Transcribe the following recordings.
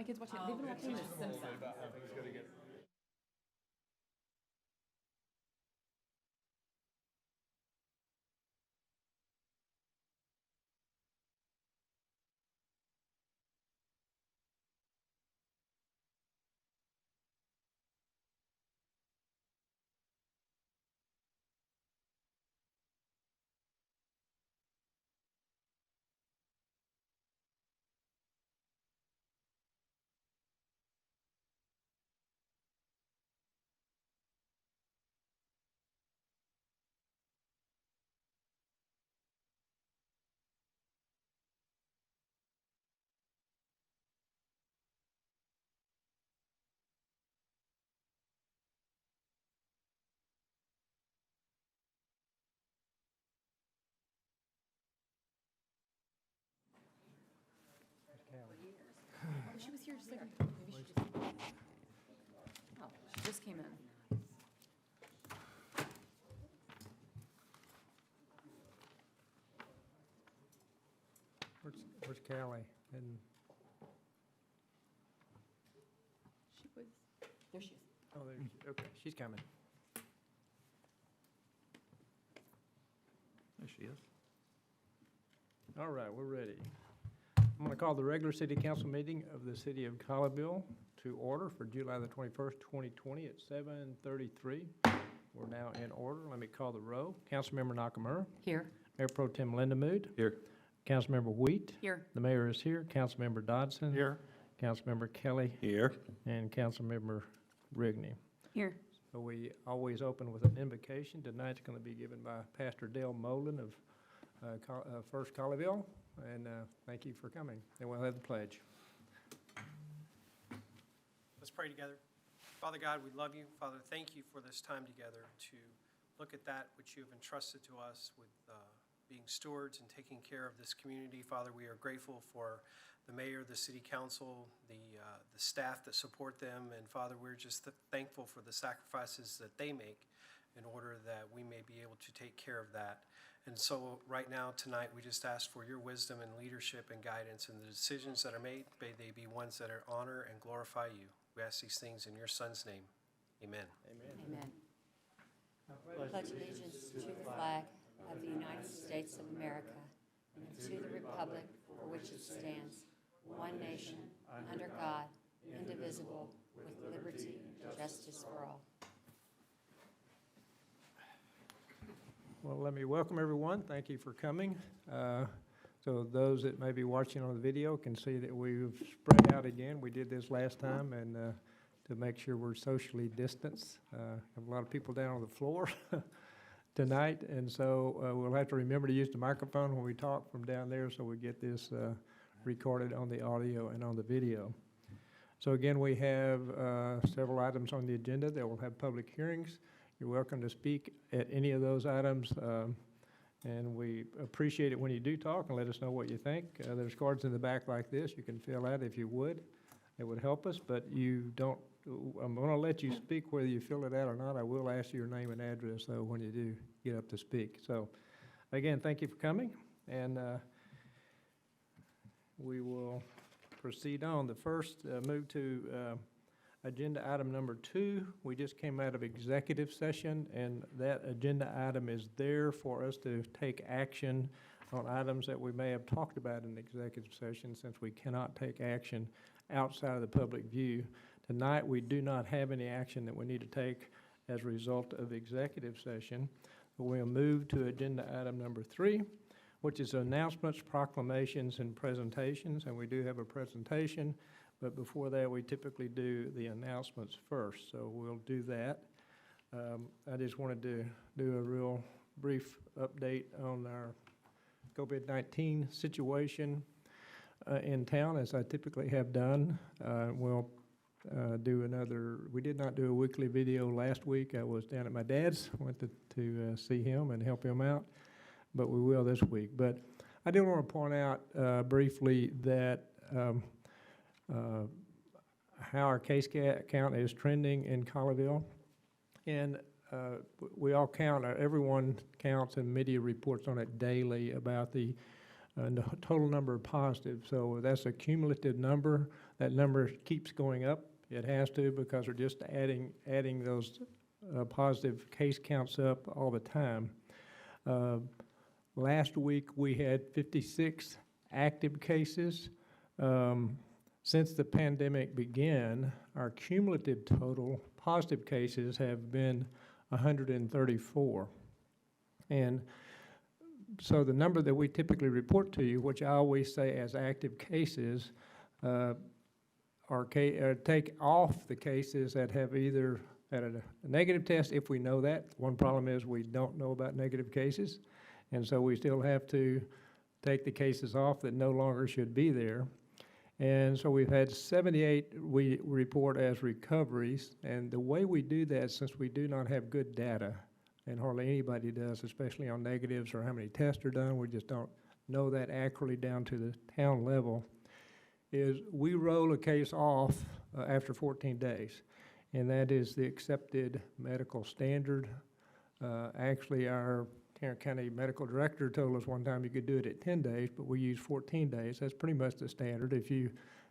My kids watching. They've been watching The Simpsons. Oh, she was here just like, maybe she just, oh, she just came in. Where's Callie? And She was, there she is. oh, okay, she's coming. There she is. All right, we're ready. I'm going to call the regular city council meeting of the city of Colleyville to order for July the 21st, 2020 at 7:33. We're now in order. Let me call the roll. Councilmember Nakamura. Here. Mayor Pro Tem Linda Mood. Here. Councilmember Wheat. Here. The mayor is here. Councilmember Dodson. Here. Councilmember Kelly. Here. And Councilmember Rigney. Here. So we always open with an invocation. Tonight's going to be given by Pastor Dale Molan of First Colleyville. And thank you for coming. And we'll have the pledge. Let's pray together. Father God, we love you. Father, thank you for this time together to look at that which you have entrusted to us with being stewards and taking care of this community. Father, we are grateful for the mayor, the city council, the staff that support them. And Father, we're just thankful for the sacrifices that they make in order that we may be able to take care of that. And so right now, tonight, we just ask for your wisdom and leadership and guidance in the decisions that are made. May they be ones that are honor and glorify you. We ask these things in your Son's name. Amen. Amen. Pledge allegiance to the flag of the United States of America and to the republic for which it stands, one nation, under God, indivisible, with liberty and justice for all. Well, let me welcome everyone. Thank you for coming. So those that may be watching on the video can see that we've spread out again. We did this last time, and to make sure we're socially distanced. Have a lot of people down on the floor tonight, and so we'll have to remember to use the microphone when we talk from down there so we get this recorded on the audio and on the video. So again, we have several items on the agenda that will have public hearings. You're welcome to speak at any of those items, and we appreciate it when you do talk and let us know what you think. There's cards in the back like this. You can fill out if you would. It would help us, but you don't, I'm going to let you speak whether you fill it out or not. I will ask you your name and address, though, when you do get up to speak. So, again, thank you for coming, and we will proceed on. The first, move to agenda item number 2. We just came out of executive session, and that agenda item is there for us to take action on items that we may have talked about in executive session, since we cannot take action outside of the public view. Tonight, we do not have any action that we need to take as a result of the executive session. We'll move to agenda item number 3, which is announcements, proclamations, and presentations. And we do have a presentation, but before that, we typically do the announcements first. So we'll do that. I just wanted to do a real brief update on our COVID-19 situation in town, as I typically have done. We'll do another, we did not do a weekly video last week. I was down at my dad's, went to see him and help him out, but we will this week. But I do want to point out briefly that how our case count is trending in Colleyville. And we all count, everyone counts, and media reports on it daily about the the total number of positives. So that's a cumulative number. That number keeps going up. It has to, because we're just adding those positive case counts up all the time. Last week we had 56 active cases. Since the pandemic began, our cumulative total positive cases have been 134. And so the number that we typically report to you, which I always say as active cases, take off the cases that have either had a negative test, if we know that. One problem is we don't know about negative cases, and so we still have to take the cases off that no longer should be there. And so we've had 78 we report as recoveries, and the way we do that, since we do not have good data, and hardly anybody does, especially on negatives or how many tests are done, we just don't know that accurately down to the town level, is we roll a case off after 14 days, and that is the accepted medical standard. Actually, our Tarrant County Medical Director told us one time you could do it at 10 days, but we use 14 days. That's pretty much the standard. If you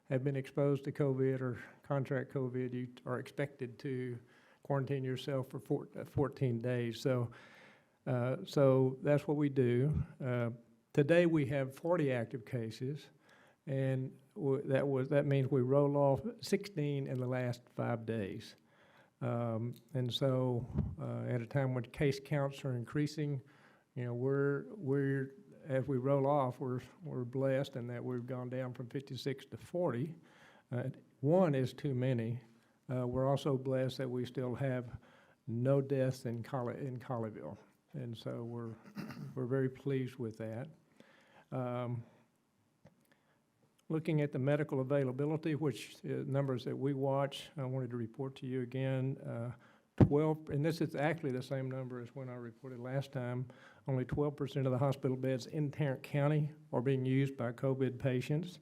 have been exposed to COVID or contract COVID, you are expected to quarantine yourself for 14 days. So that's what we do. Today we have 40 active cases, and that means we roll off 16 in the last 5 days. And so at a time when case counts are increasing, you know, we're as we roll off, we're blessed in that we've gone down from 56 to 40. One is too many. We're also blessed that we still have no deaths in Colleyville, and so we're very pleased with that. Looking at the medical availability, which numbers that we watch, I wanted to report to you again. 12, and this is actually the same number as when I reported last time. Only 12% of the hospital beds in Tarrant County are being used by COVID patients.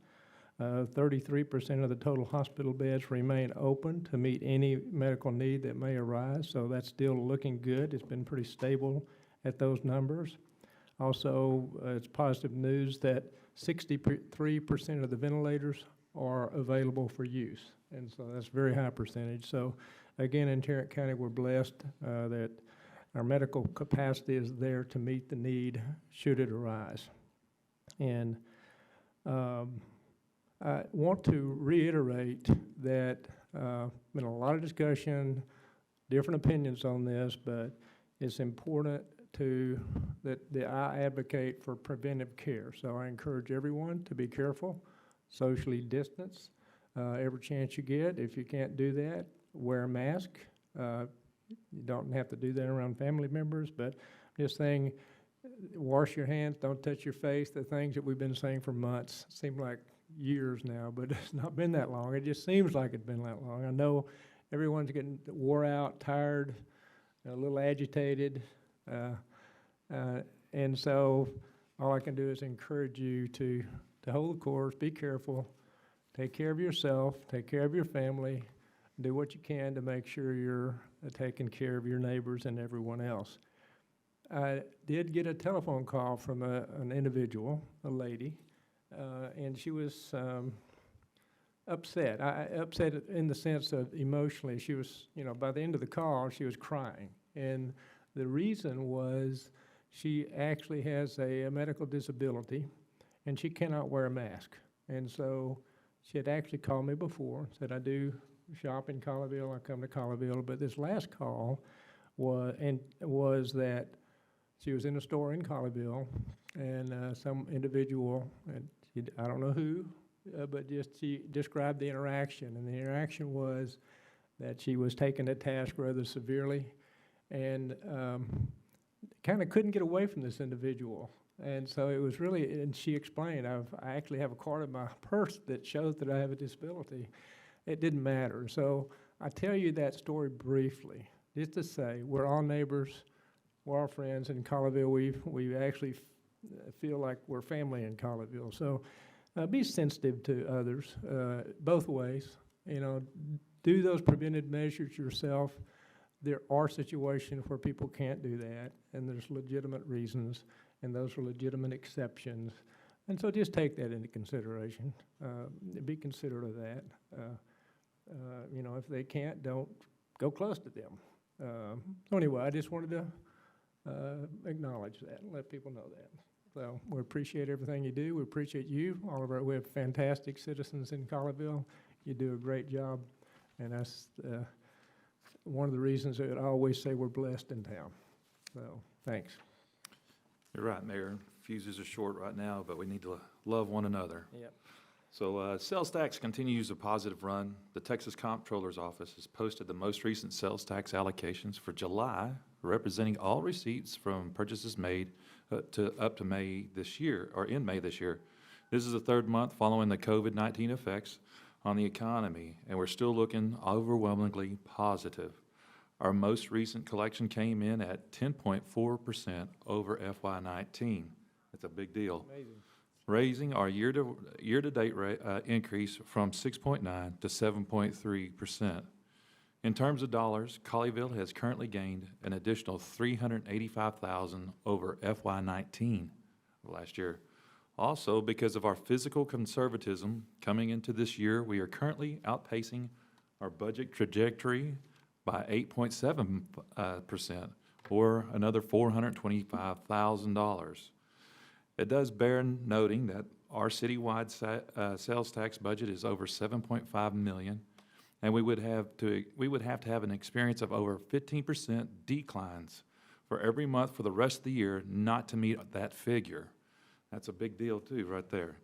33% of the total hospital beds remain open to meet any medical need that may arise, so that's still looking good. It's been pretty stable at those numbers. Also, it's positive news that 63% of the ventilators are available for use, and so that's a very high percentage. So again, in Tarrant County, we're blessed that our medical capacity is there to meet the need should it arise. And I want to reiterate that been a lot of discussion, different opinions on this, but it's important that I advocate for preventive care. So I encourage everyone to be careful, socially distance every chance you get. If you can't do that, wear a mask. You don't have to do that around family members, but I'm just saying, wash your hands, don't touch your face, the things that we've been saying for months. Seem like years now, but it's not been that long. It just seems like it's been that long. I know everyone's getting wore out, tired, a little agitated, and so all I can do is encourage you to hold the course, be careful, take care of yourself, take care of your family, do what you can to make sure you're taking care of your neighbors and everyone else. I did get a telephone call from an individual, a lady, and she was upset. Upset in the sense of emotionally. She was, you know, by the end of the call, she was crying. And the reason was she actually has a medical disability, and she cannot wear a mask. And so she had actually called me before, said, I do shop in Colleyville, I come to Colleyville, but this last call was that she was in a store in Colleyville, and some individual, and I don't know who, but she described the interaction, and the interaction was that she was taken to task rather severely, and kind of couldn't get away from this individual. And so it was really, and she explained, I actually have a card in my purse that shows that I have a disability. It didn't matter. So I tell you that story briefly, just to say we're all neighbors, we're all friends in Colleyville. We actually feel like we're family in Colleyville. So be sensitive to others, both ways. You know, do those preventive measures yourself. There are situations where people can't do that, and there's legitimate reasons, and those are legitimate exceptions. And so just take that into consideration. Be considerate of that. You know, if they can't, don't go close to them. So anyway, I just wanted to acknowledge that and let people know that. So we appreciate everything you do. We appreciate you. We have fantastic citizens in Colleyville. You do a great job, and that's one of the reasons that I always say we're blessed in town. So thanks. You're right, Mayor. Fuses are short right now, but we need to love one another. Yep. So sales tax continues a positive run. The Texas Comptroller's Office has posted the most recent sales tax allocations for July, representing all receipts from purchases made up to May this year, or in May this year. This is the third month following the COVID-19 effects on the economy, and we're still looking overwhelmingly positive. Our most recent collection came in at 10.4% over FY19. That's a big deal. Amazing. Raising our year-to-date increase from 6.9 to 7.3%. In terms of dollars, Colleyville has currently gained an additional $385,000 over FY19 last year. Also, because of our fiscal conservatism coming into this year, we are currently outpacing our budget trajectory by 8.7%, or another $425,000. It does bear noting that our citywide sales tax budget is over $7.5 million, and we would have to have an experience of over 15% declines for every month for the rest of the year not to meet that figure. That's a big deal too, right there.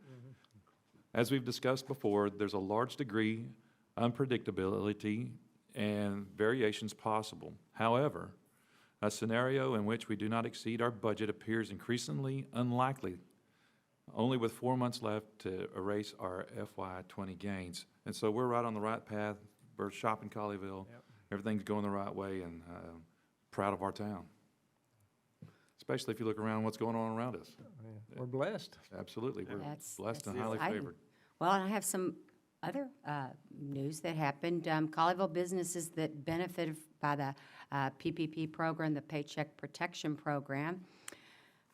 As we've discussed before, there's a large degree of unpredictability and variations possible. However, a scenario in which we do not exceed our budget appears increasingly unlikely, only with 4 months left to erase our FY20 gains. And so we're right on the right path. We're shopping Colleyville. Yep. Everything's going the right way, and proud of our town, especially if you look around what's going on around us. Yeah, we're blessed. Absolutely. We're That's blessed and highly exciting. favored. Well, and I have some other news that happened. Colleyville businesses that benefited by the PPP program, the Paycheck Protection Program.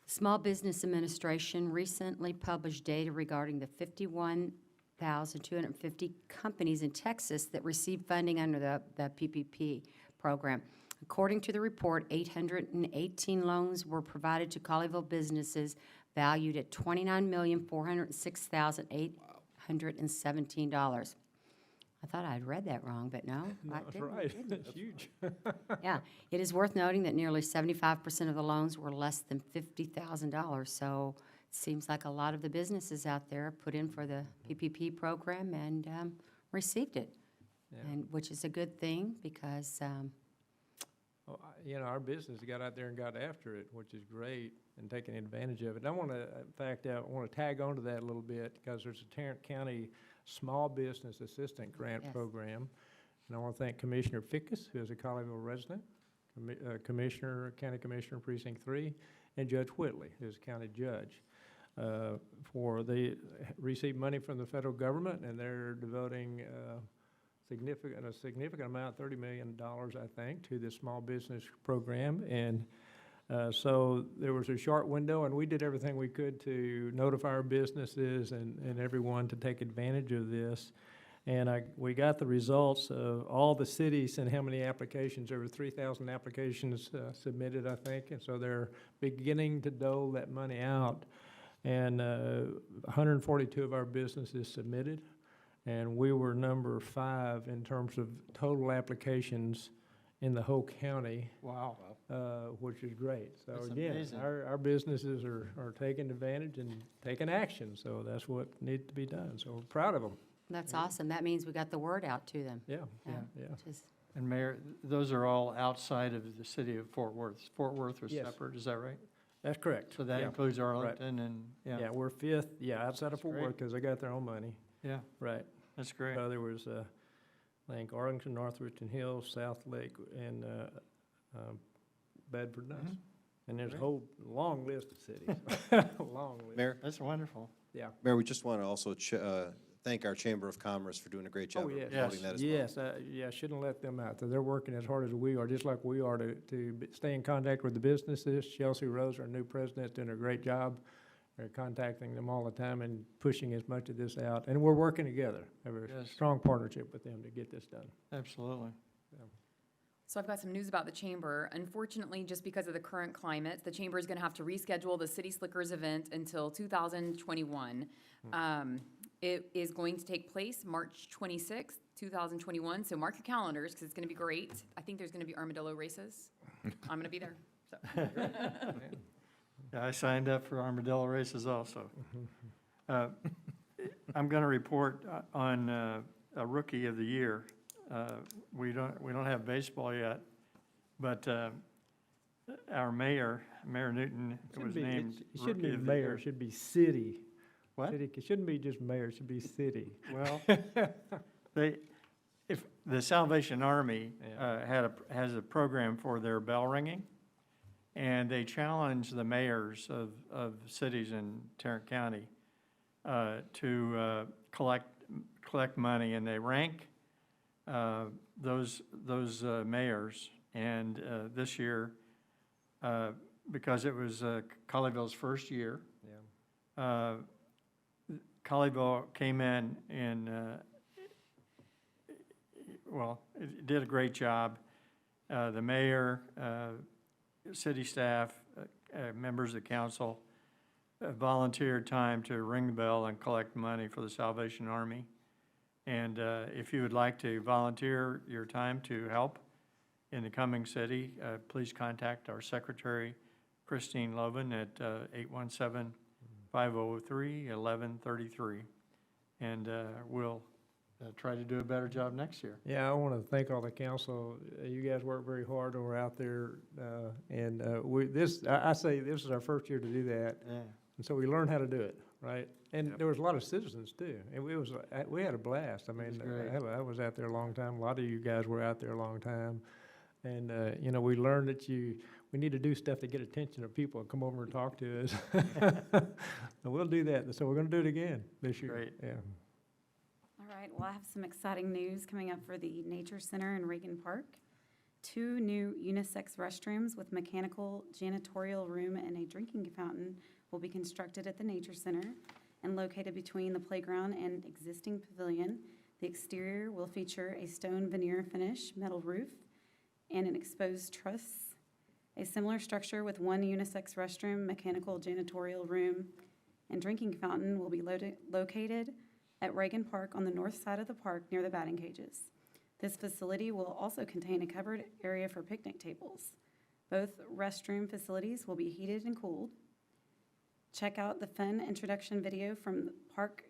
Small Business Administration recently published data regarding the 51,250 companies in Texas that received funding under the PPP program. According to the report, 818 loans were provided to Colleyville businesses valued at $29,406,817. I thought I'd read that wrong, but no. I That's didn't. right. It's huge. Yeah, it is worth noting that nearly 75% of the loans were less than $50,000. So it seems like a lot of the businesses out there put in for the PPP program and received it, Yeah. and which is a good thing because Well, you know, our business got out there and got after it, which is great, and taking advantage of it. And I want to, in fact, I want to tag on to that a little bit because there's a Tarrant County Small Business Assistant Grant Yes. Program. And I want to thank Commissioner Fickus, who is a Colleyville resident, County Commissioner Precinct 3, and Judge Whitley, who's a county judge. They receive money from the federal government, and they're devoting a significant amount, $30 million, I think, to this small business program. And so there was a short window, and we did everything we could to notify our businesses and everyone to take advantage of this. And we got the results of all the cities and how many applications. There were 3,000 applications submitted, I think, and so they're beginning to dole that money out. And 142 of our businesses submitted, and we were number 5 in terms of total applications in the whole county. Wow. Which is great. So That's again, amazing. our businesses are taking advantage and taking action, so that's what needs to be done. So we're proud of them. that's awesome. That means we got the word out to them. Yeah, Yeah. yeah. Which is, And Mayor, those are all outside of the city of Fort Worth. Fort Worth was Yes. separate, is that right? That's correct. So that Yeah. includes Arlington and, Yeah, we're 5th, outside of That's Fort great. Worth, because they got their own money. yeah, Right. that's great. So there was, I think, Arlington, North Richland Hills, South Lake, and Bedford Nuss. Mhm. And there's a Great. whole long list of cities. Long list. Mayor, That's wonderful. Yeah. Mayor, we just want to also thank our Chamber of Commerce for doing a great job Oh, of yes. promoting that as well. Yes, yeah, shouldn't let them out. They're working as hard as we are, just like we are to stay in contact with the businesses. Chelsea Rose, our new president, is doing a great job. contacting them all the time and pushing as much of this out. And we're working together. Have a Yes. strong partnership with them to get this done. Absolutely. So I've got some news about the chamber. Unfortunately, just because of the current climate, the chamber is going to have to reschedule the City Slickers event until 2021. It is going to take place March 26th, 2021. So mark your calendars because it's going to be great. I think there's going to be armadillo races. I'm going to be there. So. Yeah, I signed up for armadillo races also. I'm going to report on a Rookie of the Year. We don't have baseball yet, but our mayor, Mayor Newton, was named It shouldn't Rookie be of the mayor, Year. it should be city. What? City, it shouldn't be just mayor, it should be city. Well, if the Salvation Army has a program for their bell ringing, and they challenge the mayors of cities in Tarrant County to collect money, and they rank those mayors. And this year, because it was Colleyville's first year, Colleyville came in and, well, it did a great job. The mayor, city staff, members of council volunteered time to ring the bell and collect money for the Salvation Army. And if you would like to volunteer your time to help in the coming city, please contact our secretary, Christine Loven, at 817-503-1133. And we'll try to do a better job next year. Yeah, I want to thank all the council. You guys worked very hard and we're out there. I say this is our first year to do that. Yeah. And so we learned how to do it, right? And there was a lot of citizens too. And we had a blast. I mean, great. I was out there a long time. A lot of you guys were out there a long time. And, we learned that we need to do stuff to get attention of people and come over and talk to us. And we'll do that. So we're going to do it again this year. Great. Yeah. All right, well, I have some exciting news coming up for the Nature Center in Reagan Park. 2 new unisex restrooms with mechanical janitorial room and a drinking fountain will be constructed at the Nature Center and located between the playground and existing pavilion. The exterior will feature a stone veneer finish, metal roof, and an exposed truss. A similar structure with 1 unisex restroom, mechanical janitorial room, and drinking fountain will be located at Reagan Park on the north side of the park near the batting cages. This facility will also contain a covered area for picnic tables. Both restroom facilities will be heated and cooled. Check out the fun introduction video from Parks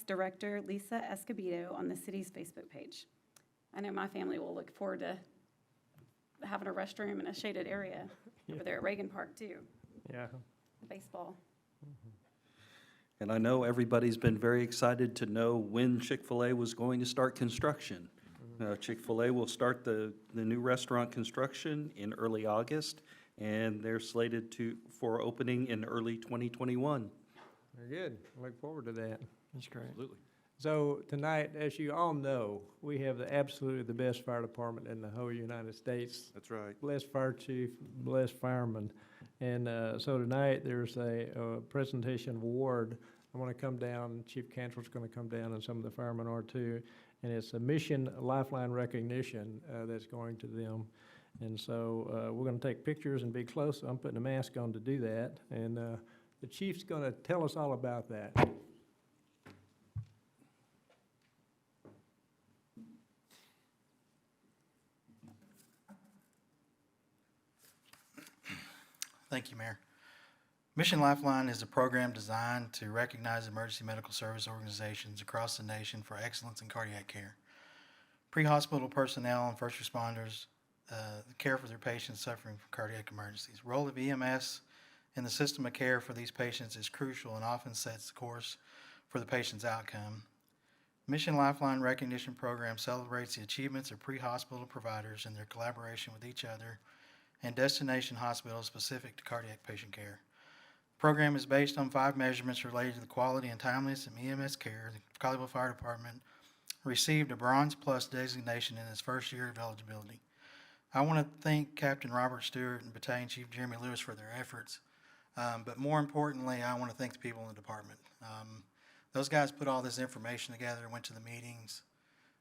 Director Lisa Escobedo on the city's Facebook page. I know my family will look forward to having a restroom in a shaded area over there at Reagan Park too. Yeah. Baseball. And I know everybody's been very excited to know when Chick-fil-A was going to start construction. Chick-fil-A will start the new restaurant construction in early August, and they're slated for opening in early 2021. Very good. Look forward to that. That's great. Absolutely. So tonight, as you all know, we have absolutely the best fire department in the whole United States. That's right. Blessed fire chief, blessed firemen. And so tonight, there's a presentation award. I want to come down, Chief Cantrell's going to come down, and some of the firemen are too. And it's a mission lifeline recognition that's going to them. And so we're going to take pictures and be close. I'm putting a mask on to do that. And the chief's going to tell us all about that. Thank you, Mayor. Mission Lifeline is a program designed to recognize emergency medical service organizations across the nation for excellence in cardiac care. Pre-hospital personnel and first responders care for their patients suffering from cardiac emergencies. The role of EMS in the system of care for these patients is crucial and often sets the course for the patient's outcome. Mission Lifeline Recognition Program celebrates the achievements of pre-hospital providers and their collaboration with each other and destination hospitals specific to cardiac patient care. The program is based on 5 measurements related to the quality and timeliness of EMS care. The Colleyville Fire Department received a Bronze Plus designation in its first year of eligibility. I want to thank Captain Robert Stewart and Battalion Chief Jeremy Lewis for their efforts. But more importantly, I want to thank the people in the department. Those guys put all this information together, went to the meetings,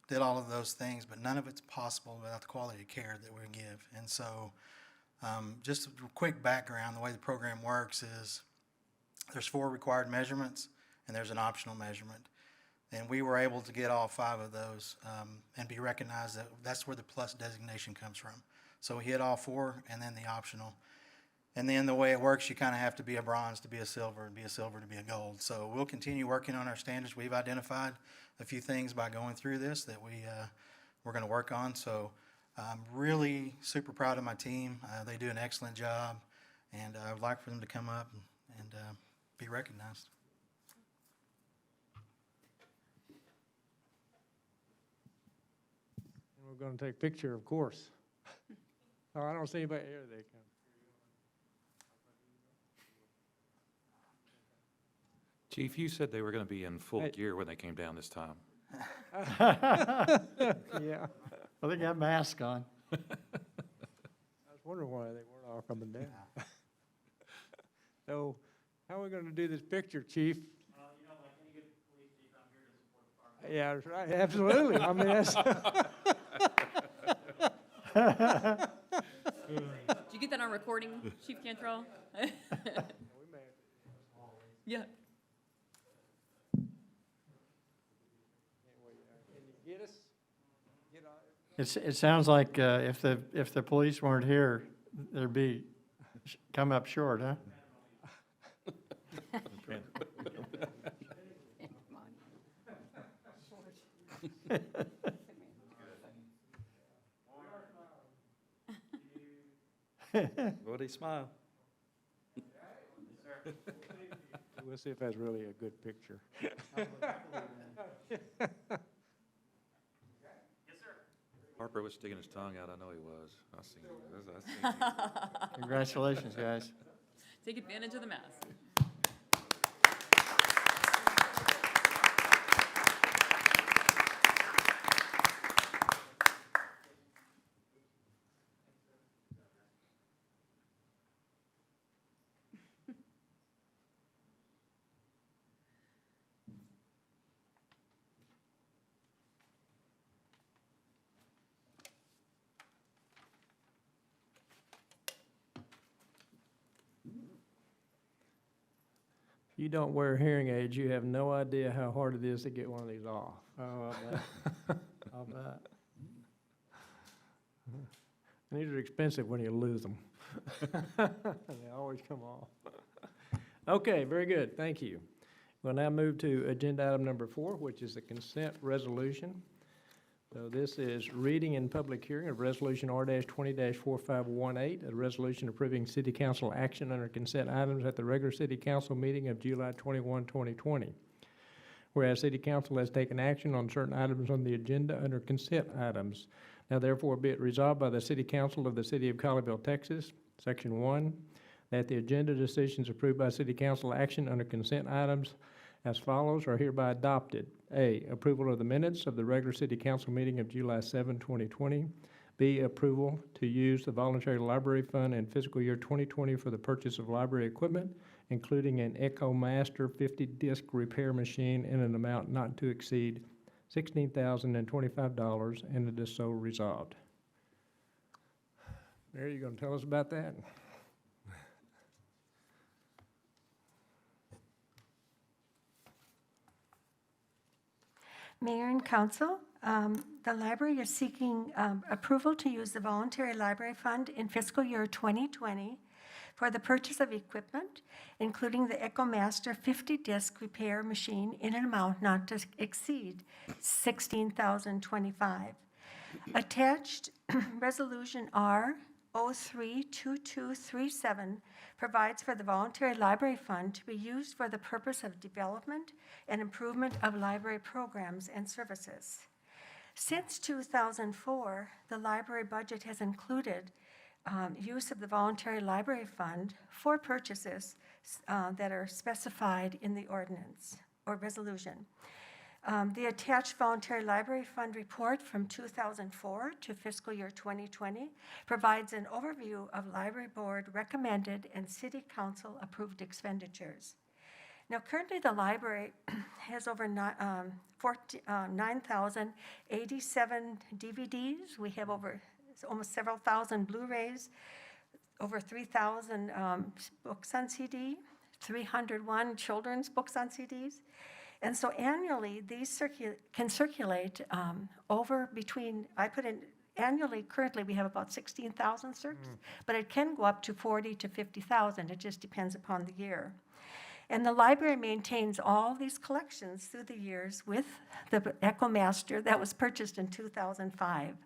did all of those things, but none of it's possible without the quality of care that we give. And so just a quick background, the way the program works is there's 4 required measurements and there's an optional measurement. And we were able to get all 5 of those and be recognized. That's where the plus designation comes from. So we hit all 4 and then the optional. And then the way it works, you kind of have to be a bronze to be a silver, and be a silver to be a gold. So we'll continue working on our standards. We've identified a few things by going through this that we're going to work on. So I'm really super proud of my team. They do an excellent job, and I would like for them to come up and be recognized. And we're going to take a picture, of course. Oh, I don't see anybody. Here they come. Chief, you said they were going to be in full gear when they came down this time. Yeah. Well, they got masks on. I was wondering why they weren't all coming down. So, how are we going to do this picture, Chief? You know, like any good police chief, I'm here to support the department. Yeah, that's right, absolutely. I mean, that's. Did you get that on recording, Chief Cantrell? Yeah. It sounds like if the police weren't here, there'd be, come up short, huh? Everybody smile. We'll see if that's really a good picture. Harper was sticking his tongue out. I know he was. I seen it. Congratulations, guys. Take advantage of the mask. You don't wear hearing aids, you have no idea how hard it is to get one of these off. Oh, I'll bet. I'll bet. And these are expensive when you lose them. They always come off. Okay, very good, thank you. We'll now move to agenda item number 4, which is the consent resolution. So this is reading and public hearing of Resolution R-20-4518, a resolution approving city council action under consent items at the regular city council meeting of July 21, 2020. Whereas city council has taken action on certain items on the agenda under consent items. Now therefore be it resolved by the city council of the city of Colleyville, Texas, section 1, that the agenda decisions approved by city council action under consent items as follows are hereby adopted. A, approval of the minutes of the regular city council meeting of July 7, 2020. B, approval to use the voluntary library fund in fiscal year 2020 for the purchase of library equipment, including an EchoMaster 50-disc repair machine in an amount not to exceed $16,025, and it is so resolved. Mary, you going to tell us about that? Mayor and Council, the library is seeking approval to use the voluntary library fund in fiscal year 2020 for the purchase of equipment, including the EchoMaster 50-disc repair machine in an amount not to exceed $16,025. Attached Resolution R 032237 provides for the voluntary library fund to be used for the purpose of development and improvement of library programs and services. Since 2004, the library budget has included use of the voluntary library fund for purchases that are specified in the ordinance or resolution. The attached voluntary library fund report from 2004 to fiscal year 2020 provides an overview of library board recommended and city council approved expenditures. Now, currently, the library has over 9,087 DVDs. We have almost several thousand Blu-rays, over 3,000 books on CD, 301 children's books on CDs. And so annually, these can circulate annually, currently, we have about 16,000 circs, but it can go up to 40 to 50,000. It just depends upon the year. And the library maintains all these collections through the years with the EchoMaster that was purchased in 2005.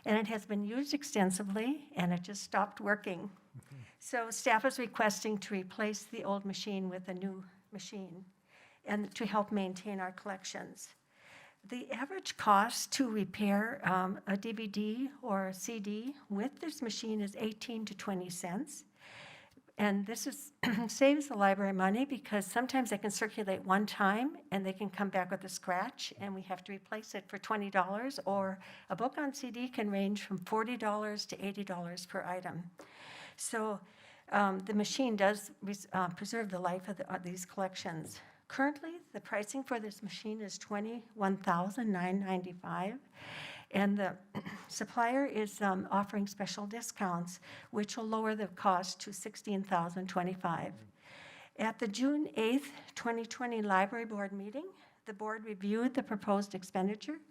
And it has been used extensively, and it just stopped working. So staff is requesting to replace the old machine with a new machine and to help maintain our collections. The average cost to repair a DVD or a CD with this machine is 18 to 20 cents. And this saves the library money because sometimes they can circulate one time and they can come back with a scratch and we have to replace it for $20, or a book on CD can range from $40 to $80 per item. So the machine does preserve the life of these collections. Currently, the pricing for this machine is $21,995, and the supplier is offering special discounts, which will lower the cost to $16,025. At the June 8th, 2020 Library Board meeting, the board reviewed the proposed expenditure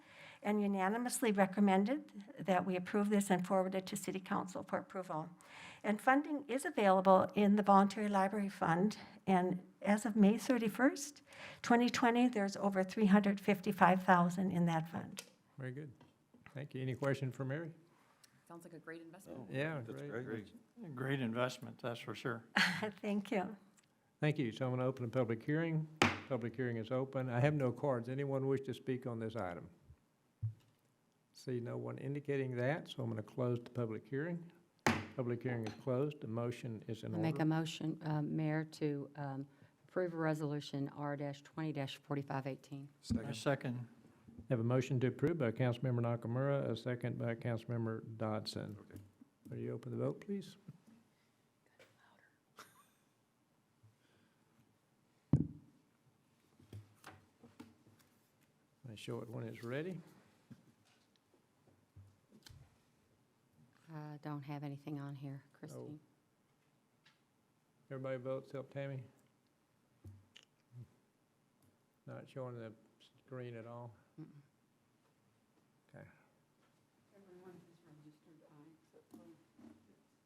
and unanimously recommended that we approve this and forward it to City Council for approval. And funding is available in the Voluntary Library Fund, and as of May 31st, 2020, there's over $355,000 in that fund. Very good. Thank you. Any question for Mary? Sounds like a great investment. Yeah, That's great. great. Great investment, that's for sure. Thank you. Thank you. So I'm going to open the public hearing. Public hearing is open. I have no cards. Anyone wish to speak on this item? See no one indicating that, so I'm going to close the public hearing. Public hearing is closed. The motion is in I make a order. motion, Mayor, to approve a resolution R-20-4518. A second. Have a motion to approve by Councilmember Nakamura, a second by Councilmember Dodson. Will you open the vote, please? I show it when it's ready. I don't have anything on here, Christine. Everybody votes except Tammy? Not showing the screen at all? Okay.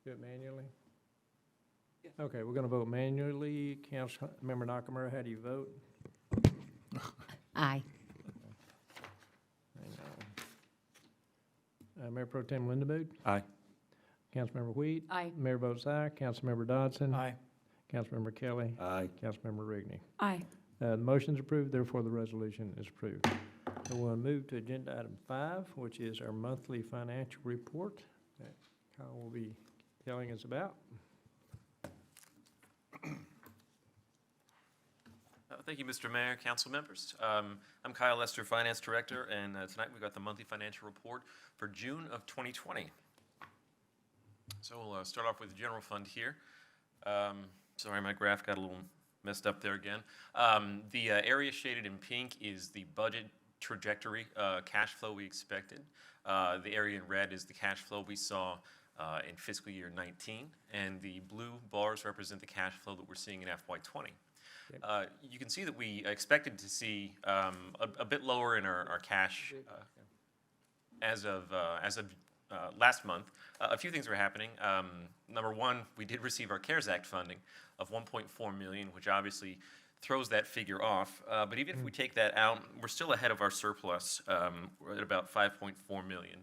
Do it manually? Okay, we're going to vote manually. Councilmember Nakamura, how do you vote? Aye. Mayor Pro Tem Lindamood? Aye. Councilmember Wheat? Aye. Mayor votes aye. Councilmember Dodson? Aye. Councilmember Kelly? Aye. Councilmember Rigney? Aye. The motion's approved, therefore the resolution is approved. So we'll move to agenda item 5, which is our monthly financial report that Kyle will be telling us about. Thank you, Mr. Mayor, council members. I'm Kyle Lester, Finance Director, and tonight we've got the monthly financial report for June of 2020. So we'll start off with the general fund here. Sorry, my graph got a little messed up there again. The area shaded in pink is the budget trajectory cash flow we expected. The area in red is the cash flow we saw in fiscal year 19, and the blue bars represent the cash flow that we're seeing in FY 20. You can see that we expected to see a bit lower in our cash as of last month. A few things were happening. Number one, we did receive our CARES Act funding of $1.4 million, which obviously throws that figure off. But even if we take that out, we're still ahead of our surplus. We're at about $5.4 million.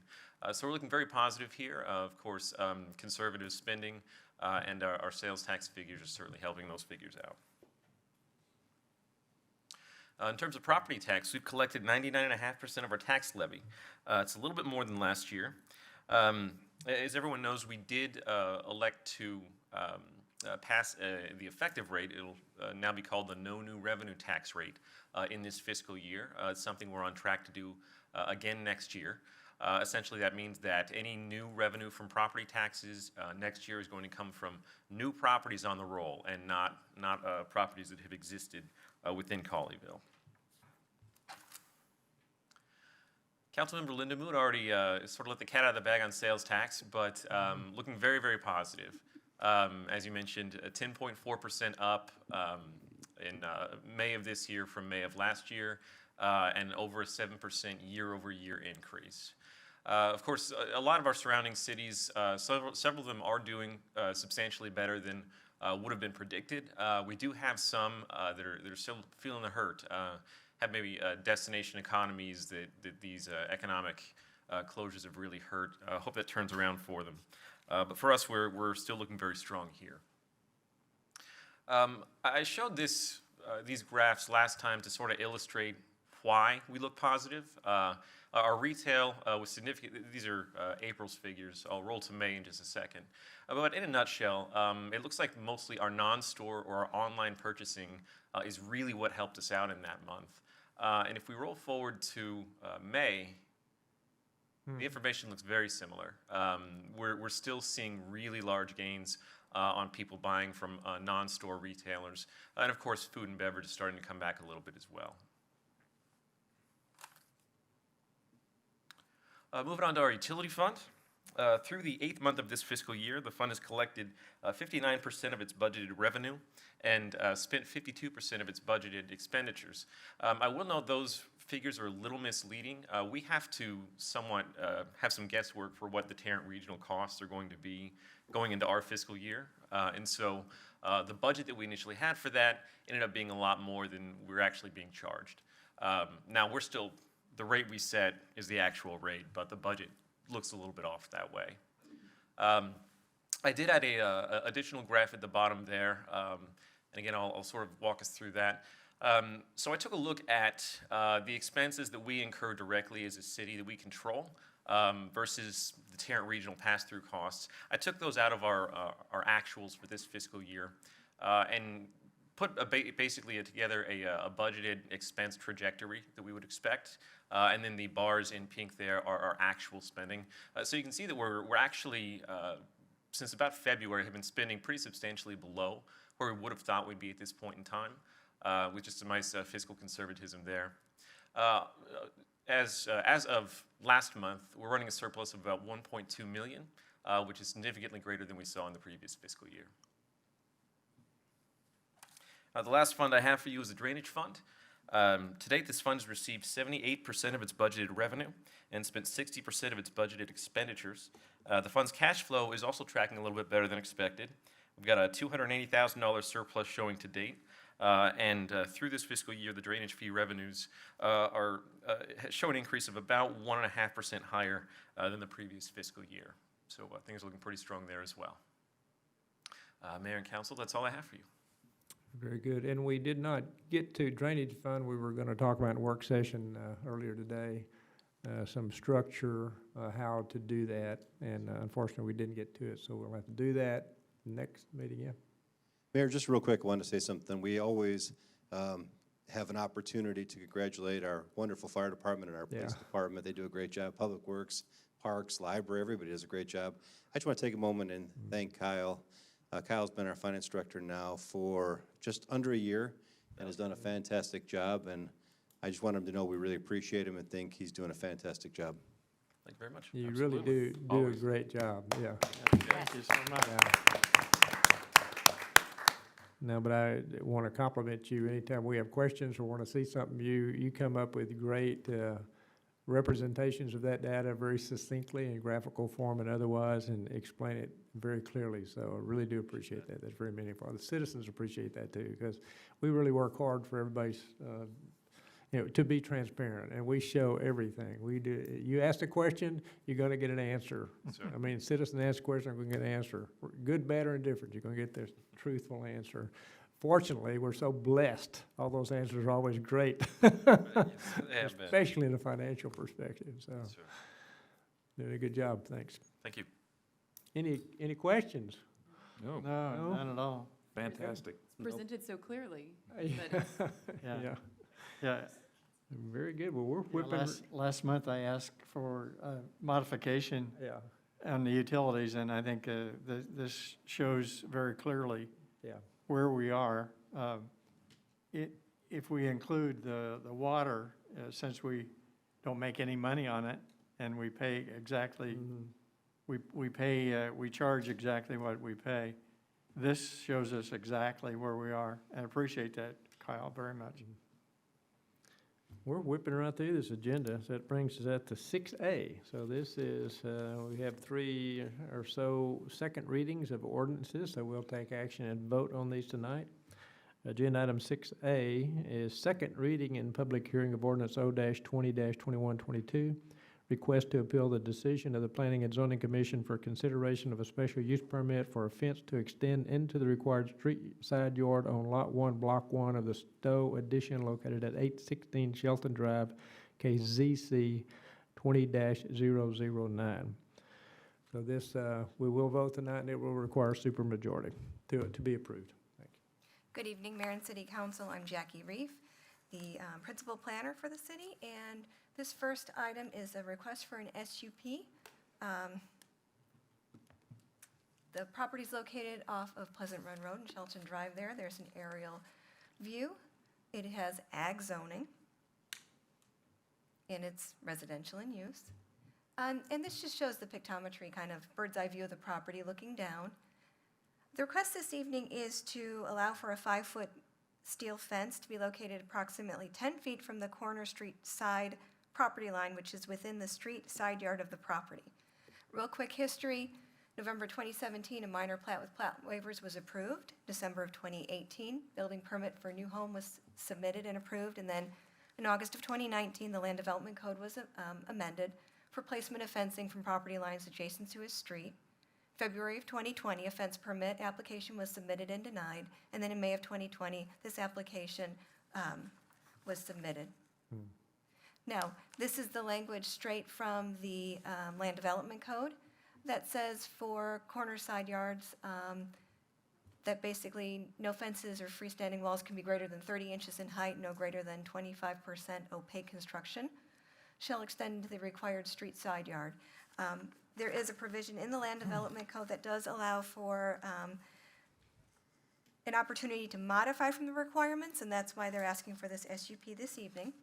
So we're looking very positive here. Of course, conservative spending and our sales tax figures are certainly helping those figures out. In terms of property tax, we've collected 99.5% of our tax levy. It's a little bit more than last year. As everyone knows, we did elect to pass the effective rate, it'll now be called the no new revenue tax rate in this fiscal year. It's something we're on track to do again next year. Essentially, that means that any new revenue from property taxes next year is going to come from new properties on the roll and not properties that have existed within Colleyville. Councilmember Linda Mood already sort of let the cat out of the bag on sales tax, but looking very, very positive. As you mentioned, 10.4% up in May of this year from May of last year, and over a 7% year-over-year increase. Of course, a lot of our surrounding cities, several of them are doing substantially better than would have been predicted. We do have some that are still feeling the hurt, have maybe destination economies that these economic closures have really hurt. I hope that turns around for them. But for us, we're still looking very strong here. I showed these graphs last time to sort of illustrate why we look positive. Our retail was significant. These are April's figures. I'll roll to May in just a second. But in a nutshell, it looks like mostly our non-store or our online purchasing is really what helped us out in that month. And if we roll forward to May, the information looks very similar. We're still seeing really large gains on people buying from non-store retailers. And of course, food and beverage is starting to come back a little bit as well. Moving on to our utility fund. Through the 8th month of this fiscal year, the fund has collected 59% of its budgeted revenue and spent 52% of its budgeted expenditures. I will note those figures are a little misleading. We have to somewhat have some guesswork for what the Tarrant regional costs are going to be going into our fiscal year. And so the budget that we initially had for that ended up being a lot more than we're actually being charged. Now, the rate we set is the actual rate, but the budget looks a little bit off that way. I did add a additional graph at the bottom there, and again, I'll sort of walk us through that. So I took a look at the expenses that we incur directly as a city that we control versus the Tarrant regional pass-through costs. I took those out of our actuals for this fiscal year and put basically together a budgeted expense trajectory that we would expect. And then the bars in pink there are our actual spending. So you can see that we're actually, since about February, have been spending pretty substantially below where we would have thought we'd be at this point in time, with just a nice fiscal conservatism there. As of last month, we're running a surplus of about $1.2 million, which is significantly greater than we saw in the previous fiscal year. The last fund I have for you is the drainage fund. To date, this fund has received 78% of its budgeted revenue and spent 60% of its budgeted expenditures. The fund's cash flow is also tracking a little bit better than expected. We've got a $280,000 surplus showing to date, and through this fiscal year, the drainage fee revenues show an increase of about 1.5% higher than the previous fiscal year. So things are looking pretty strong there as well. Mayor and Council, that's all I have for you. Very good. And we did not get to drainage fund. We were going to talk about in work session earlier today, some structure, how to do that. And unfortunately, we didn't get to it. So we'll have to do that next meeting, yeah. Mayor, just real quick, I wanted to say something. We always have an opportunity to congratulate our wonderful fire department and our police department. They do a great job. Public Works, Parks, Library, everybody does a great job. I just want to take a moment and thank Kyle. Kyle's been our finance director now for just under a year and has done a fantastic job. And I just want him to know we really appreciate him and think he's doing a fantastic job. Thank you very much. You Absolutely. really do a great job, yeah. Thank you so much. No, but I want to compliment you. Anytime we have questions or want to see something, you come up with great representations of that data very succinctly in graphical form and otherwise, and explain it very clearly. So I really do appreciate that. That's very meaningful. The citizens appreciate that too, because we really work hard for everybody's, to be transparent, and we show everything. We do. You ask a question, you're going to get an answer. Sure. I mean, citizens ask a question, I'm going to get an answer. Good, bad, or indifferent, you're going to get this truthful answer. Fortunately, we're so blessed. All those answers are always great, especially in a financial perspective. So, Sure. doing a good job. Thanks. Thank you. Any questions? No, No, not at all. fantastic. It's presented so clearly, Yeah. but it's Yeah. Yeah. Very good. Well, we're Yeah, whipping. last month I asked for modification Yeah, on the utilities, and I think this shows very clearly yeah. where we are. If we include the water, since we don't make any money on it, and we pay exactly, we charge exactly what we pay, this shows us exactly where we are. I appreciate that, Kyle, very much. We're whipping right through this agenda, so that brings us up to 6A. So this is, we have 3 or so second readings of ordinances, so we'll take action and vote on these tonight. Agenda item 6A is second reading and public hearing of ordinance O-20-2122, request to appeal the decision of the Planning and Zoning Commission for consideration of a special use permit for a fence to extend into the required street side yard on Lot 1, Block 1 of the Stowe addition located at 816 Shelton Drive, case ZC 20-009. So this, we will vote tonight, and it will require supermajority to be approved. Thank you. Good evening, Mayor and City Council. I'm Jackie Reef, the principal planner for the city, and this first item is a request for an SUP. The property is located off of Pleasant Run Road and Shelton Drive there. There's an aerial view. It has ag zoning, and it's residential in use. And this just shows the pictometry, kind of bird's eye view of the property looking down. The request this evening is to allow for a 5-foot steel fence to be located approximately 10 feet from the corner street side property line, which is within the street side yard of the property. Real quick history, November 2017, a minor plat with plat waivers was approved. December of 2018, building permit for a new home was submitted and approved. And then in August of 2019, the Land Development Code was amended for placement of fencing from property lines adjacent to his street. February of 2020, a fence permit application was submitted and denied. And then in May of 2020, this application was submitted. Now, this is the language straight from the Land Development Code that says for corner side yards that basically no fences or freestanding walls can be greater than 30 inches in height, no greater than 25% opaque construction shall extend into the required street side yard. There is a provision in the Land Development Code that does allow for an opportunity to modify from the requirements, and that's why they're asking for this SUP this evening.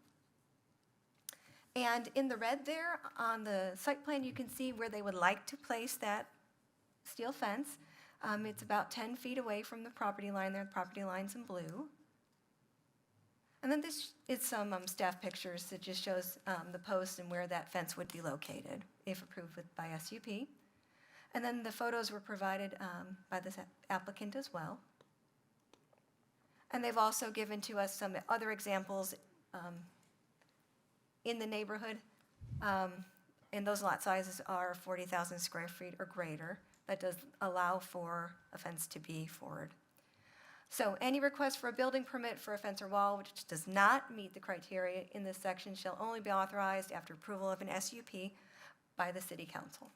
And in the red there, on the site plan, you can see where they would like to place that steel fence. It's about 10 feet away from the property line there, the property line's in blue. And then this is some staff pictures that just shows the post and where that fence would be located, if approved by SUP. And then the photos were provided by this applicant as well. And they've also given to us some other examples in the neighborhood, and those lot sizes are 40,000 square feet or greater. That does allow for a fence to be forward. So any request for a building permit for a fence or wall which does not meet the criteria in this section shall only be authorized after approval of an SUP by the City Council.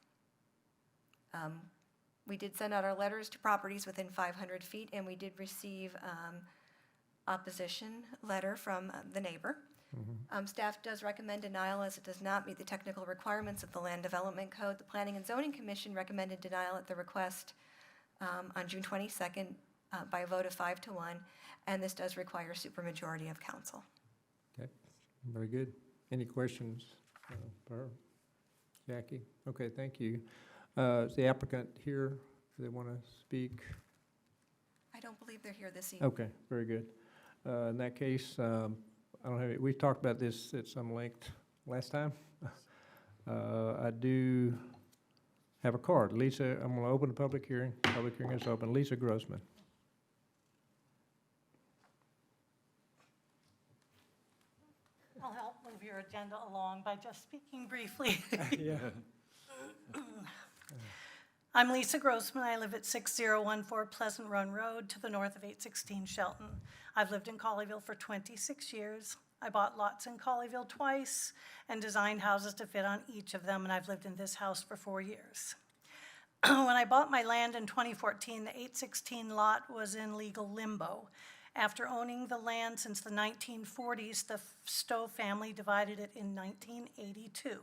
We did send out our letters to properties within 500 feet, and we did receive opposition letter from the neighbor. Staff does recommend denial as it does not meet the technical requirements of the Land Development Code. The Planning and Zoning Commission recommended denial at the request on June 22nd by a vote of 5-1, and this does require supermajority of council. Okay, very good. Any questions for Jackie? Okay, thank you. Is the applicant here? Do they want to speak? I don't believe they're here this evening. Okay, very good. In that case, I don't have, we talked about this at some length last time. I do have a card. Lisa, I'm going to open the public hearing. Public hearing is open. Lisa Grossman. I'll help move your agenda along by just speaking briefly. Yeah. I'm Lisa Grossman. I live at 6014 Pleasant Run Road to the north of 816 Shelton. I've lived in Colleyville for 26 years. I bought lots in Colleyville twice and designed houses to fit on each of them, and I've lived in this house for 4 years. When I bought my land in 2014, the 816 lot was in legal limbo. After owning the land since the 1940s, the Stowe family divided it in 1982.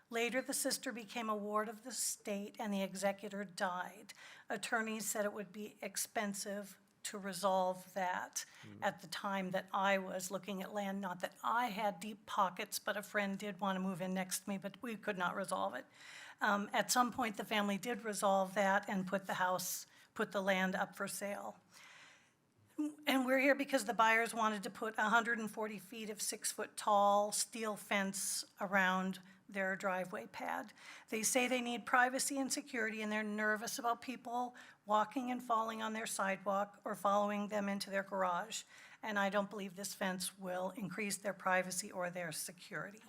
Later, the sister became a ward of the state and the executor died. Attorneys said it would be expensive to resolve that at the time that I was looking at land. Not that I had deep pockets, but a friend did want to move in next to me, but we could not resolve it. At some point, the family did resolve that and put the land up for sale. And we're here because the buyers wanted to put 140 feet of 6-foot-tall steel fence around their driveway pad. They say they need privacy and security, and they're nervous about people walking and falling on their sidewalk or following them into their garage. And I don't believe this fence will increase their privacy or their security.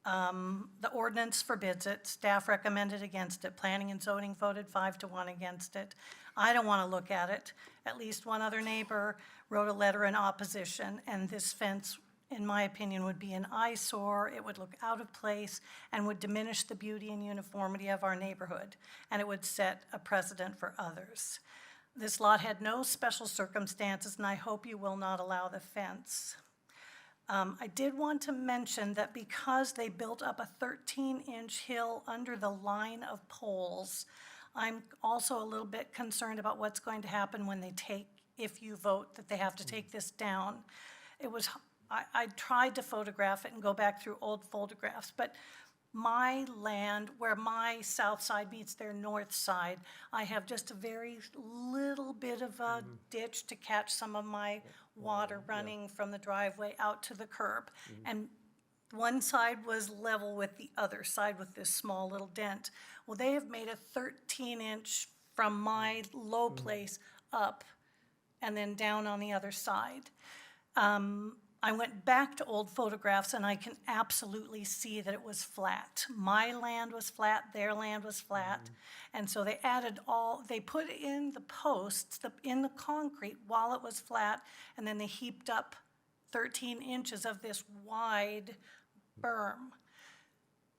The ordinance forbids it. Staff recommended against it. Planning and zoning voted 5-1 against it. I don't want to look at it. At least one other neighbor wrote a letter in opposition, and this fence, in my opinion, would be an eyesore. It would look out of place and would diminish the beauty and uniformity of our neighborhood, and it would set a precedent for others. This lot had no special circumstances, and I hope you will not allow the fence. I did want to mention that because they built up a 13-inch hill under the line of poles, I'm also a little bit concerned about what's going to happen when they if you vote that they have to take this down. I tried to photograph it and go back through old photographs, but my land, where my south side meets their north side, I have just a very little bit of a ditch to catch some of my water running from the driveway out to the curb. And one side was level with the other side with this small little dent. Well, they have made a 13-inch from my low place up and then down on the other side. I went back to old photographs and I can absolutely see that it was flat. My land was flat, their land was flat. And so they they put in the posts in the concrete while it was flat, and then they heaped up 13 inches of this wide berm.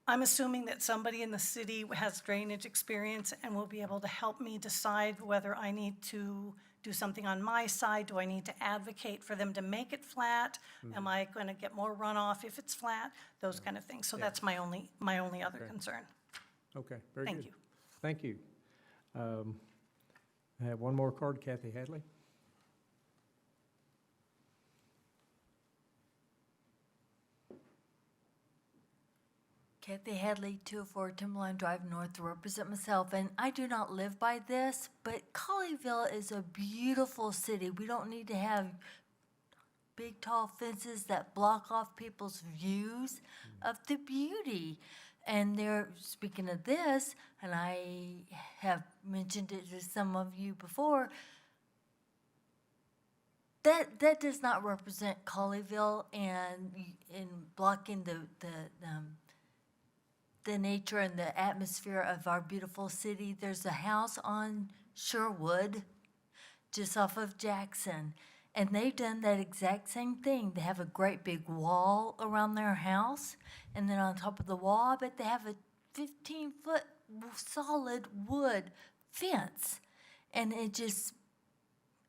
I'm assuming that somebody in the city has drainage experience and will be able to help me decide whether I need to do something on my side. Do I need to advocate for them to make it flat? Am I going to get more runoff if it's flat? Those kind of things. So that's my only other concern. Okay, very good. Thank you. Thank you. I have one more card, Kathy Hadley. Kathy Hadley, 204 Timberline Drive North, to represent myself. And I do not live by this, but Colleyville is a beautiful city. We don't need to have big, tall fences that block off people's views of the beauty. And they're speaking of this, and I have mentioned it to some of you before, that does not represent Colleyville and in blocking the nature and the atmosphere of our beautiful city. There's a house on Sherwood, just off of Jackson, and they've done that exact same thing. They have a great big wall around their house, and then on top of the wall, I bet they have a 15-foot solid wood fence. And it just,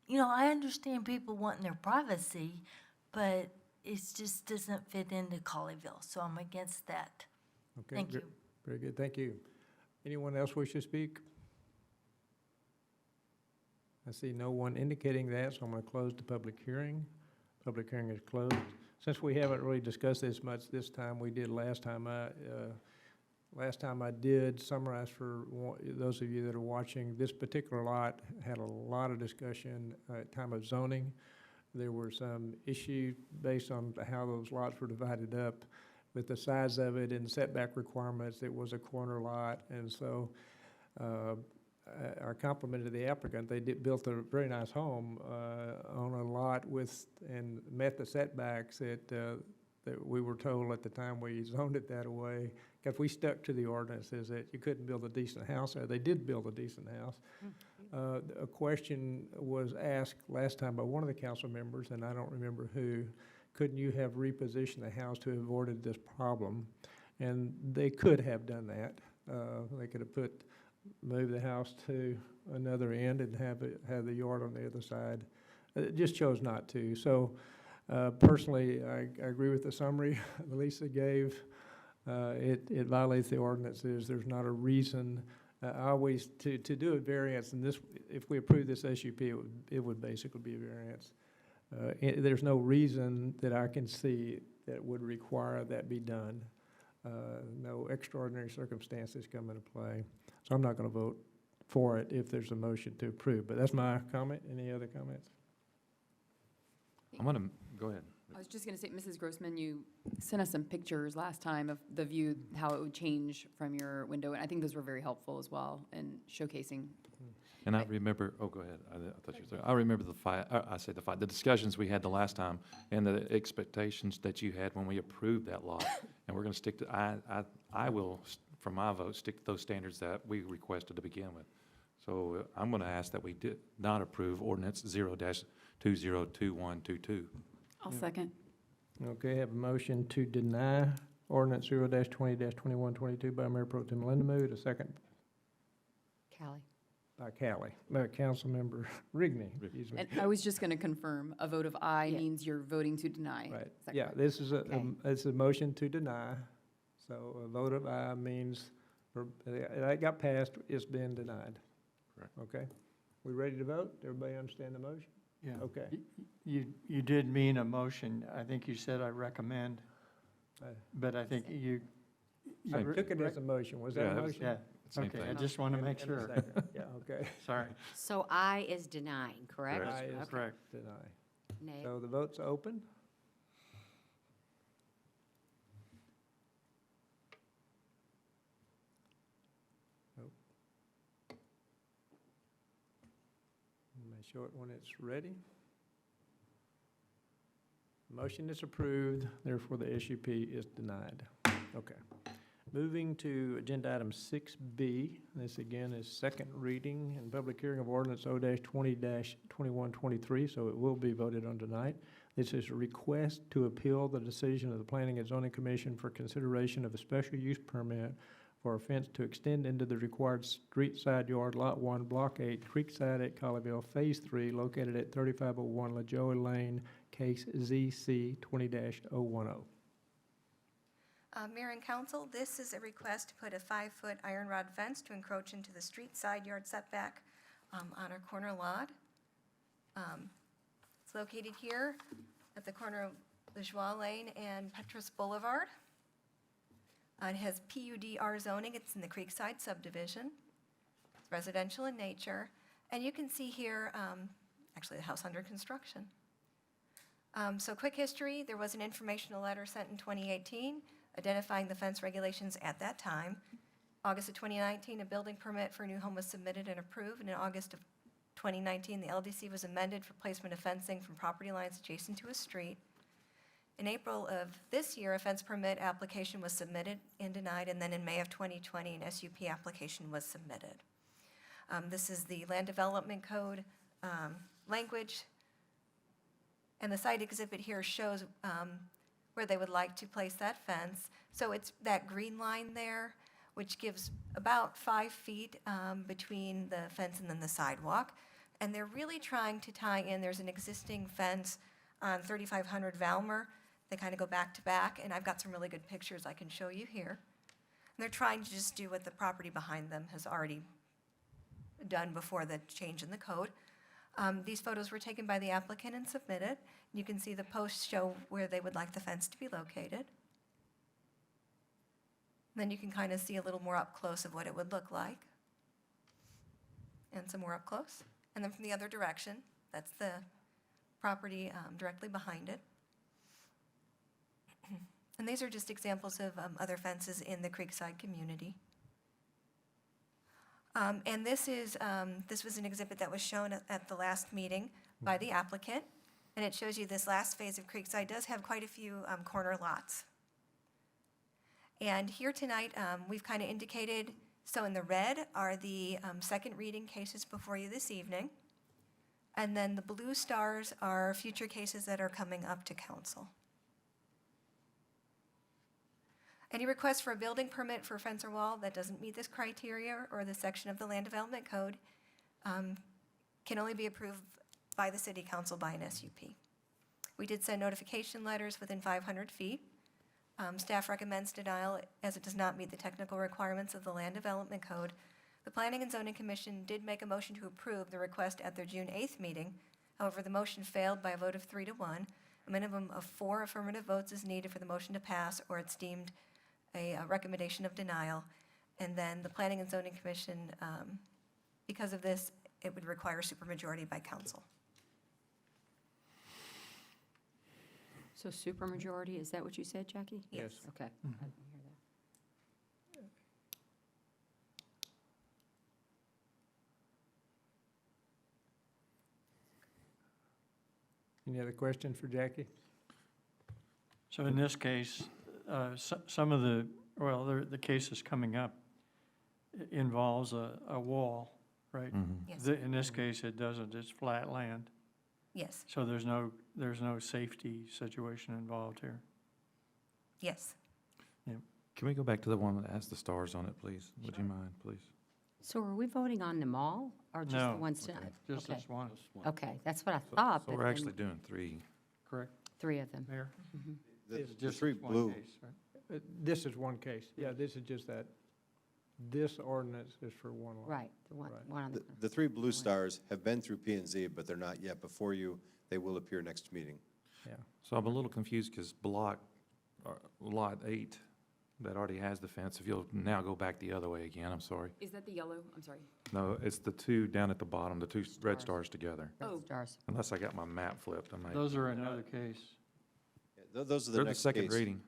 I understand people wanting their privacy, but it just doesn't fit into Colleyville, so I'm against that. Okay, Thank you. Very good, thank you. Anyone else wish to speak? I see no one indicating that, so I'm going to close the public hearing. Public hearing is closed. Since we haven't really discussed this much this time, we did last time. Last time I did summarize for those of you that are watching, this particular lot had a lot of discussion at time of zoning. There were some issues based on how those lots were divided up with the size of it and setback requirements. It was a corner lot, and so our compliment to the applicant, they built a very nice home on a lot and met the setbacks that we were told at the time we zoned it that way, because we stuck to the ordinances that you couldn't build a decent house there. They did build a decent house. A question was asked last time by one of the council members, and I don't remember who, couldn't you have repositioned the house to have avoided this problem? And they could have done that. They could have put move the house to another end and have the yard on the other side. It just chose not to. So personally, I agree with the summary Lisa gave. It violates the ordinances. There's not a reason. I always, to do a variance, and this, if we approve this SUP, it would basically be a variance. There's no reason that I can see that would require that be done. No extraordinary circumstances come into play. So I'm not going to vote for it if there's a motion to approve. But that's my comment. Any other comments? I'm going to, go ahead. I was just going to say, Mrs. Grossman, you sent us some pictures last time of the view, how it would change from your window, and I think those were very helpful as well in showcasing. And I remember, oh, go ahead. I thought you were saying, I remember the discussions we had the last time and the expectations that you had when we approved that law. And we're going to stick to, I will, from my vote, stick to those standards that we requested to begin with. So I'm going to ask that we did not approve ordinance 0-202122. I'll second. Okay, have a motion to deny ordinance 0-20-2122 by Mayor Pro Tem Linda Mood, a second Callie. by Callie, Councilmember Rigney, excuse me. And I was just going to confirm, a vote of aye Yeah. means you're voting to deny. Right, Is that yeah, correct? this is Okay. it's a motion to deny, so a vote of aye means, that got passed, it's been denied. Correct. Okay, we ready to vote? Everybody understand the motion? Yeah. Okay. You did mean a motion. I think you said I recommend, I- but I think you. I Same. took it as a motion, was that Yeah, a that was- motion? Yeah, Same okay, I thing. just want to make And a sure. second. Yeah, okay. Sorry. So I is denying, correct? Correct. Aye is Correct. deny. Nay. So the vote's open. Nope. May show it when it's ready. Motion is approved, therefore the SUP is denied. Okay. Moving to agenda item 6B, this again is second reading and public hearing of ordinance O-20-2123, so it will be voted on tonight. This is a request to appeal the decision of the Planning and Zoning Commission for consideration of a special use permit for a fence to extend into the required street side yard, Lot 1, Block 8, Creekside at Colleyville, Phase 3, located at 3501 LaJoy Lane, case ZC 20-010. Mayor and council, this is a request to put a 5-foot iron rod fence to encroach into the street side yard setback on our corner lot. It's located here at the corner of LaJoie Lane and Petrus Boulevard. It has PUDR zoning. It's in the Creekside subdivision. It's residential in nature. And you can see here, actually, the house under construction. So quick history, there was an informational letter sent in 2018 identifying the fence regulations at that time. August of 2019, a building permit for a new home was submitted and approved, and in August of 2019, the LDC was amended for placement of fencing from property lines adjacent to a street. In April of this year, a fence permit application was submitted and denied, and then in May of 2020, an SUP application was submitted. This is the Land Development Code language, and the site exhibit here shows where they would like to place that fence. So it's that green line there, which gives about 5 feet between the fence and then the sidewalk. And they're really trying to tie in, there's an existing fence on 3500 Valmer. They kind of go back to back, and I've got some really good pictures I can show you here. And they're trying to just do what the property behind them has already done before the change in the code. These photos were taken by the applicant and submitted. You can see the posts show where they would like the fence to be located. Then you can kind of see a little more up close of what it would look like. And some more up close. And then from the other direction, that's the property directly behind it. And these are just examples of other fences in the Creekside community. And this was an exhibit that was shown at the last meeting by the applicant, and it shows you this last phase of Creekside does have quite a few corner lots. And here tonight, we've kind of indicated, so in the red are the second reading cases before you this evening, and then the blue stars are future cases that are coming up to council. Any request for a building permit for a fence or wall that doesn't meet this criteria or this section of the Land Development Code can only be approved by the City Council by an SUP. We did send notification letters within 500 feet. Staff recommends denial as it does not meet the technical requirements of the Land Development Code. The Planning and Zoning Commission did make a motion to approve the request at their June 8th meeting. However, the motion failed by a vote of 3-1. A minimum of 4 affirmative votes is needed for the motion to pass, or it's deemed a recommendation of denial. And then the Planning and Zoning Commission, because of this, it would require supermajority by council. So supermajority, is that what you said, Jackie? Yes. Okay. I didn't hear that. Any other questions for Jackie? So in this case, some of the, well, the cases coming up involves a wall, right? Yes. In this case, it doesn't, it's flat land. Yes. So there's no safety situation involved here. Yes. Can we go back to the one that has the stars on it, please? Would you mind, please? So are we voting on them all, or just No, the ones tonight? Just Okay. this one, Okay, that's what I thought, So but we're then actually doing 3. correct, 3 of them. Mayor? The It's just three one blue, case, right? This is one case. Yeah, this is just that. This ordinance is for one lot. Right, the one, Right. one on the. the three blue stars have been through P and Z, but they're not yet before you. They will appear next meeting. Yeah. So I'm a little confused because lot 8, that already has the fence, if you'll now go back the other way again, I'm sorry. Is that the yellow? I'm sorry. No, it's the 2 down at the bottom, the 2 red Stars. stars together. Oh. Stars. Unless I got my map flipped, I might. Those are another case. Those are the They're the next second case. reading.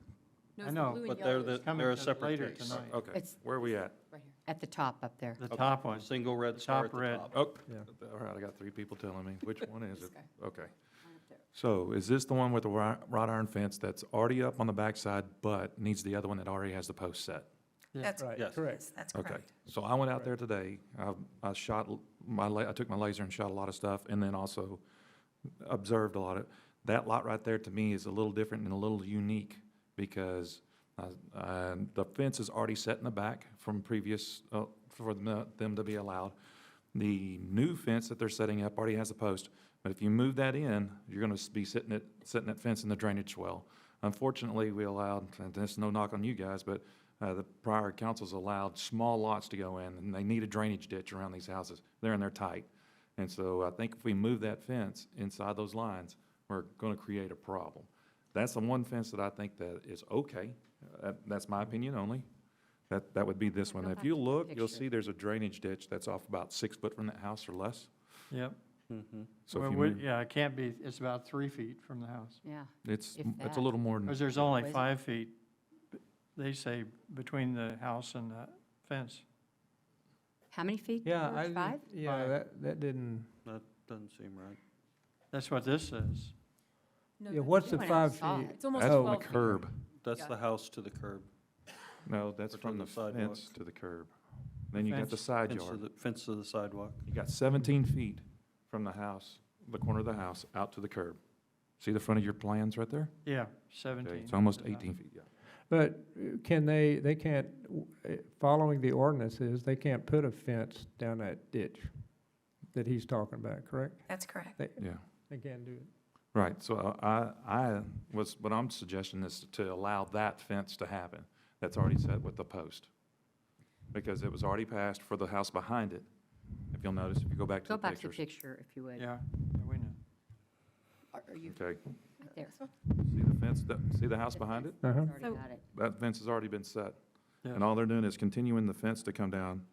No, I it's the know, blue and But yellow. Coming they're a to separate later case. tonight. Okay, It's- where are we at? Right here. At the top up there. The top one. Single red star at Top the red. top. Oh, Yeah. all right, I got 3 people telling me. Which one is This it? guy. Okay. Right up there. So is this the one with the wrought iron fence that's already up on the backside, but needs the other one that already has the post set? Yeah. That's, Right, Yes. correct. yes, that's Okay, correct. so I went out there today, I shot I took my laser and shot a lot of stuff, and then also observed a lot of, that lot right there to me is a little different and a little unique, because the fence is already set in the back from previous, for them to be allowed. The new fence that they're setting up already has a post, but if you move that in, you're gonna be setting that fence in the drainage swell. Unfortunately, we allowed, and this is no knock on you guys, but the prior councils allowed small lots to go in, and they need a drainage ditch around these houses. They're in there tight. And so I think if we move that fence inside those lines, we're gonna create a problem. That's the one fence that I think that is okay. That's my opinion only. That would be this one. Go If back you to the look, you'll picture. see there's a drainage ditch that's off about 6 foot from that house or less. Yep. So Well, if you we- move, yeah, it can't be, it's about 3 feet from the house. Yeah. it's if a that. little more than, Because there's only Is it? 5 feet, they say, between the house and the fence. How many feet? Yeah, George? 5? Yeah, Five. that didn't, That doesn't seem right. That's what this says. No, yeah, that's what's the When I 5 saw feet? it. It's almost that's from 12 the feet. curb. That's Yeah. the house to the curb. No, that's Or to from the the sidewalk. fence to the curb. Then you got the Fence- side Fence to yard. the, fence to the sidewalk. You got 17 feet from the house, the corner of the house, out to the curb. See the front of your plans right there? Yeah, Okay, 17. it's almost 18 feet, yeah. But can they can't, following the ordinances, they can't put a fence down that ditch that he's talking about, correct? That's correct. Yeah, They can't do it. right. So what I'm suggesting is to allow that fence to happen. That's already set with the post. Because it was already passed for the house behind it. If you'll notice, if you go back to Go the back to the pictures. picture, if you would. Yeah, we know. Are you Okay, right there? see the fence, see the house behind it? Uh-huh. Already So- got it. That fence has already been set. Yeah. And all they're doing is continuing the fence to come down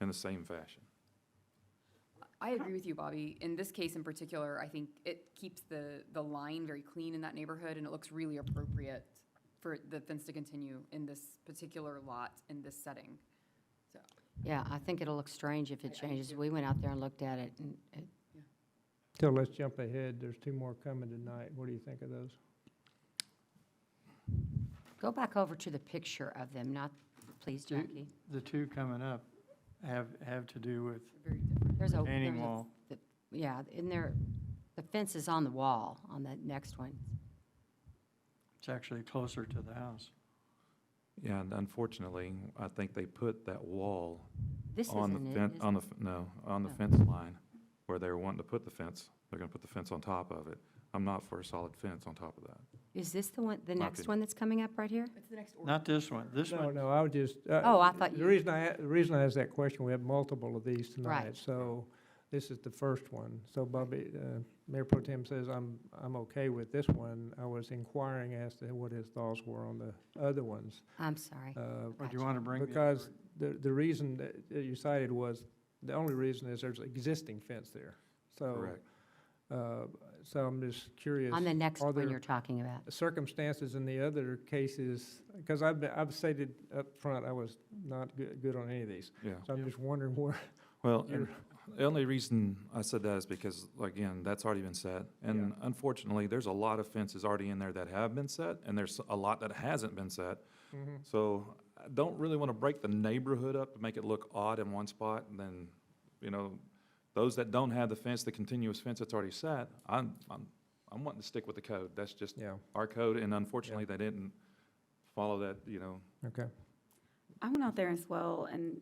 in the same fashion. I agree with you, Bobby. In this case in particular, I think it keeps the line very clean in that neighborhood, and it looks really appropriate for the fence to continue in this particular lot, in this setting. So, Yeah, I think it'll look strange if it changes. We went out there and looked at it, and So let's jump ahead. There's 2 more coming tonight. What do you think of those? go back over to the picture of them, not, please, Do- Jackie. The 2 coming up have to do with very different. There's a. retaining there's a- wall. Yeah, in there, the fence is on the wall, on the next one. It's actually closer to the house. Yeah, and unfortunately, I think they put that wall This on the isn't it, fence, is on it? the, no, on the Oh. fence line, where they were wanting to put the fence. They're gonna put the fence on top of it. I'm not for a solid fence on top of that. Is this the one, the My next opinion. one that's coming up right here? It's the next Not this one. This No, one, no, I would just. Oh, I thought The you- reason I asked that question, we have multiple of these tonight. Right. So this is the first one. So Bobby, Mayor Pro Tem says I'm okay with this one. I was inquiring as to what his thoughts were on the other ones. I'm sorry. or do you want to bring? the Because other- the reason that you cited was, the only reason is there's existing fence there. So, Correct. so I'm just curious. On the next are one there you're talking about. circumstances in the other cases, because I've stated up front I was not good on any of these. Yeah. So I'm just wondering where, Well, and the only reason I said that is because, again, that's already been set. And unfortunately, there's a lot of fences already in there that have been set, and there's a lot that hasn't been set. So I don't really want to break the neighborhood up to make it look odd in one spot, and then, you know, those that don't have the fence, the continuous fence that's already set, I'm wanting to stick with the code. That's just yeah, our code, and unfortunately, they didn't follow that, you know. okay. I went out there as well, and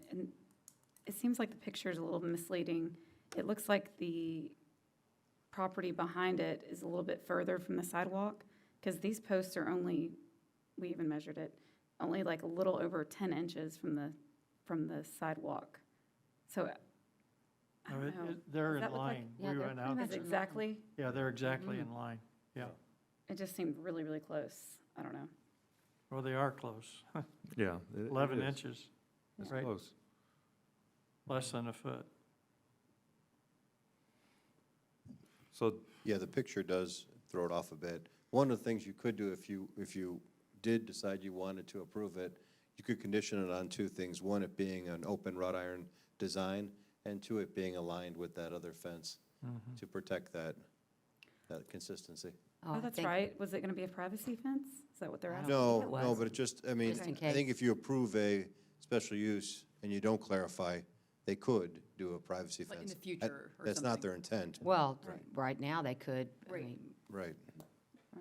it seems like the picture is a little misleading. It looks like the property behind it is a little bit further from the sidewalk, because these posts are only, we even measured it, only like a little over 10 inches from the sidewalk. So, I No, don't know. They're Does in that look like- line. Yeah, We they're went pretty out. much Is in it line. exactly? Yeah, they're exactly in line. Yeah. It just seemed really, really close. I don't know. Well, they are close. Yeah. it 11 is. inches, It's right. close. less than a foot. So, Yeah, the picture does throw it off a bit. One of the things you could do if you did decide you wanted to approve it, you could condition it on two things. One, it being an open wrought iron design, and two, it being aligned with that other fence to protect that consistency. Oh, I that's think- right. Was it going to be a privacy fence? Is that what they're I asking? No, it no, was. but it just, I mean, Just in I think case. if you approve a special use and you don't clarify, they could do a privacy Like in fence. the future or That's not something. their intent. Well, right now they could, I Right. mean, Right.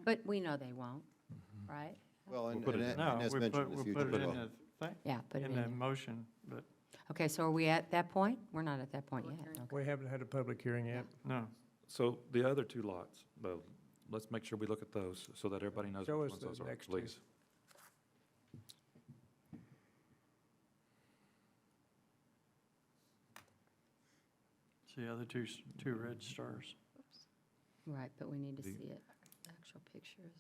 but we know they won't, right? Well, and put it and in. No, as we mentioned, put, in the we future. put it in will. the thing, Yeah, put it in in the there. motion, but Okay, so are we at that point? We're not at that point yet. Public Okay. We haven't had a public hearing yet. no. so the other two lots, though, let's make sure we look at those so that everybody knows Show which us ones the those are, next two. please. See the other two red stars. Right, but we need to The- see it, actual pictures.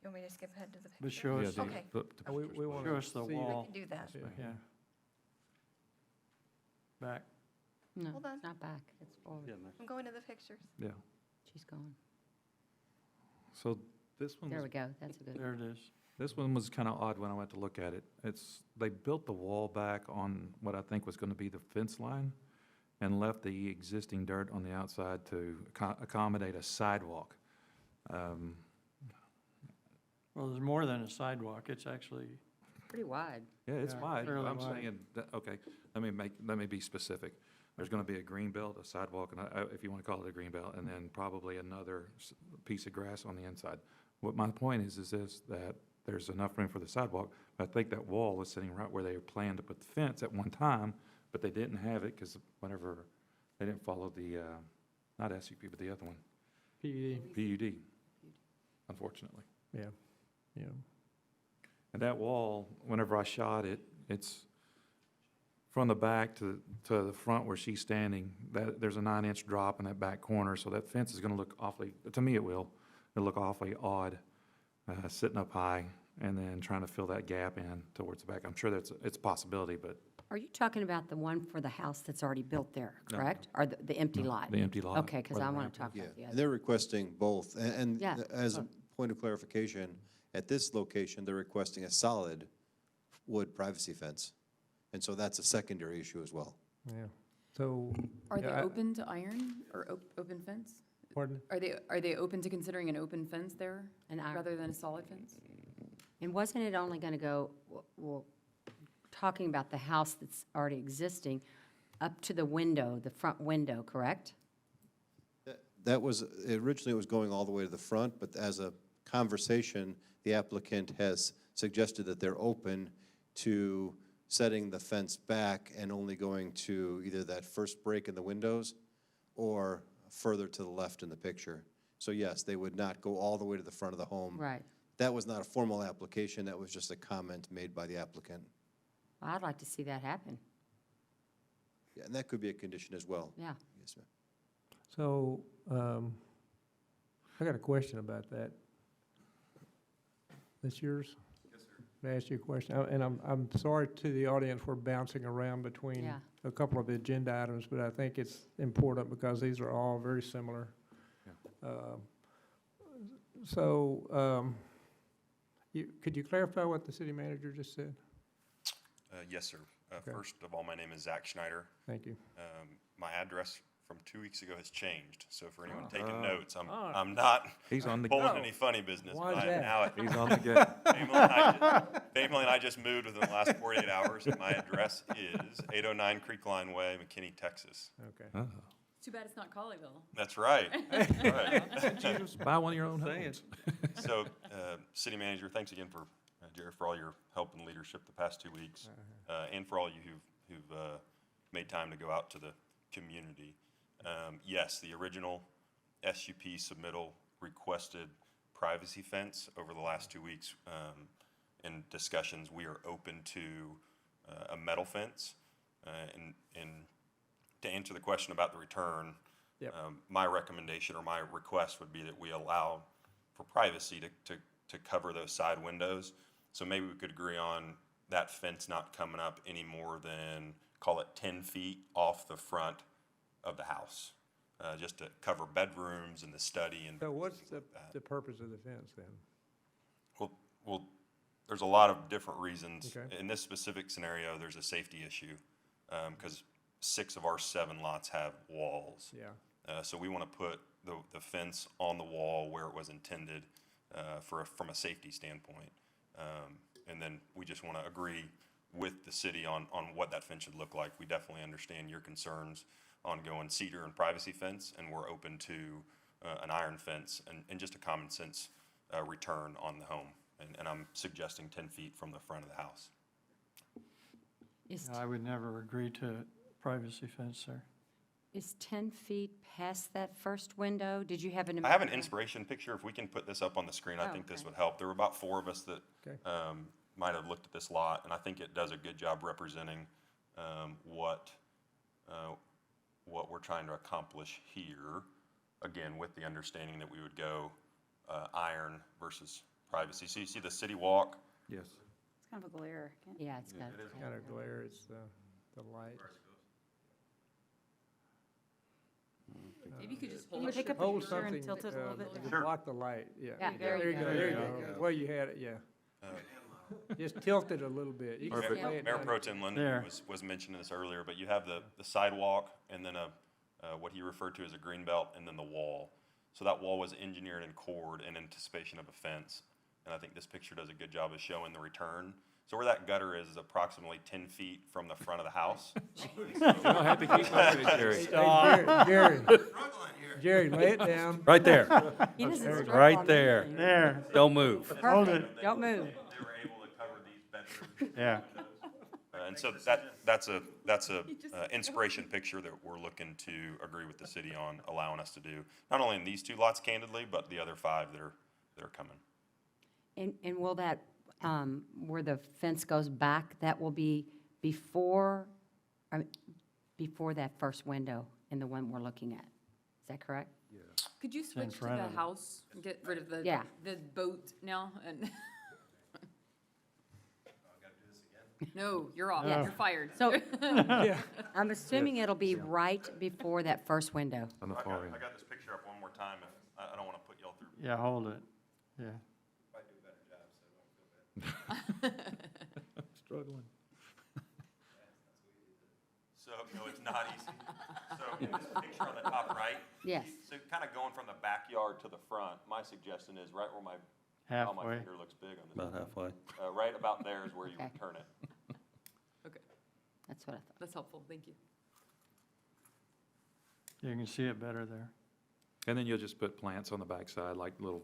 You want me to skip ahead to the picture? But show Yeah, us, the- Okay. the We pictures, want show to us the see wall. I can do that. Yeah. Back. No, Hold on. it's not back, it's forward. I'm going to the pictures. Yeah, She's going. so this one There was we go, that's a good. There it is. This one was kind of odd when I went to look at it. They built the wall back on what I think was going to be the fence line and left the existing dirt on the outside to accommodate a sidewalk. Well, there's more than a sidewalk. It's actually, Pretty wide. Yeah, it's Yeah, wide. fairly I'm wide. saying, okay, let me be specific. There's going to be a green belt, a sidewalk, and if you want to call it a green belt, and then probably another piece of grass on the inside. What my point is this, that there's enough room for the sidewalk. I think that wall was sitting right where they planned to put the fence at one time, but they didn't have it because whenever, they didn't follow the, not SUP, but the other one, PUD, unfortunately. Yeah, yeah. And that wall, whenever I shot it, it's from the back to the front where she's standing, there's a 9-inch drop in that back corner, so that fence is gonna look awfully, to me it will, it'll look awfully odd, sitting up high and then trying to fill that gap in towards the back. I'm sure it's a possibility, but Are you talking about the one for the house that's already built there, No. correct? Or the empty lot? the empty lot. Okay, because where I the want ramp to talk Yeah, about the and other. they're requesting both. And Yeah, as a sure. point of clarification, at this location, they're requesting a solid wood privacy fence. And so that's a secondary issue as well. Yeah, so. Are they yeah, open to iron or open fence? Pardon? Are they open to considering an open fence there And I, rather than a solid fence? and wasn't it only going to go, well, talking about the house that's already existing, up to the window, the front window, correct? That was, originally it was going all the way to the front, but as a conversation, the applicant has suggested that they're open to setting the fence back and only going to either that first break in the windows or further to the left in the picture. So yes, they would not go all the way to the front of the home. Right. That was not a formal application, that was just a comment made by the applicant. I'd like to see that happen. Yeah, and that could be a condition as well. Yeah. Yes, ma'am. So, I got a question about that. That's yours? Yes, sir. May I ask you a question? And I'm sorry to the audience, we're bouncing around between Yeah. a couple of agenda items, but I think it's important because these are all very similar. Could you clarify what the city manager just said? Yes, sir. Okay. First of all, my name is Zach Schneider. Thank you. My address from 2 weeks ago has changed, so for anyone Oh. taking notes, Oh. I'm not He's on the pulling go. any funny business. Why is but I am that? now at He's on the go. Family and I just moved within the last 48 hours, and my address is 809 Creek Line Way, McKinney, Texas. Okay. Oh. Too bad it's not Colleyville. That's right. Right. Just buy one of your own homes. So, City Manager, thanks again for, Jerry, for all your help and leadership the past 2 weeks, and for all you who've made time to go out to the community. Yes, the original SUP submittal requested privacy fence. Over the last 2 weeks, in discussions, we are open to a metal fence. And to answer the question about the return, Yep. my recommendation or my request would be that we allow for privacy to cover those side windows. So maybe we could agree on that fence not coming up any more than, call it 10 feet off the front of the house, just to cover bedrooms and the study and. So what's things the, like that. the purpose of the fence then? Well, there's a lot of different reasons. Okay. In this specific scenario, there's a safety issue, because 6 of our 7 lots have walls. Yeah. So we want to put the fence on the wall where it was intended from a safety standpoint. And then we just want to agree with the city on what that fence should look like. We definitely understand your concerns on going cedar and privacy fence, and we're open to an iron fence and just a common sense return on the home. And I'm suggesting 10 feet from the front of the house. I would never agree to privacy fence there. Is 10 feet past that first window? Did you have an? I have an inspiration picture. If we can put this up on the screen, I Oh, think this okay. would help. There were about 4 of us that Okay. might have looked at this lot, and I think it does a good job representing what we're trying to accomplish here. Again, with the understanding that we would go iron versus privacy. So you see the city walk. Yes. It's kind of a glare. Yeah, it's got. Kind of glare, it's the light. Maybe you could just Can hold you it. pick up a Hold picture and something, tilt it a little bit? to down? block the light, yeah. Yeah, there you go. There you There go. you go. Well, you had it, yeah. Just tilt it a little bit. You can Mayor lay it Mayor down. Pro Tem Linden There. was mentioning this earlier, but you have the sidewalk and then what he referred to as a green belt and then the wall. So that wall was engineered and cored in anticipation of a fence. And I think this picture does a good job of showing the return. So where that gutter is approximately 10 feet from the front of the house. You don't have to keep looking at Jerry. Hey, Jerry, lay it down. Right there, He doesn't struggle right on there. anything. There, Don't move. hold it, Perfect. Don't move. They were able to cover these bedrooms. yeah. And so that's a inspiration picture that we're looking to agree with the city on allowing us to do, not only in these 2 lots candidly, but the other 5 that are coming. And will that, where the fence goes back, that will be before that first window in the one we're looking at? Is that correct? Could you in switch to front the of it. house, and get rid of the, Yeah. the boat now, and? No, you're off, No. you're fired. So Yeah. I'm assuming it'll be right before that first window. On the I far end. got this picture up one more time. I don't want to put y'all through. Yeah, hold it, yeah. Struggling. So, it's not easy. So in this picture on the top right, Yes. so kind of going from the backyard to the front, my suggestion is right where my Halfway. finger looks big on this. About halfway. Right about there is where you Okay. would turn it. Okay, That's what I thought. that's helpful, thank you. You can see it better there. And then you'll just put plants on the backside, like little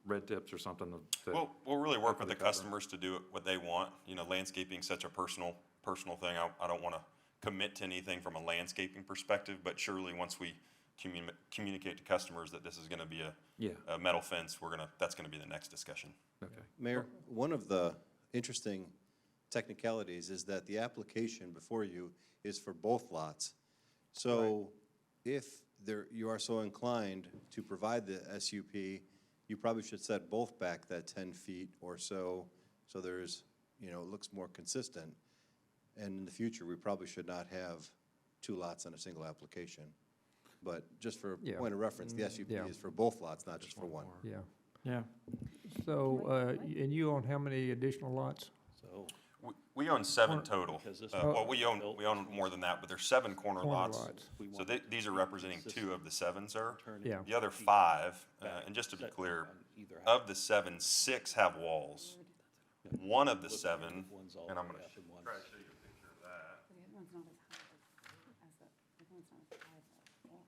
red tips or something to. We'll really work with the cover. customers to do what they want. You know, landscaping's such a personal thing. I don't want to commit to anything from a landscaping perspective, but surely once we communicate to customers that this is going to be a metal fence, that's going to be the next discussion. Okay. Mayor, one of the interesting technicalities is that the application before you is for both lots. So if you are so inclined to provide the SUP, you probably should set both back that 10 feet or so, so there's, it looks more consistent. And in the future, we probably should not have 2 lots on a single application. But just for a point of reference, the SUP is for both lots, not just for one. Yeah. Yeah. So, and you own how many additional lots? So, We own 7 total. Because this Well, was we own built- more than that, but there's 7 corner Corner lots. lots. we So want these are representing 2 of the 7, sir. turn Yeah. The other 5, back, and just to be set clear, on either half. of the 7, 6 have walls. One of the 7, One's all and I'm the way going up and one's- to try to show you a picture of that. But the other one's not as high as the other one's not as high as the wall.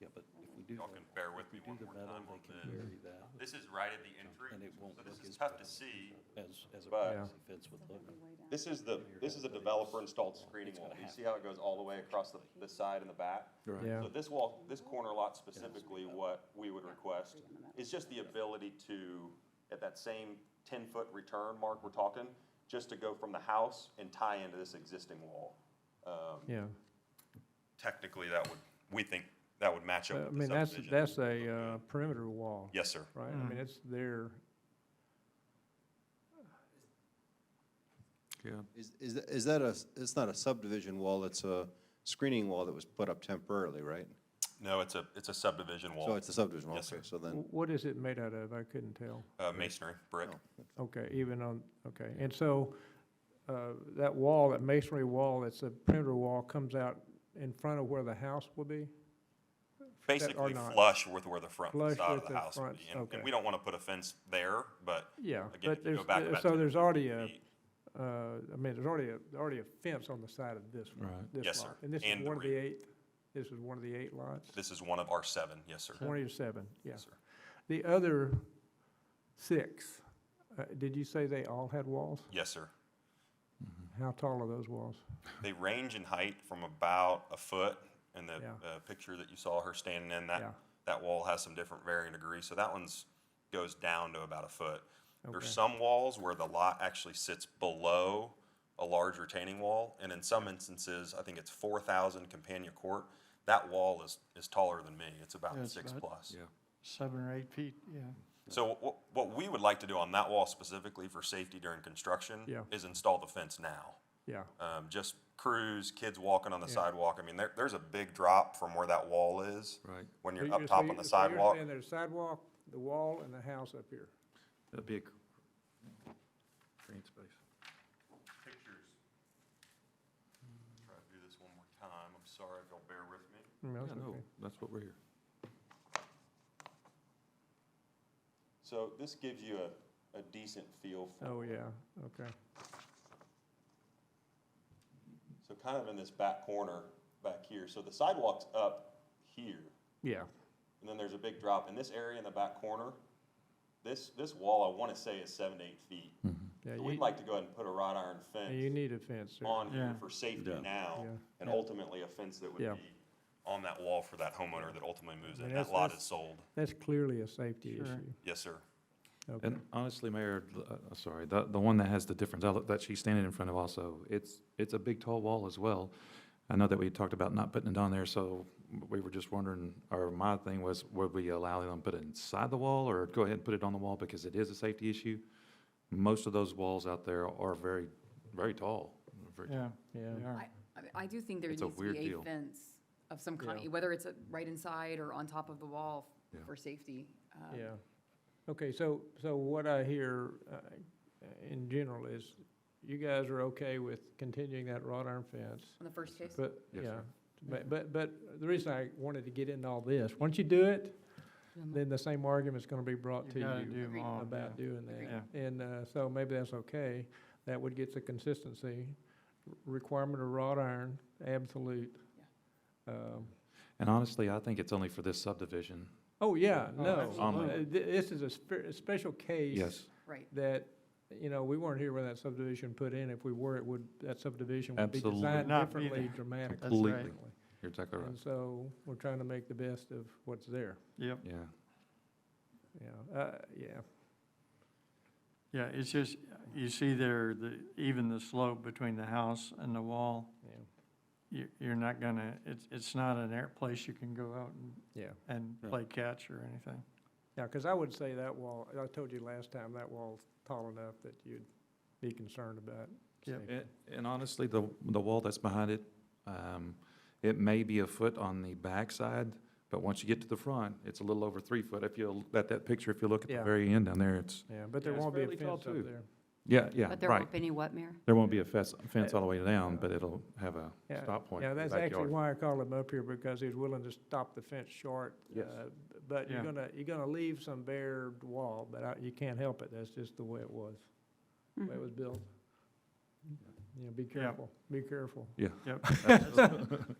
Yeah, but if we do, Y'all can bear with me if we one do the more metal, time they on can this. carry that, This is right at the entry, and it won't so this look is as tough to bad see. as a But- privacy fence would look. This is the developer installed screening wall. You see how it goes all the way across the side and the back? Right. Yeah. So this wall, this corner lot specifically, what we would request is just the ability to, at that same 10-foot return mark we're talking, just to go from the house and tie into this existing wall. Yeah. Technically, we think that would match up I with mean, the subdivision. that's a perimeter wall, Yes, sir. right? I mean, it's there. Yeah. Is that it's not a subdivision wall, it's a screening wall that was put up temporarily, right? No, it's a subdivision wall. So it's a subdivision wall, Yes, okay, sir. so then, What is it made out of? I couldn't tell. Masonry, brick. Okay, okay. And so, that wall, that masonry wall, that's a perimeter wall, comes out in front of where the house will be? Basically not? flush with where the front Flush facade with of the the house would front, be. And okay. we don't want to put a fence there, but Yeah, again, but if you go back about so 10 there's already a, feet, I mean, there's already a fence on the side of this one, Right. this Yes, lot. sir. And this is And the one of the rear. 8, this is one of the 8 lots? this is one of our 7, yes, sir. 27, yeah. Yes, sir. The other 6, did you say they all had walls? Yes, sir. How tall are those walls? They range in height from about a foot. In the Yeah. picture that you saw her standing in, Yeah. that wall has some different varying degrees. So that one's goes down to about a foot. Okay. There's some walls where the lot actually sits below a large retaining wall, and in some instances, I think it's 4,000 Campagna Court, that wall is taller than me. It's about Yeah, it's 6 about- plus. Yeah. 7 or 8 feet, yeah. So what we would like to do on that wall specifically for safety during construction Yeah. is install the fence now. Yeah, Just crews, kids walking on the Yeah. sidewalk. I mean, there's a big drop from where that wall is. Right. When So you're up so top on you- the so you're sidewalk. saying there's a sidewalk, the wall, and the house up here? That'd be a green space. Pictures. Try to do this one more time. I'm sorry if you'll bear with me. No, Yeah, that's no, okay. that's what we're here. So this gives you a decent feel for. Oh, yeah, okay. So kind of in this back corner back here. So the sidewalk's up here, Yeah, and then there's a big drop. In this area in the back corner, this wall, I want to say, is 7 to 8 feet. yeah, So we'd like to go ahead and put a wrought iron and you fence need a fence there. on here Yeah. for safety Yeah. now, Yeah. and Yeah. ultimately a fence that would Yeah. be on that wall for that homeowner that ultimately moves I mean, in. That that's- lot that's- is sold. That's clearly a safety Sure. issue. Yes, sir. Okay. And honestly, Mayor, sorry, the one that has the difference that she's standing in front of also, it's a big tall wall as well. I know that we talked about not putting it on there, so we were just wondering, or my thing was, would we allow them to put it inside the wall or go ahead and put it on the wall because it is a safety issue? Most of those walls out there are very, very tall. Yeah, Yeah. they are. I do think there It's needs a to weird be a deal. fence of some kind, Yeah. whether it's right inside or on top of the wall Yeah. for safety. Yeah. Okay, so what I hear in general is you guys are okay with continuing that wrought iron fence? On the first case? But, Yes, yeah, sir. but the reason I wanted to get into all this, once you do it, then the same argument's gonna be brought to You gotta you do them all, about yeah. doing Agreed. that. And, so maybe that's okay. That would get the consistency, requirement of wrought iron, absolute. And honestly, I think it's only for this subdivision. Oh, yeah, no. absolutely. This is a special case. Yes, Right. That, we weren't here when that subdivision put in. If we were, that subdivision would be Absolutely. designed Not be differently there. dramatically. That's right. completely. You're exactly right. And so we're trying to make the best of what's there. Yep. Yeah. Yeah. Yeah, it's just, you see there, even the slope between the house and the wall, you're not gonna, it's not an place you can go out Yeah. and play catch or anything. Yeah, because I would say that wall, I told you last time, that wall's tall enough that you'd be concerned about. Yep. safety. And honestly, the wall that's behind it, it may be a foot on the backside, but once you get to the front, it's a little over 3 foot. If you at that picture, if you look at the Yeah. very end down there, it's, Yeah, but there Yeah, it's won't be a fairly tall, fence up too. there. yeah, But there right. won't be any what, Mayor? There won't be a fence all the way down, but it'll have a Yeah, stop point. Yeah, in the that's actually backyard. why I called him up here, because he was willing to stop the fence short. Yes. But Yeah. you're gonna leave some bare wall, but you can't help it. That's just the way it was, the way it was built. Be careful, be careful. Yeah. Yep.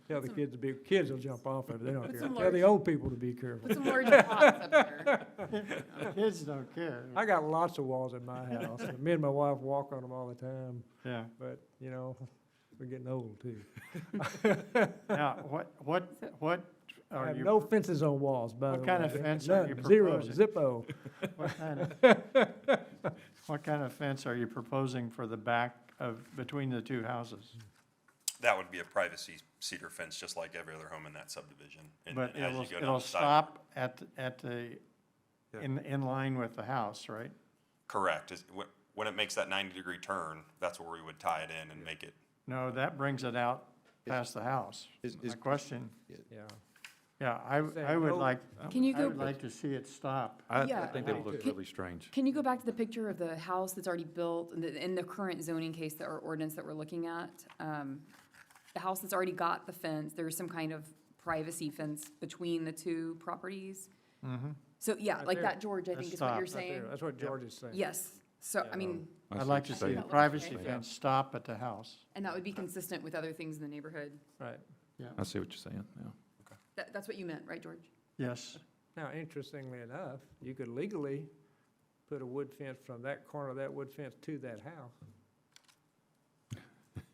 Tell the kids will jump off of it, they don't Put care. some Tell the large- old people to be careful. Put some large pots up there. Kids don't care. I got lots of walls in my house. Me and my wife walk on them all the time, Yeah. but, we're getting old too. Now, what I are have you, no fences on walls, by the way. What kind of fence are you None. Zero, proposing? zippo. what kind of fence are you proposing for the back between the two houses? That would be a privacy cedar fence, just like every other home in that subdivision. And But as you go down it'll the side- stop at the, in line with the house, right? Correct. When it makes that 90-degree turn, that's where we would tie it in and make it. No, that brings it out past the house. My question, Yeah. yeah, I would no- like, Can you I go- would like to see it stop. I Yeah. think that would look really strange. Can you go back to the picture of the house that's already built in the current zoning case or ordinance that we're looking at? The house that's already got the fence, there's some kind of privacy fence between the two properties. So, yeah, Right like there. that, George, I Let's think is what you're stop Right there. saying. That's what George is saying. Yes, so, I mean, I I'd see like what to you're see saying. the That privacy looks fence stop at the house. and that would be consistent with other things in the neighborhood. Right. I see what you're saying, yeah. That's what you meant, right, George? Yes. Now, interestingly enough, you could legally put a wood fence from that corner of that wood fence to that house.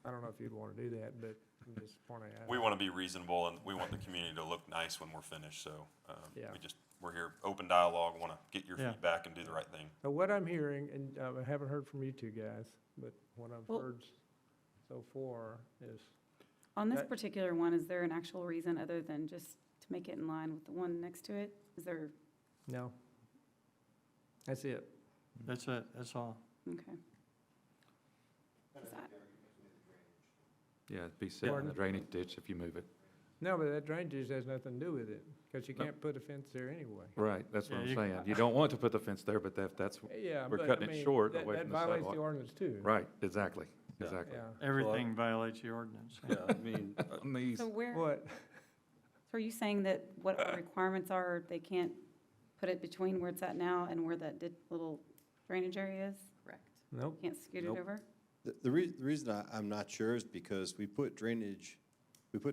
I don't know if you'd want to do that, but I'm just pointing out. We want to be reasonable, and we want the community to look nice when we're finished, so Yeah. we're here, open dialogue, want to get your Yeah. feedback and do the right thing. But what I'm hearing, and I haven't heard from you two guys, but what I've Well- heard so far is, On this That- particular one, is there an actual reason other than just to make it in line with the one next to it? Is there, no. That's it. That's it, that's all. okay. Is that- Yeah, it'd be set in the drainage ditch if you move it. No, but that drainage has nothing to do with it, because you can't put a fence there anyway. Right, that's what Yeah, I'm you- saying. You don't want to put the fence there, but that's, Yeah, We're but, cutting I it mean, short that- away from the That violates sidewalk. the ordinance too. right, exactly, Yeah. exactly. Yeah. Everything violates the ordinance. Yeah, I mean, On these, So where, so What? are you saying that what our requirements are, they can't put it between where it's at now and where that little drainage area is? Correct. Nope. Can't scoot it Nope. over? The reason I'm not sure is because we put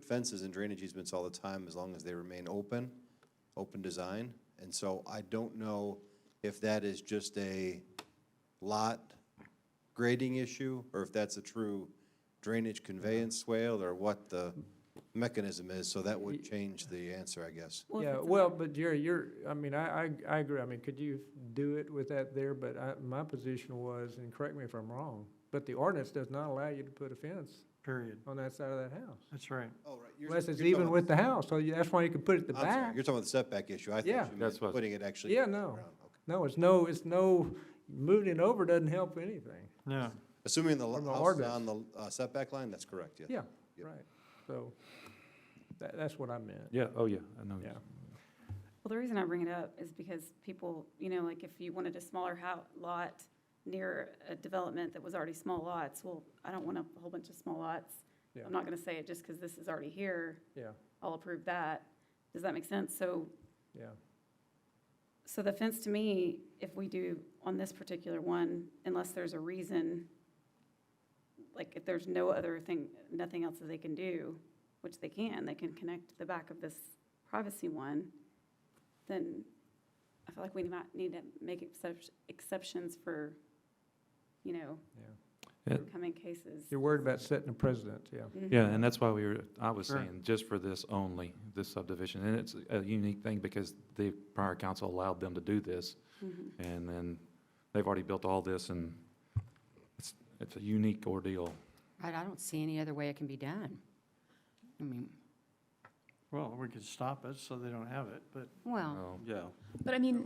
fences and drainage easements all the time as long as they remain open design. And so I don't know if that is just a lot grading issue, or if that's a true drainage conveyance swale, or what the mechanism is, so that would change the answer, I guess. Well, if Yeah, it's well, not- but Jerry, I agree. I mean, could you do it with that there? But my position was, and correct me if I'm wrong, but the ordinance does not allow you to put a fence Period. on that side of that house. That's right. Oh, right. Unless it's even with the house, so that's why you can put it at the I'm sorry, back. you're talking about the setback issue. I Yeah. thought you That's meant what- putting it actually. Yeah, in the no. ground. Okay. No, it's no, moving it over doesn't help anything. Yeah. Assuming the From the house is ordinance. on the setback line, that's correct, yes. Yeah, Yep. right. So that's what I meant. yeah, oh, yeah, I know. Yeah. Well, the reason I bring it up is because people, like if you wanted a smaller lot near a development that was already small lots, well, I don't want a whole bunch of small lots. Yeah. I'm not gonna say it just because this is already here, Yeah, I'll approve that. Does that make sense? So yeah. the fence to me, if we do on this particular one, unless there's a reason, like if there's nothing else that they can do, which they can connect the back of this privacy one. then I feel like we might need to make exceptions for, you know, Yeah. upcoming cases. You're worried about setting a precedent, yeah. Mhm. Yeah, and that's why I was Sure. saying, just for this only, this subdivision, and it's a unique thing because the prior council allowed them to do this, Mhm. and then they've already built all this, and it's a unique ordeal. Right, I don't see any other way it can be done. I mean, Well, we could stop it so they don't have it, but well, Yeah. But I mean,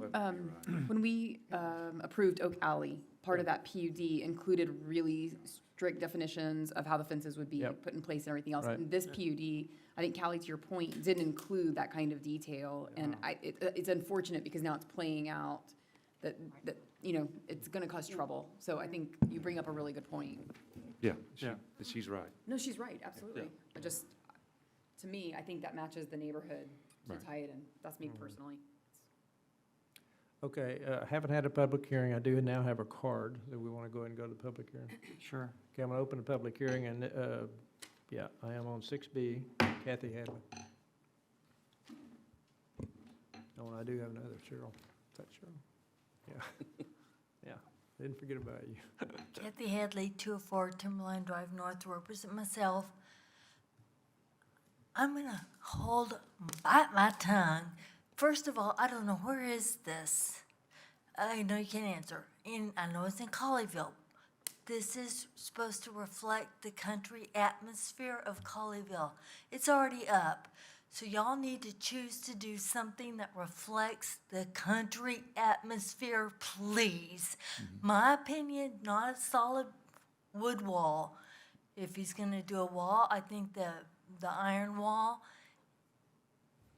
when we approved Oak Alley, part of that PUD included really strict definitions of how the fences would be Yep. put in place and everything else. Right. And this PUD, I think Callie, to your point, didn't include that kind of detail. And it's unfortunate because now it's playing out that, you know, it's gonna cause trouble. So I think you bring up a really good point. Yeah, Yeah. she's right. No, she's right, absolutely. I just, to me, I think that matches the neighborhood to Right. tie it in. That's me personally. Okay, haven't had a public hearing. I do now have a card that we want to go ahead and go to the public hearing. sure. Okay, I'm going to open the public hearing, and, yeah, I am on 6B, Kathy Hadley. Oh, and I do have another, Cheryl. Is that Cheryl? Yeah. Yeah, didn't forget about you. Kathy Hadley, 204 Timberline Drive North, to represent myself. I'm gonna bite my tongue. First of all, I don't know, where is this? I know you can't answer. I know it's in Colleyville. This is supposed to reflect the country atmosphere of Colleyville. It's already up. So y'all need to choose to do something that reflects the country atmosphere, please. My opinion, not a solid wood wall. If he's gonna do a wall, I think the iron wall,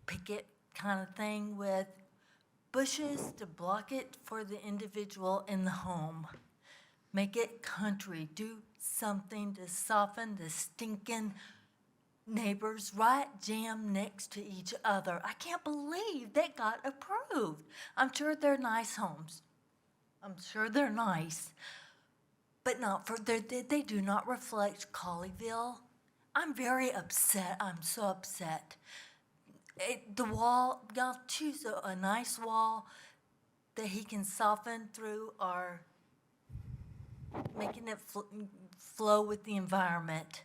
picket kind of thing with bushes to block it for the individual in the home. Make it country. Do something to soften the stinking neighbors right jam next to each other. I can't believe that got approved. I'm sure they're nice homes. I'm sure they're nice, but not for, they do not reflect Colleyville. I'm very upset. I'm so upset. The wall, y'all choose a nice wall that he can soften through, or making it flow with the environment.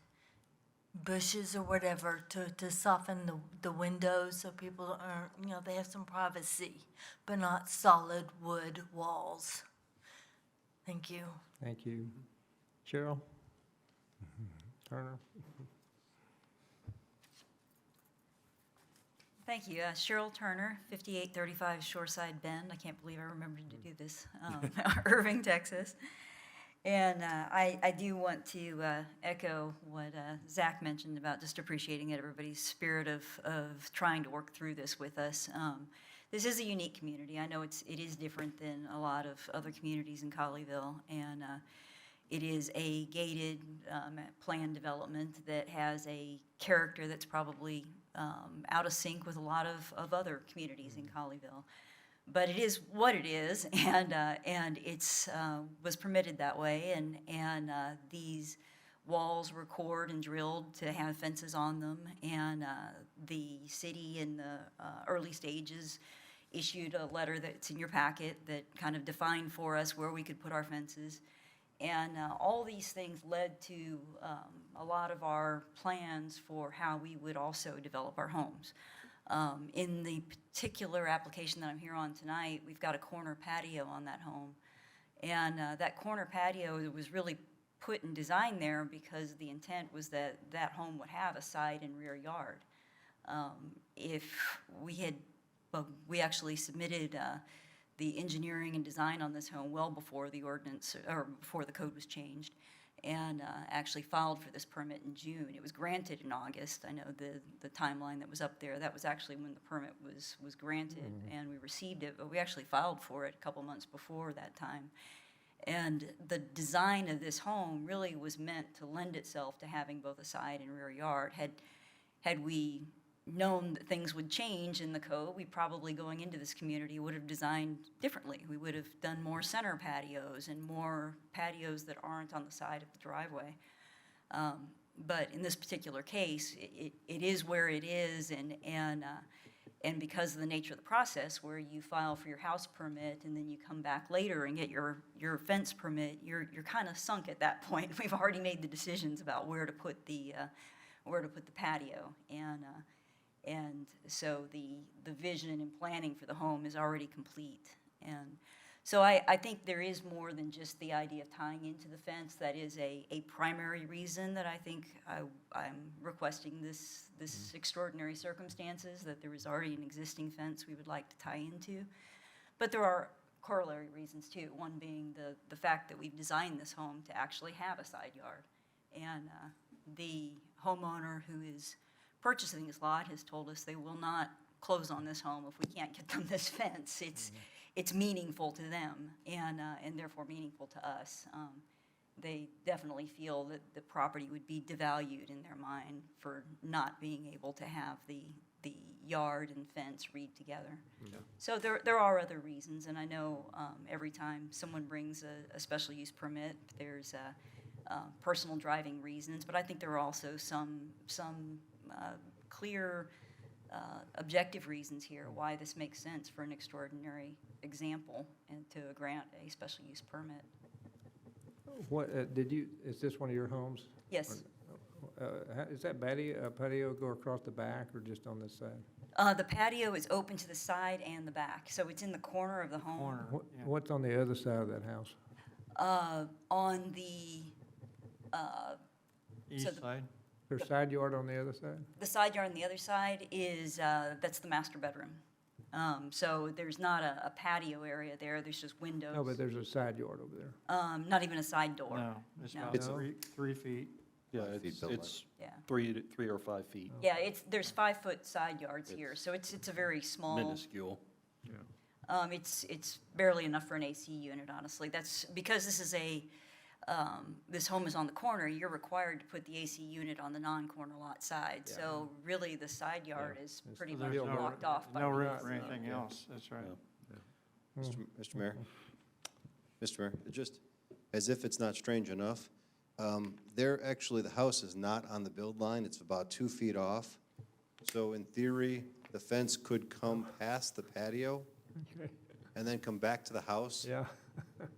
Bushes or whatever to soften the windows so people aren't, you know, they have some privacy, but not solid wood walls. Thank you. Thank you. Cheryl? Turner? Thank you. Cheryl Turner, 5835 Shoreside Bend. I can't believe I remembered to do this. Irving, Texas. And I do want to echo what Zach mentioned about just appreciating everybody's spirit of trying to work through this with us. This is a unique community. I know it is different than a lot of other communities in Colleyville, and it is a gated planned development that has a character that's probably out of sync with a lot of other communities in Colleyville. But it is what it is, and it's was permitted that way, and these walls were cored and drilled to have fences on them, and the city in the early stages issued a letter that's in your packet that kind of defined for us where we could put our fences, and all these things led to a lot of our plans for how we would also develop our homes. In the particular application that I'm here on tonight, we've got a corner patio on that home. And that corner patio was really put and designed there because the intent was that that home would have a side and rear yard. If we had, well, we actually submitted the engineering and design on this home well before the ordinance, or before the code was changed, and actually filed for this permit in June. It was granted in August. I know the timeline that was up there, that was actually when the permit was granted, and we received it, but we actually filed for it a couple months before that time. And the design of this home really was meant to lend itself to having both a side and rear yard. Had we known that things would change in the code, we probably, going into this community, would have designed differently. We would have done more center patios and more patios that aren't on the side of the driveway. But in this particular case, it is where it is, and And because of the nature of the process, where you file for your house permit and then you come back later and get your fence permit, you're kind of sunk at that point. We've already made the decisions about where to put the patio, and so the vision and planning for the home is already complete. And so I think there is more than just the idea of tying into the fence. That is a primary reason that I think I'm requesting this extraordinary circumstances, that there is already an existing fence we would like to tie into. But there are corollary reasons too, one being the fact that we've designed this home to actually have a side yard. And the homeowner who is purchasing this lot has told us they will not close on this home if we can't get them this fence. It's meaningful to them and therefore meaningful to us. They definitely feel that the property would be devalued in their mind for not being able to have the yard and fence read together. Yeah. So there are other reasons, and I know every time someone brings a special use permit, there's personal driving reasons, but I think there are also some clear objective reasons here why this makes sense for an extraordinary example and to grant a special use permit. What, is this one of your homes? Yes. Is that patio go across the back or just on this side? The patio is open to the side and the back, so it's in the corner of the home. What's on the other side of that house? On the East side? There's side yard on the other side? The side yard on the other side is, that's the master bedroom. So there's not a patio area there, there's just windows. No, but there's a side yard over there. Not even a side door. No, it's No. about It's- 3 feet. Yeah, feet it's, built it's Yeah. 3 or 5 feet, Yeah, there's 5-foot side yards here, so it's a very small. minuscule. It's barely enough for an AC unit, honestly. That's, because this is this home is on the corner, you're required to put the AC unit on the non-corner lot side. Yeah. So really, the side yard is It's- pretty So much there's blocked off by no the room AC for anything unit. else, that's right. Mr. Mayor? Mr. Mayor, just as if it's not strange enough, the house is not on the build line, it's about 2 feet off. So in theory, the fence could come past the patio Okay. and then come back to the house Yeah.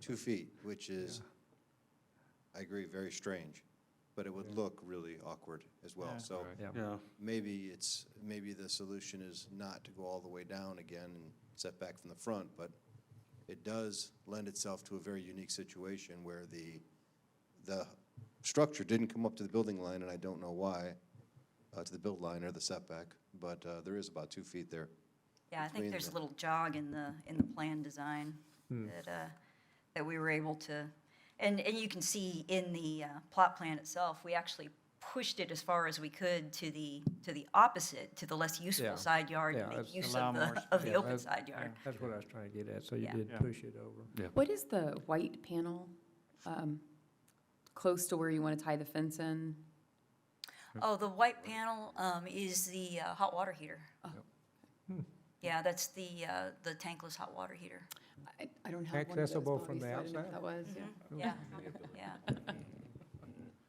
2 feet, which is, I agree, very strange. But it would look really awkward as well. Yeah. So Yeah. Yeah, maybe the solution is not to go all the way down again and set back from the front, but it does lend itself to a very unique situation where the structure didn't come up to the building line, and I don't know why, to the build line or the setback, but there is about 2 feet there. Yeah, I think between there's a the- little jog in the plan design that we were able to, and you can see in the plot plan itself, we actually pushed it as far as we could to the opposite, to the less Yeah. useful side yard, Yeah, to make that's- use Allow of more of the Yeah, open that's- side yard. That's what I was trying to get at, so you Yeah. did Yeah. push it over. What is the white panel close to where you want to tie the fence in? Oh, the white panel is the hot water heater. Yeah, that's the tankless hot water heater. I don't have one of those, Accessible Bobby, from the so I didn't know what outside? that was, yeah. Yeah,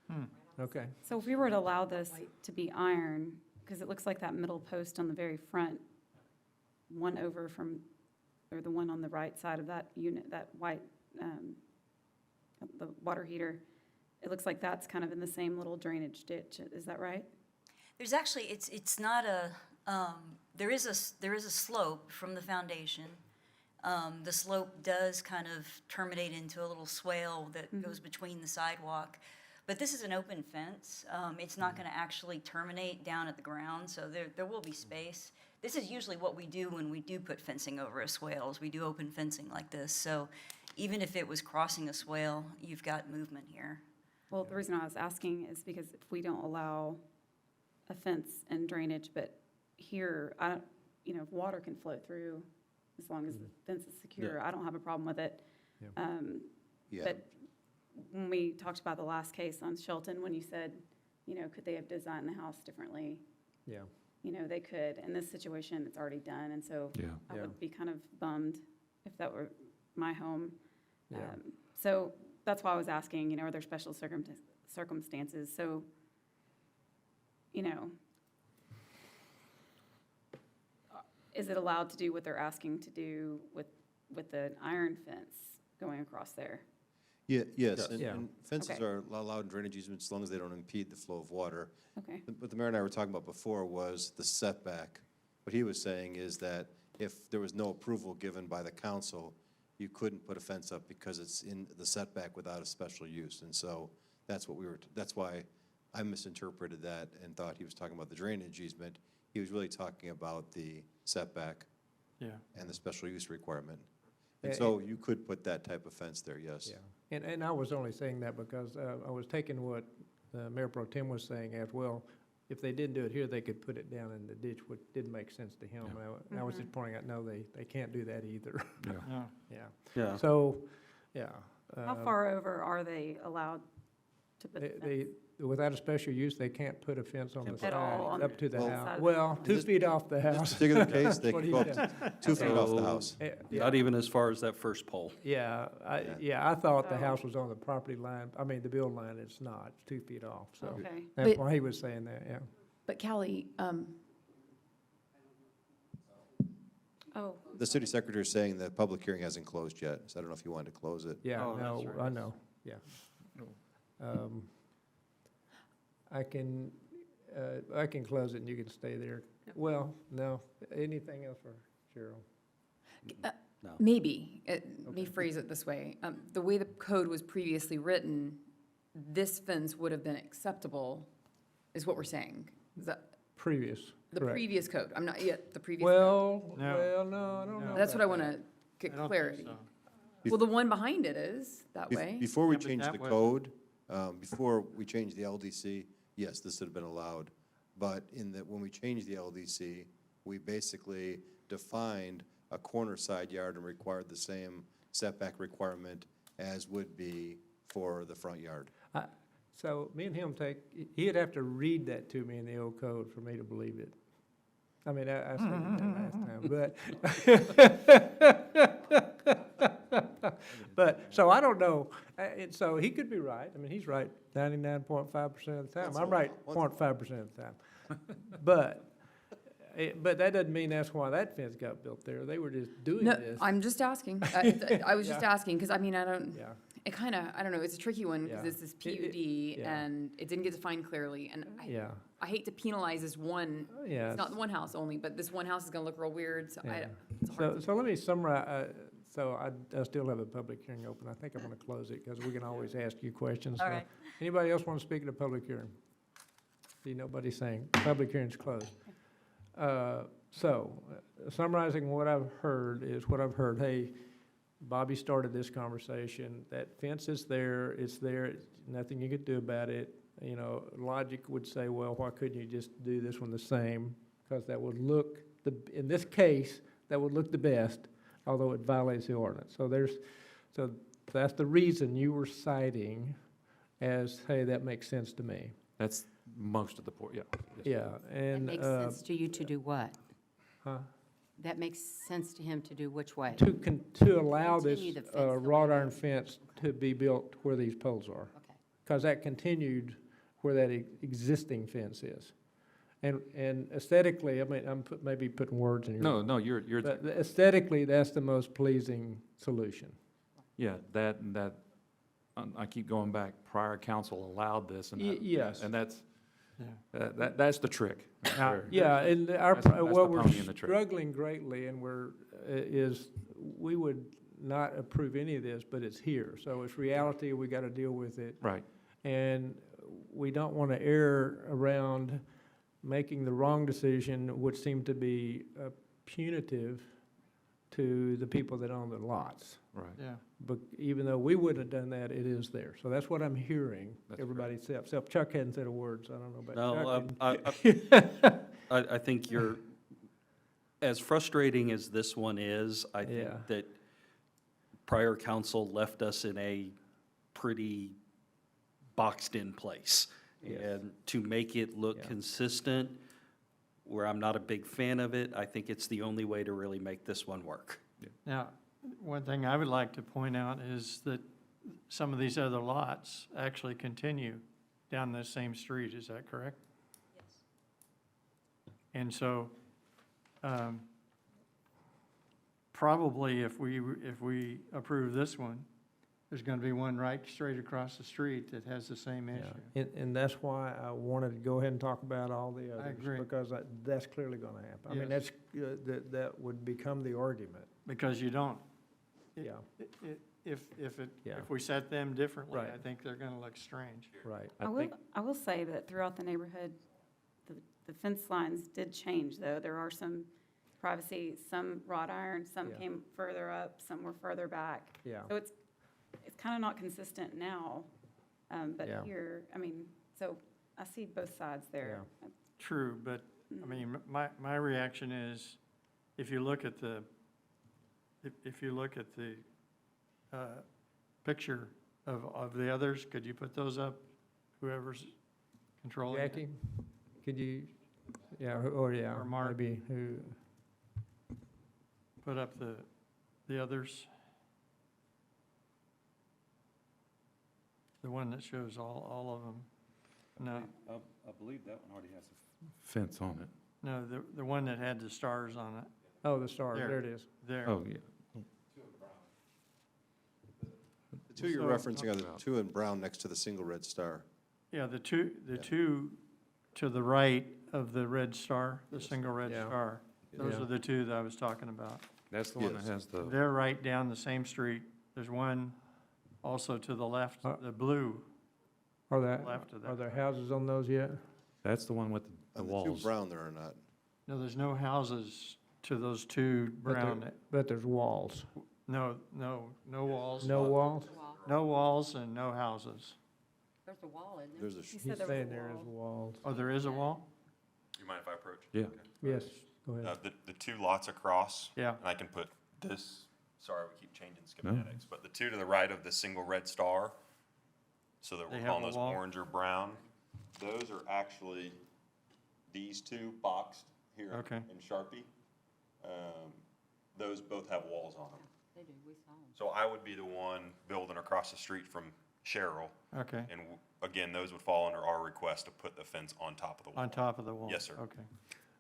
yeah. Okay. So if we were to allow this to be iron, because it looks like that middle post on the very front, one over from, or the one on the right side of that unit, that white, the water heater, it looks like that's kind of in the same little drainage ditch, is that right? There's actually, it's not a, there is a slope from the foundation. The slope does kind of terminate into a little swale that goes between the sidewalk. But this is an open fence. It's not going to actually terminate down at the ground, so there will be space. This is usually what we do when we do put fencing over a swale, is we do open fencing like this. So even if it was crossing a swale, you've got movement here. Well, the reason I was asking is because if we don't allow a fence and drainage, but here, if water can flow through as long as the fence is secure, I don't have a problem with it. Yeah. Yeah. But when we talked about the last case on Shelton, when you said, could they have designed the house differently? Yeah. They could. In this situation, it's already done, and so Yeah. I Yeah. would be kind of bummed if that were my home. Yeah. So that's why I was asking, are there special circumstances? So, is it allowed to do what they're asking to do with the iron fence going across there? Yeah, yes, Yes. and Yeah. and fences Okay. are allowed in drainage easements as long as they don't impede the flow of water. Okay, What the mayor and I were talking about before was the setback. What he was saying is that if there was no approval given by the council, you couldn't put a fence up because it's in the setback without a special use. And so that's what that's why I misinterpreted that and thought he was talking about the drainage easement. He was really talking about the setback Yeah. and the special use requirement. And Eh, so you could put that type of fence there, yes. Yeah, and I was only saying that because I was taking what Mayor Pro Tem was saying as well. If they didn't do it here, they could put it down in the ditch, which didn't make sense to him. And I was just pointing out, no, they can't do that either. Yeah. Yeah. Yeah. So, yeah. how far over are they allowed to put the fence? They, without a special use, they can't put a fence on the At all side, on up to the Well, house. side. Well, 2 This- feet off the In house. this particular case, they That's what could he go up said. to 2 feet off the So- house. Not even as far as that first pole. Yeah, I thought the house was on the property line, I mean, the build line, it's not, it's 2 feet off, so. Okay. That's But- why he was saying that, yeah. But Callie, Oh, The city secretary is saying the public hearing hasn't closed yet, so I don't know if you wanted to close it. Yeah, Oh, no, that's right. I know, yeah. I can close it and you can stay there. Well, no, anything else for Cheryl? Maybe, let me phrase it this way. The way the code was previously written, this fence would have been acceptable, is what we're saying. Is that, Previous, the correct. previous code, I'm not yet, the previous. code. No, I don't know. That's what I about want that. to get I don't think clarity. so. Well, the one behind it is that way. Before we Yeah, but changed that the was- code, before we changed the LDC, yes, this would have been allowed. But when we changed the LDC, we basically defined a corner side yard and required the same setback requirement as would be for the front yard. So me and him he'd have to read that to me in the old code for me to believe it. I mean, I said that last time, but, so I don't know. And so he could be right. I mean, he's right 99.5% of the time. I'm right 0.5% of the time. But that doesn't mean that's why that fence got built there. They were just doing No, this. I'm just asking. I was just Yeah. asking, because I mean, I don't, Yeah. it kind of, I don't know, it's a tricky one, because Yeah. this is PUD, yeah. and it didn't get defined clearly, and Yeah, I hate to penalize this one, yeah. it's not one house only, but this one house is gonna look real weird, so Yeah. it's a hard. So let me summarize, so I still have a public hearing open. I think I'm gonna close it, because we can always ask you questions. All So right. Anybody else want to speak at a public hearing? See, nobody saying, public hearing's closed. Summarizing what I've heard is what I've heard, hey, Bobby started this conversation, that fence is there, it's nothing you could do about it. You know, logic would say, well, why couldn't you just do this one the same? Because that would look, in this case, that would look the best, although it violates the ordinance. So that's the reason you were citing as, hey, that makes sense to me. That's most of the yeah. Yes. Yeah, that and. makes sense to you to do what? Huh? That makes sense to him to do which way? To allow this Continue the fence the way wrought it iron is. fence to be built where these poles are. Okay. Because that continued where that existing fence is. And aesthetically, I mean, maybe putting words in your. No, you're, But aesthetically, that's the most pleasing solution. yeah, I keep going back, prior council allowed this, and Yes. and that's, that's the trick. right there. Yeah, and That's the what we're pony in the trick. struggling greatly, and we would not approve any of this, but it's here. So it's reality, we got to deal with it. Right. And we don't want to err around making the wrong decision, which seemed to be punitive to the people that own the lots. Right. Yeah. But even though we wouldn't have done that, it is there. So that's what I'm hearing, That's everybody except Chuck hadn't said a word, so I don't know about Chuck. I think as frustrating as this one is, I think Yeah. that prior council left us in a pretty boxed-in place. Yes. And to make it look Yeah. consistent, where I'm not a big fan of it, I think it's the only way to really make this one work. Now, one thing I would like to point out is that some of these other lots actually continue down this same street, is that correct? Yes. And so, probably if we approve this one, there's gonna be one right straight across the street that has the same Yeah, issue. and that's why I wanted to go ahead and talk about all the others. agree. Because that's clearly gonna happen. I mean, Yes. that would become the argument, Because you don't. yeah, Yeah. If we set them differently, Right. I think they're gonna look strange. right. I will say that throughout the neighborhood, the fence lines did change, though. There are some privacy, some wrought iron, some Yeah. came further up, some were further back. Yeah, So it's kind of not consistent now, but Yeah. here, I mean, so I see both sides there. True, but, I mean, my reaction is, if you look at the, if you look at the picture of the others, could you put those up, whoever's controlling it? Jackie, could you, yeah, Or Mark. maybe who, Put up the others. The one that shows all of them. No, I believe that one already has a fence on it. no, the one that had the stars on it, oh, the stars, There. there it is. there. Oh, yeah. The two you're referencing are the two in brown next to the single red star. Yeah, the two to the right of the red star, the single red Yeah. star. Those Yeah. are the two that I was talking about. That's the one that Yes. has the, They're right down the same street. There's one also to the left, the blue. Are that, Left of that. are there houses on those yet? that's the one with the The two walls. brown there are not. No, there's no houses to those two But there- brown. But there's walls. No walls. No walls? No walls and no houses. There's a wall in there. There's a, You He's said there was a saying there is wall. walls. Oh, there is a wall? You mind if I approach? Yeah. Yes, go ahead. The two lots across. Yeah. And I can put this, sorry, we keep changing schematics, but the two to the right of the single red star, so that They we're have calling a those wall? orange or brown, those are actually these two boxed here Okay. in Sharpie. Those both have walls on them. They do, we saw them. So I would be the one building across the street from Cheryl. Okay, And again, those would fall under our request to put the fence on top of the wall. on top of the wall? Yes, sir. Okay.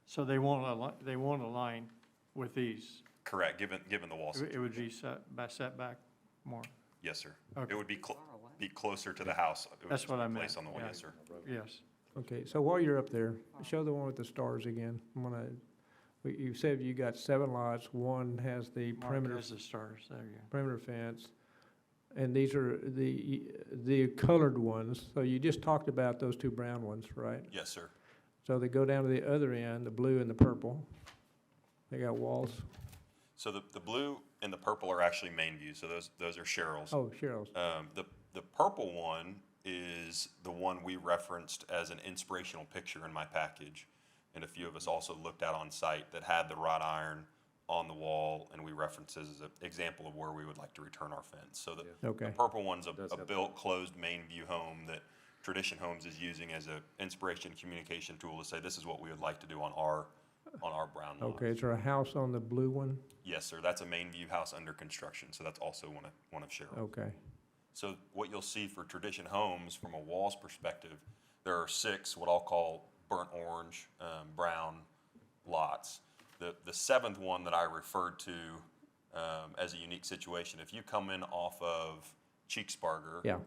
So they won't align with these? Correct, given the wall. It would be set back more? Yes, sir. Okay. It would be closer to the house. It would That's just what be I meant, placed on the wall. yeah. Yes, sir. Yes. Okay, so while you're up there, show the one with the stars again. You said you got 7 lots, one has the Mark perimeter has the stars, there you go. perimeter fence, and these are the colored ones. So you just talked about those two brown ones, right? Yes, sir. So they go down to the other end, the blue and the purple. They got walls. So the blue and the purple are actually main view, so those are Cheryl's. Oh, Cheryl's. The purple one is the one we referenced as an inspirational picture in my package. And a few of us also looked at on site that had the wrought iron on the wall, and we referenced it as an example of where we would like to return our fence. So the Okay. purple one's a Does have- built, closed main view home that Tradition Homes is using as an inspiration communication tool to say, this is what we would like to do on our brown lot. Okay, is there a house on the blue one? Yes, sir, that's a main view house under construction, so that's also one of Cheryl's. Okay, So what you'll see for Tradition Homes, from a walls perspective, there are 6 what I'll call burnt orange, brown lots. The 7th one that I referred to as a unique situation, if you come in off of Cheeksbarger yeah,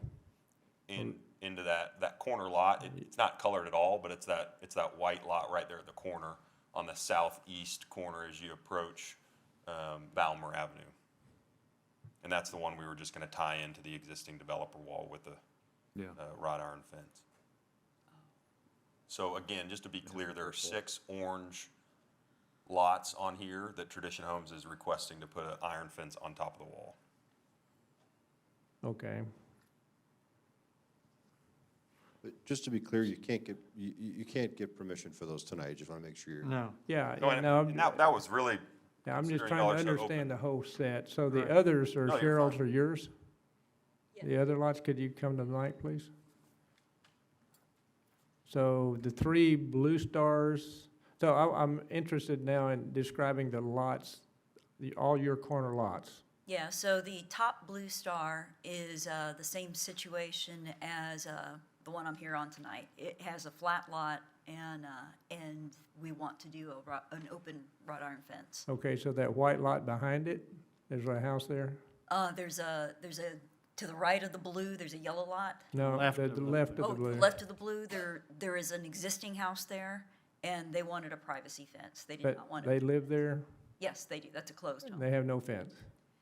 into that corner lot, it's not colored at all, but it's that white lot right there at the corner on the southeast corner as you approach Valmer Avenue. And that's the one we were just gonna tie into the existing developer wall with the Yeah. wrought iron fence. So again, just to be clear, there are 6 orange lots on here that Tradition Homes is requesting to put an iron fence on top of the wall. okay. but just to be clear, you can't get permission for those tonight. I just want to make sure you're. No, Yeah, No, yeah, no, and that was really, yeah, I'm just considering trying y'all to are so understand open. the whole set. So the Right. others are No, you're Cheryl's fine. or yours? The other lots, could you come to the mic, please? So the 3 blue stars, so I'm interested now in describing the lots, all your corner lots. Yeah, so the top blue star is the same situation as the one I'm here on tonight. It has a flat lot and we want to do an open wrought iron fence. Okay, so that white lot behind it, there's a house there? There's a, to the right of the blue, there's a yellow lot. No, Left the of the- left of the Oh, blue. left of the blue, there is an existing house there, and they wanted a privacy fence. They did But not want they it. live there? Yes, they do. That's a closed home. They have no fence?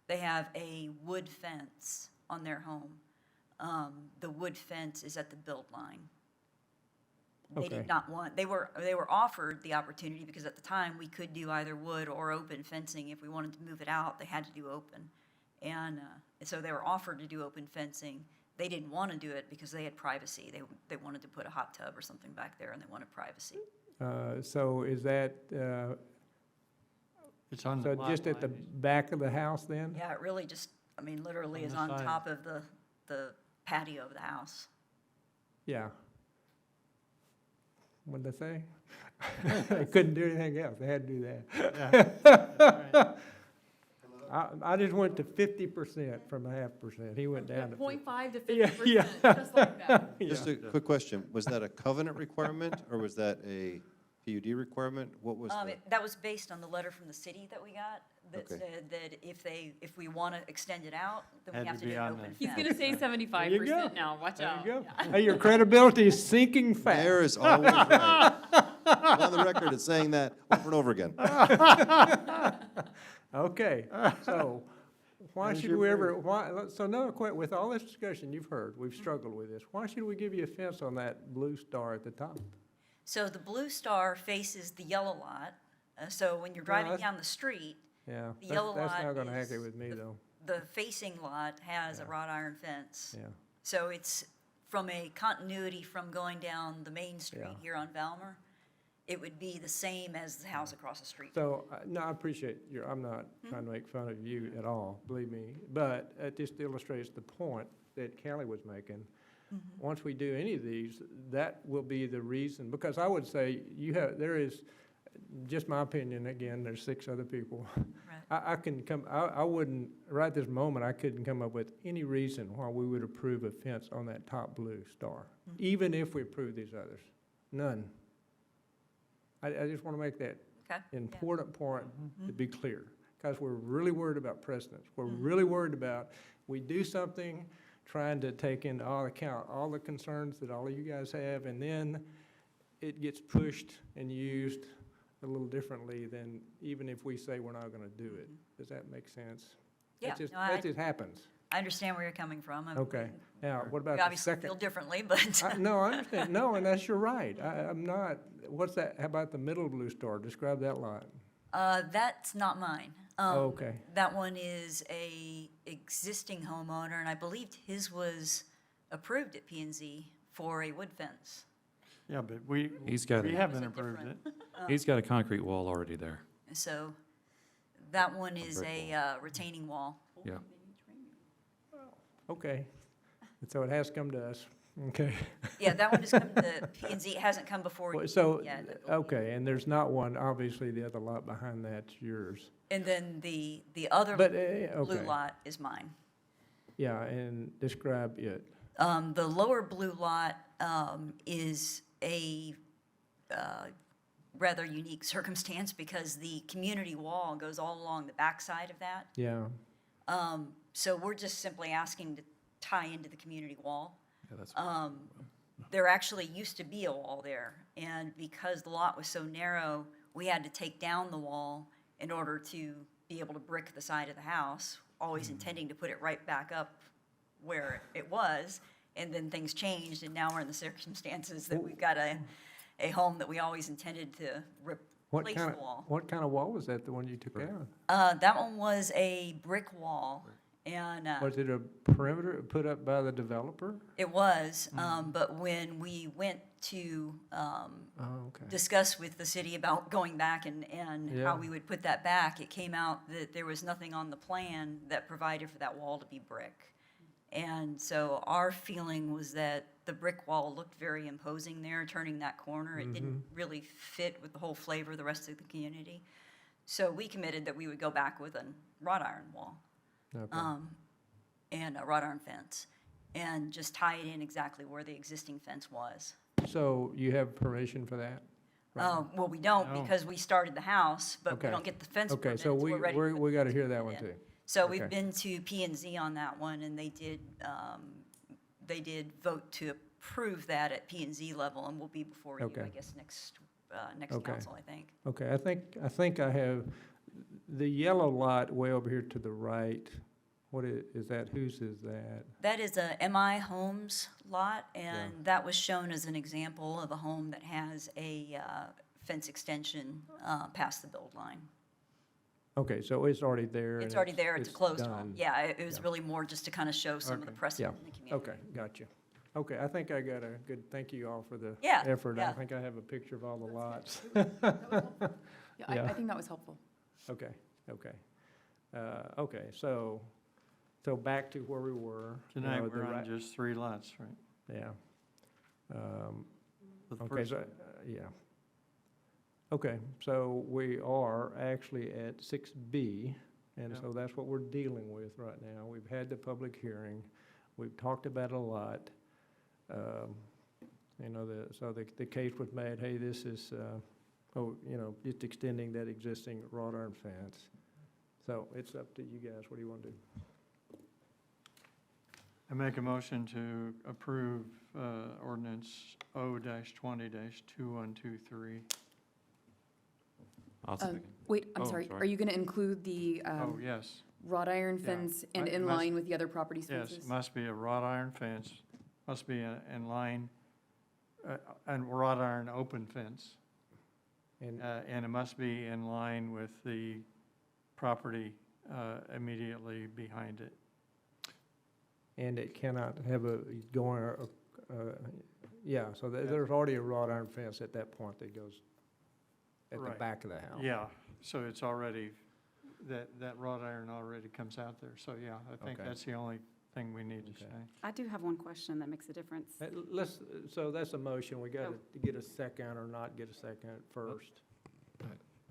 They have a wood fence on their home. The wood fence is at the build line. They Okay. did not want, they were offered the opportunity because at the time, we could do either wood or open fencing. If we wanted to move it out, they had to do open. And so they were offered to do open fencing. They didn't want to do it because they had privacy. They wanted to put a hot tub or something back there, and they wanted privacy. So is that, It's on the so lot just at the line. back of the house then? Yeah, it really just, I mean, literally On is the on side. top of the patio of the house. Yeah. What'd they say? They couldn't do anything else, they had to do that. I just went to 50% from a 0.5%, he went down to. 0.5 to Yeah, 50%, yeah. just like that. Just a quick question, was that a covenant requirement, or was that a PUD requirement? What was the? That was based on the letter from the city that we got, that Okay. said that if we want to extend it out, then Had we have to to do be an on open the- fence. He's gonna say There you go. 75% now, watch There out. you go. Yeah. Hey, your credibility is sinking fast. Mayor is always right. On the record, it's saying that over and over again. Okay, so why There's should your we ever, so another question, with all this discussion you've heard, we've struggled with this, why should we give you a fence on that blue star at the top? So the blue star faces the yellow lot, so when you're driving that's- down the street, Yeah, The yellow that's lot not gonna is happen with me though, the facing lot has a Yeah. wrought iron fence. yeah. So it's from a continuity from going down the main street Yeah. here on Valmer, it would be the same as the house across the street. So, no, I appreciate I'm not trying to make fun of you at all, believe me, but it just illustrates the point that Kelly was making. Once we do any of these, that will be the reason, because I would say there is, just my opinion, again, there's 6 other people. Right. I wouldn't, right this moment, I couldn't come up with any reason why we would approve a fence on that top blue star, even if we approve these others. None. I just want to make that Okay? important point to be clear, because we're really worried about precedence. We're really worried about, we do something, trying to take into account all the concerns that all of you guys have, and then it gets pushed and used a little differently than even if we say we're not gonna do it. Does that make sense? Yeah, That no, just happens. I understand where you're coming from. Okay. Now, what about We the obviously second? feel differently, but. No, I understand. No, and that's, you're right. I'm not, what's that, how about the middle blue star? Describe that lot. That's not mine. Okay. That one is a existing homeowner, and I believed his was approved at P and Z for a wood fence. Yeah, but we He's got, haven't approved it. he's got a concrete wall already there. So that one is brick a retaining wall. Yeah. Okay. And so it has come to us. Okay. Yeah, that one has come to P and Z. It hasn't come before Well, you so, yet. I believe. okay, and there's not one, obviously, the other lot behind that's yours. And then the other But, blue okay, lot is mine. yeah, and describe it. The lower blue lot is a rather unique circumstance because the community wall goes all along the backside of that. Yeah, So we're just simply asking to tie into the community wall. Yeah, that's, There actually used to be a wall there, and because the lot was so narrow, we had to take down the wall in order to be able to brick the side of the house, always intending to put it right back up where it was, and then things changed, and now we're in the circumstances that we've got a home that we always intended to replace the wall. what kind of wall was that, the one you took down? That one was a brick wall, and Was it a perimeter put up by the developer? it was, but when we went to Oh, okay. discuss with the city about going back and Yeah. how we would put that back, it came out that there was nothing on the plan that provided for that wall to be brick. And so our feeling was that the brick wall looked very imposing there, turning that corner. It didn't really fit with the whole flavor of the rest of the community. So we committed that we would go back with a wrought iron wall Okay. and a wrought iron fence and just tie it in exactly where the existing fence was. So you have permission for that? right? Well, we don't No. because we started the house, but we Okay. don't get the fence Okay, permits. so we, We're ready to put we the gotta fence hear that one permit in. too. So Okay. we've been to P and Z on that one, and they did vote to approve that at P and Z level, and we'll be before you, Okay. I guess, next Okay. council, I think. Okay, I think I have, the yellow lot way over here to the right, what is that, whose is that? That is a MI Homes lot, and that was shown as an example of a home that has a fence extension past the build line. Okay, so it's already there. It's and already there, it's a closed home. done. Yeah, it was Yeah. really more just to kind of show some of the Okay. precedent Yeah. in the community. Okay, gotcha. Okay, I think I got a good, thank you all for the Yeah, effort. I yeah. think I have a picture of all the lots. Yeah, Yeah. I think that was helpful. Okay, okay. Okay, so back to where we were. you Tonight, know, we're the on right- just 3 lots, right? Yeah. The Okay, first so, one. yeah. Okay, so we are actually at 6B, and Yep. so that's what we're dealing with right now. We've had the public hearing, we've talked about it a lot. You know, so the case was made, hey, this is, just extending that existing wrought iron fence. So it's up to you guys, what do you want to do? I make a motion to approve ordinance O-20-2123. I'll second. Wait, I'm Oh, sorry. sorry. Are you going to include the Oh, yes, wrought iron Yeah. fence and It in must- line with the other property's yes, fences? must be a wrought iron fence, must be in line, and wrought iron open fence. And And it must be in line with the property immediately behind it. And it cannot have so there's already a wrought iron fence at that point that goes at the Right. back of the house. Yeah, so it's already, that wrought iron already comes out there. So, yeah, I think Okay. that's the only thing we need to Okay. say. I do have one question that makes a difference. So that's a motion, we got to get a second or not get a second first.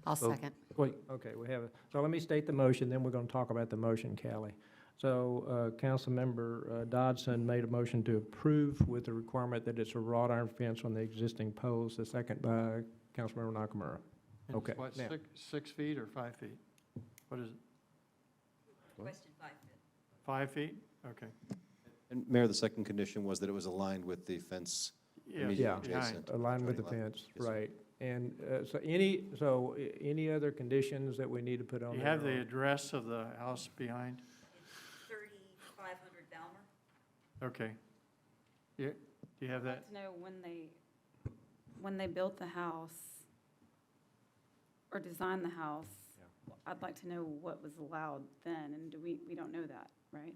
I'll So- second. Wait, Okay, we have it. So let me state the motion, then we're going to talk about the motion, Callie. So, Councilmember Dodson made a motion to approve with the requirement that it's a wrought iron fence on the existing poles, the second by Councilmember Nakamura. And Okay, What, now- 6 feet or 5 feet? What is it, Question 5. 5 feet? Okay. And Mayor, the second condition was that it was aligned with the fence Yeah, immediately Yeah. adjacent. Aligned with the Adjoining lot. fence, Yes, sir. right. And any other conditions that we need to put on Do there? you have the or- address of the house behind? 3500 Balmer. Okay. Do you have I'd that? like to know when they built the house or designed the house, I'd like to know what was allowed then, and we don't know that, right?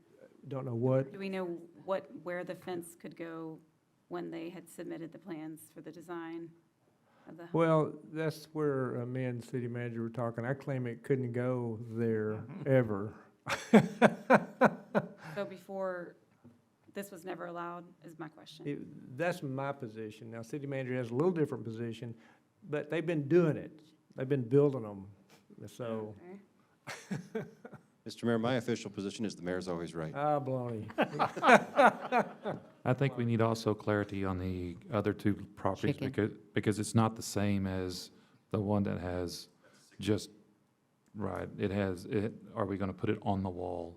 Don't know what? Do we know where the fence could go when they had submitted the plans for the design of the home? Well, that's where me and the city manager were talking. I claim it couldn't go there Mm-hmm. ever. So before, this was never allowed, is my question. That's my position. Now, city manager has a little different position, but they've been doing it. They've been building them, so. Okay. Mr. Mayor, my official position is the mayor's always right. Ah, baloney. I think we need also clarity on the other two properties Chicken. because it's not the same as the one that has just, right, are we going to put it on the wall?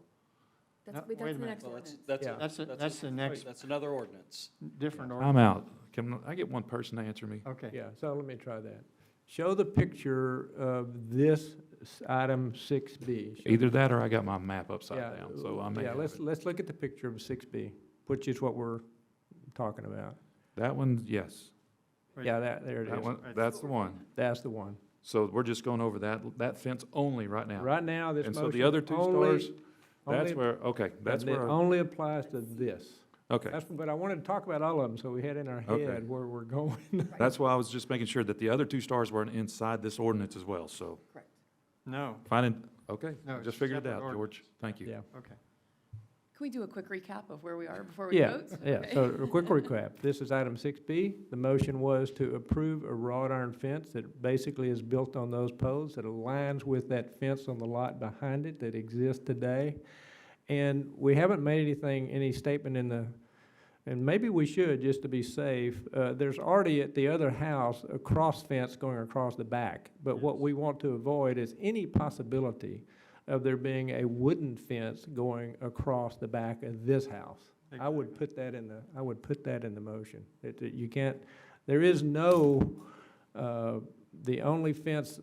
No, Wait, wait a that's the minute. next Well, ordinance. that's Yeah. That's the next, That's another ordinance. different I'm ordinance. out. Can I get one person to answer me? Okay. Yeah, so let me try that. Show the picture of this item 6B. Show Either that or I got my map upside Yeah, down, so I may Yeah, have let's it. look at the picture of 6B, which is what we're talking about. That one, yes. Right. Yeah, there it That is. one, that's the one. That's the one. So we're just going over that fence only right now. Right now, this And motion. so the other two only- stores, that's only- where, okay, that's It where, only applies to this. okay. But I wanted to talk about all of them, so we had in our Okay. head where we're going. That's why I was just making sure that the other two stars weren't inside this ordinance as well, so No, finding, okay, No, I it's just figured it separate out, George. Thank you. Yeah. okay. Can we do a quick recap of where we are before we Yeah, vote? yeah, Okay. so a quick recap. This is item 6B. The motion was to approve a wrought iron fence that basically is built on those poles, that aligns with that fence on the lot behind it that exists today. And we haven't made any statement in and maybe we should, just to be safe, there's already at the other house a cross fence going across the back. But what we want to avoid is any possibility of there being a wooden fence going across the back of this house. I would put that in the motion. You can't, there is no, the only fence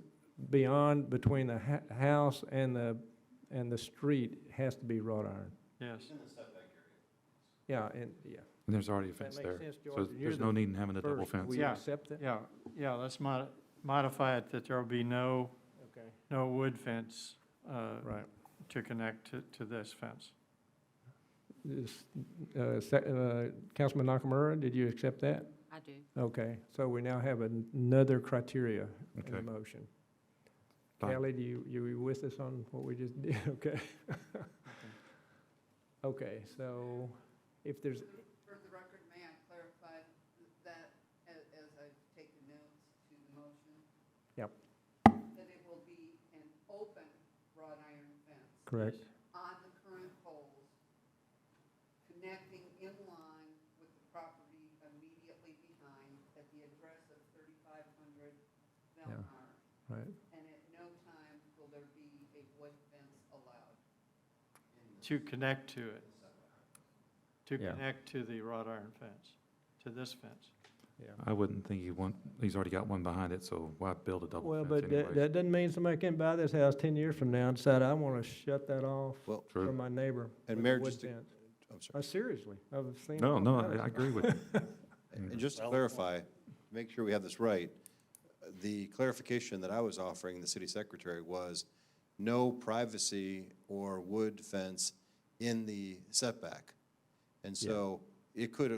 beyond, between the house and the street has to be wrought iron. Yes. Yeah. And there's already a fence makes there, sense, so George. You're there's the no need in having a double first. fence. We accept that? Yeah, let's modify it that there will be no wood fence Right. to connect to this fence. Councilman Nakamura, did you accept that? I do. Okay, so we now have another criteria in the Okay. motion. Fine. Kelly, do you with us on what we just did? Okay. Okay, so if there's, For the record, may I clarify that as I've taken notes to the motion? Yep. That it will be an open wrought iron fence. correct, On the current poles, connecting in line with the property immediately behind at the address of 3500 Velmar. right. And at no time will there be a wood fence allowed. To connect to it. To Yeah. connect to the wrought iron fence, to this fence. Yeah. I wouldn't think he's already got one behind it, so why build a double Well, fence but anyways? that doesn't mean somebody can buy this house 10 years from now and decide, I want to shut that off Well, True. from my neighbor And with a Mayor, wood just to- fence. I'm sorry. Seriously, I've seen. No, all no, kinds I of- agree with you. And just to clarify, to make sure we have this right, the clarification that I was offering the city secretary was no privacy or wood fence in the setback. And so it could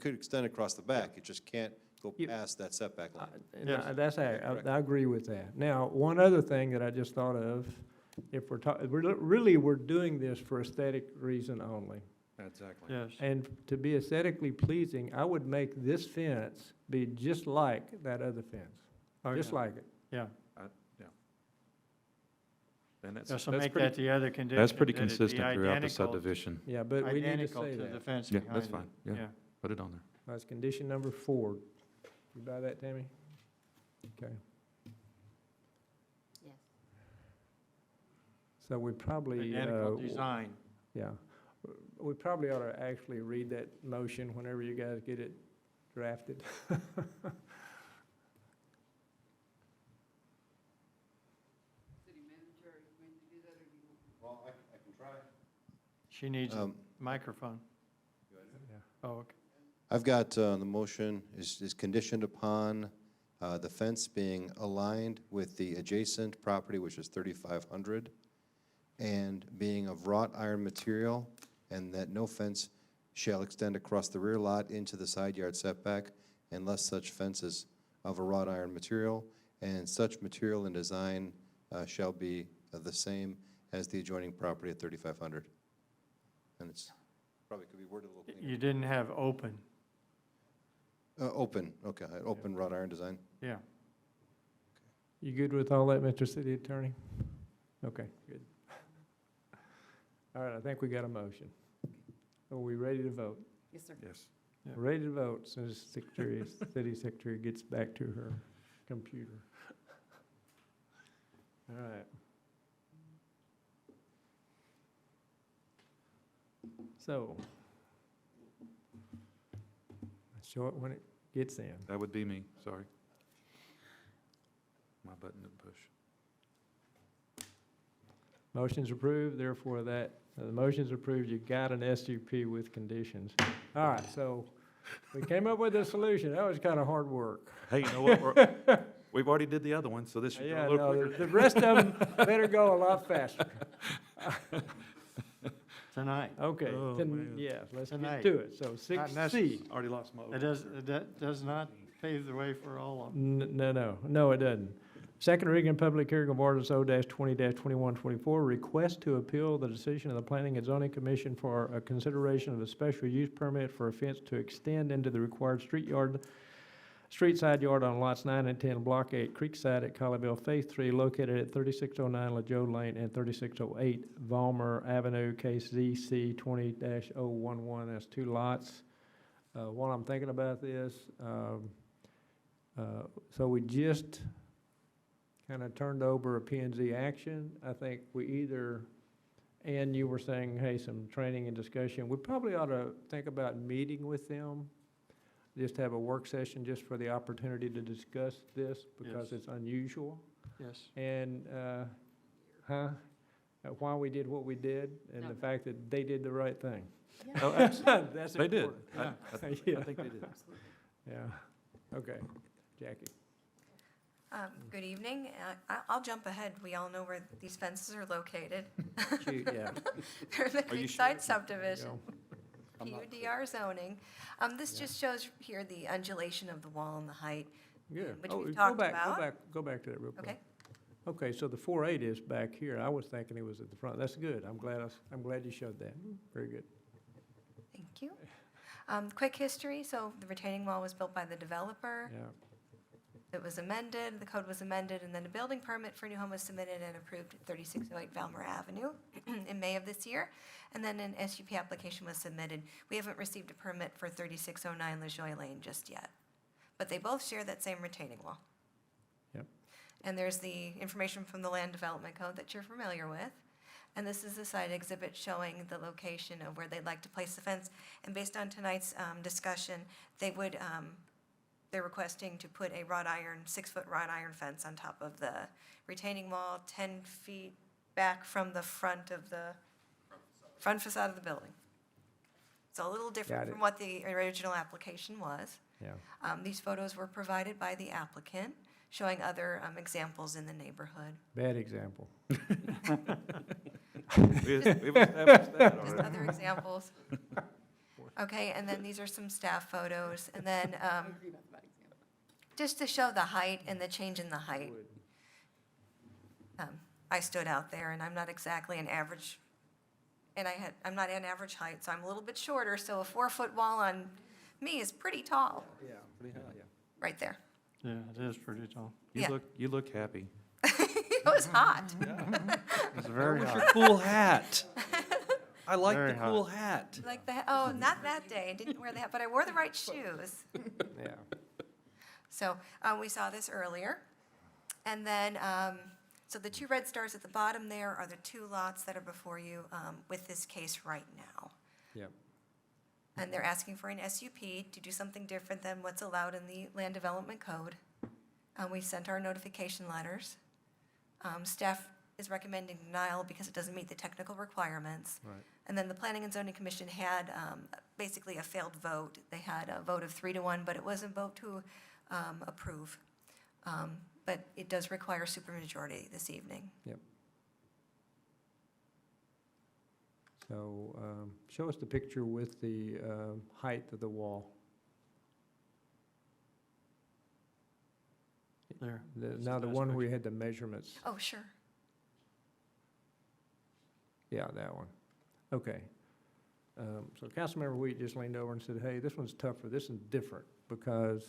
extend across the back, it just can't go You- past that setback line. I agree with that. Now, one other thing that I just thought of, if we're doing this for aesthetic reason only. Exactly. Yes. And to be aesthetically pleasing, I would make this fence be just like that other fence, Oh, just yeah. like it. Yeah. And that's, So that's make pretty, that the other condition. that's pretty that it be consistent throughout the identical- subdivision. Yeah, but we need to Identical say to the that. fence Yeah, behind that's it. fine, yeah. Put it on there. That's condition number 4. You buy that, Tammy? Okay. Yes. So we probably, Identical design. yeah. We probably ought to actually read that motion whenever you guys get it drafted. City manager, are you going to do that, or do you? Well, I can try. She needs a Um, microphone. Yeah. Oh, okay. I've got, the motion is conditioned upon the fence being aligned with the adjacent property, which is 3,500, and being of wrought iron material, and that no fence shall extend across the rear lot into the side yard setback unless such fence is of a wrought iron material, and such material and design shall be the same as the adjoining property at 3,500. And it's, probably could be worded a little cleaner. You didn't have open. Open, okay, open wrought iron design. Yeah. You good with all that, Mr. City Attorney? Okay, good. All right, I think we got a motion. Are we ready to vote? Yes, sir. Yes. Yeah. We're ready to vote as soon as City Secretary gets back to her computer. All right. So, show it when it gets in. That would be me, sorry. My button to push. Motion's approved, therefore the motion's approved, you got an SUP with conditions. All right, so we came up with a solution. That was kind of hard work. Hey, you know what? We've already did the other one, so this should go Yeah, a little no, quicker. the rest of them better go a lot faster. Tonight. Okay, Oh, then, man. yeah, let's Tonight. get to it. So Not 6C. Already lost my. That does not pave the way for all of them. No, it doesn't. Second reading and public hearing of ordinance O-20-2124, request to appeal the decision of the Planning and Zoning Commission for a consideration of a special use permit for a fence to extend into the required street side yard on lots 9 and 10, Block 8, Creekside at Colleyville, Phase 3, located at 3609 LaJoe Lane and 3608 Valmer Avenue, case ZC 20-011. That's 2 lots. while I'm thinking about this, so we just kind of turned over a P and Z action. I think we either, and you were saying, hey, some training and discussion. We probably ought to think about meeting with them, just have a work session just for the opportunity to discuss this because Yes. it's unusual. Yes. And, why we did what we did and the fact that they did the right thing. Oh, That's They did. important. I Yeah. think they did. Yeah, okay. Jackie? Good evening. I'll jump ahead. We all know where these fences are located. Shoot, yeah. They're in the Are you Creekside sure? subdivision, I'm not PUDR zoning. This just shows here the undulation of the wall and the height, Good. which Oh, we've go talked back- about. Go back to that real quick. Okay. Okay, so the 4.8 is back here. I was thinking it was at the front. That's good. I'm glad you showed that. Very good. Thank you. Quick history, so the retaining wall was built by the developer. Yeah. It was amended, the code was amended, and then a building permit for a new home was submitted and approved at 3608 Valmer Avenue in May of this year. And then an SUP application was submitted. We haven't received a permit for 3609 LaJoie Lane just yet. But they both share that same retaining wall. Yep. And there's the information from the Land Development Code that you're familiar with. And this is the site exhibit showing the location of where they'd like to place the fence. And based on tonight's discussion, they're requesting to put a 6-foot wrought iron fence on top of the retaining wall, 10 feet back from the front facade of the building. So a little Got different it. from what the original application was. Yeah. These photos were provided by the applicant, showing other examples in the neighborhood. Bad example. We've established that Just already. other examples. Okay, and then these are some staff photos, and then just to show the height and the change in the height. I stood out there, and I'm not exactly an average, and I'm not an average height, so I'm a little bit shorter, so a 4-foot wall on me is pretty tall, Yeah, pretty high, yeah. right there. Yeah, it is pretty tall. Yeah. You look happy. It was hot. It's very Where's hot. your cool hat? I like Very the hot. cool hat. Like that, oh, not that day, I didn't wear the hat, but I wore the right shoes. Yeah. So we saw this earlier. And then, so the 2 red stars at the bottom there are the 2 lots that are before you with this case right now. Yep. And they're asking for an SUP to do something different than what's allowed in the Land Development Code. We sent our notification letters. Staff is recommending denial because it doesn't meet the technical requirements. Right. And then the Planning and Zoning Commission had basically a failed vote. They had a vote of 3-1, but it wasn't a vote to approve. But it does require supermajority this evening. Yep. So, show us the picture with the height of the wall. There. Now, the one where we had the measurements. Oh, sure. Yeah, that one. Okay. So Councilmember Wheat just leaned over and said, hey, this one's tougher, this is different, because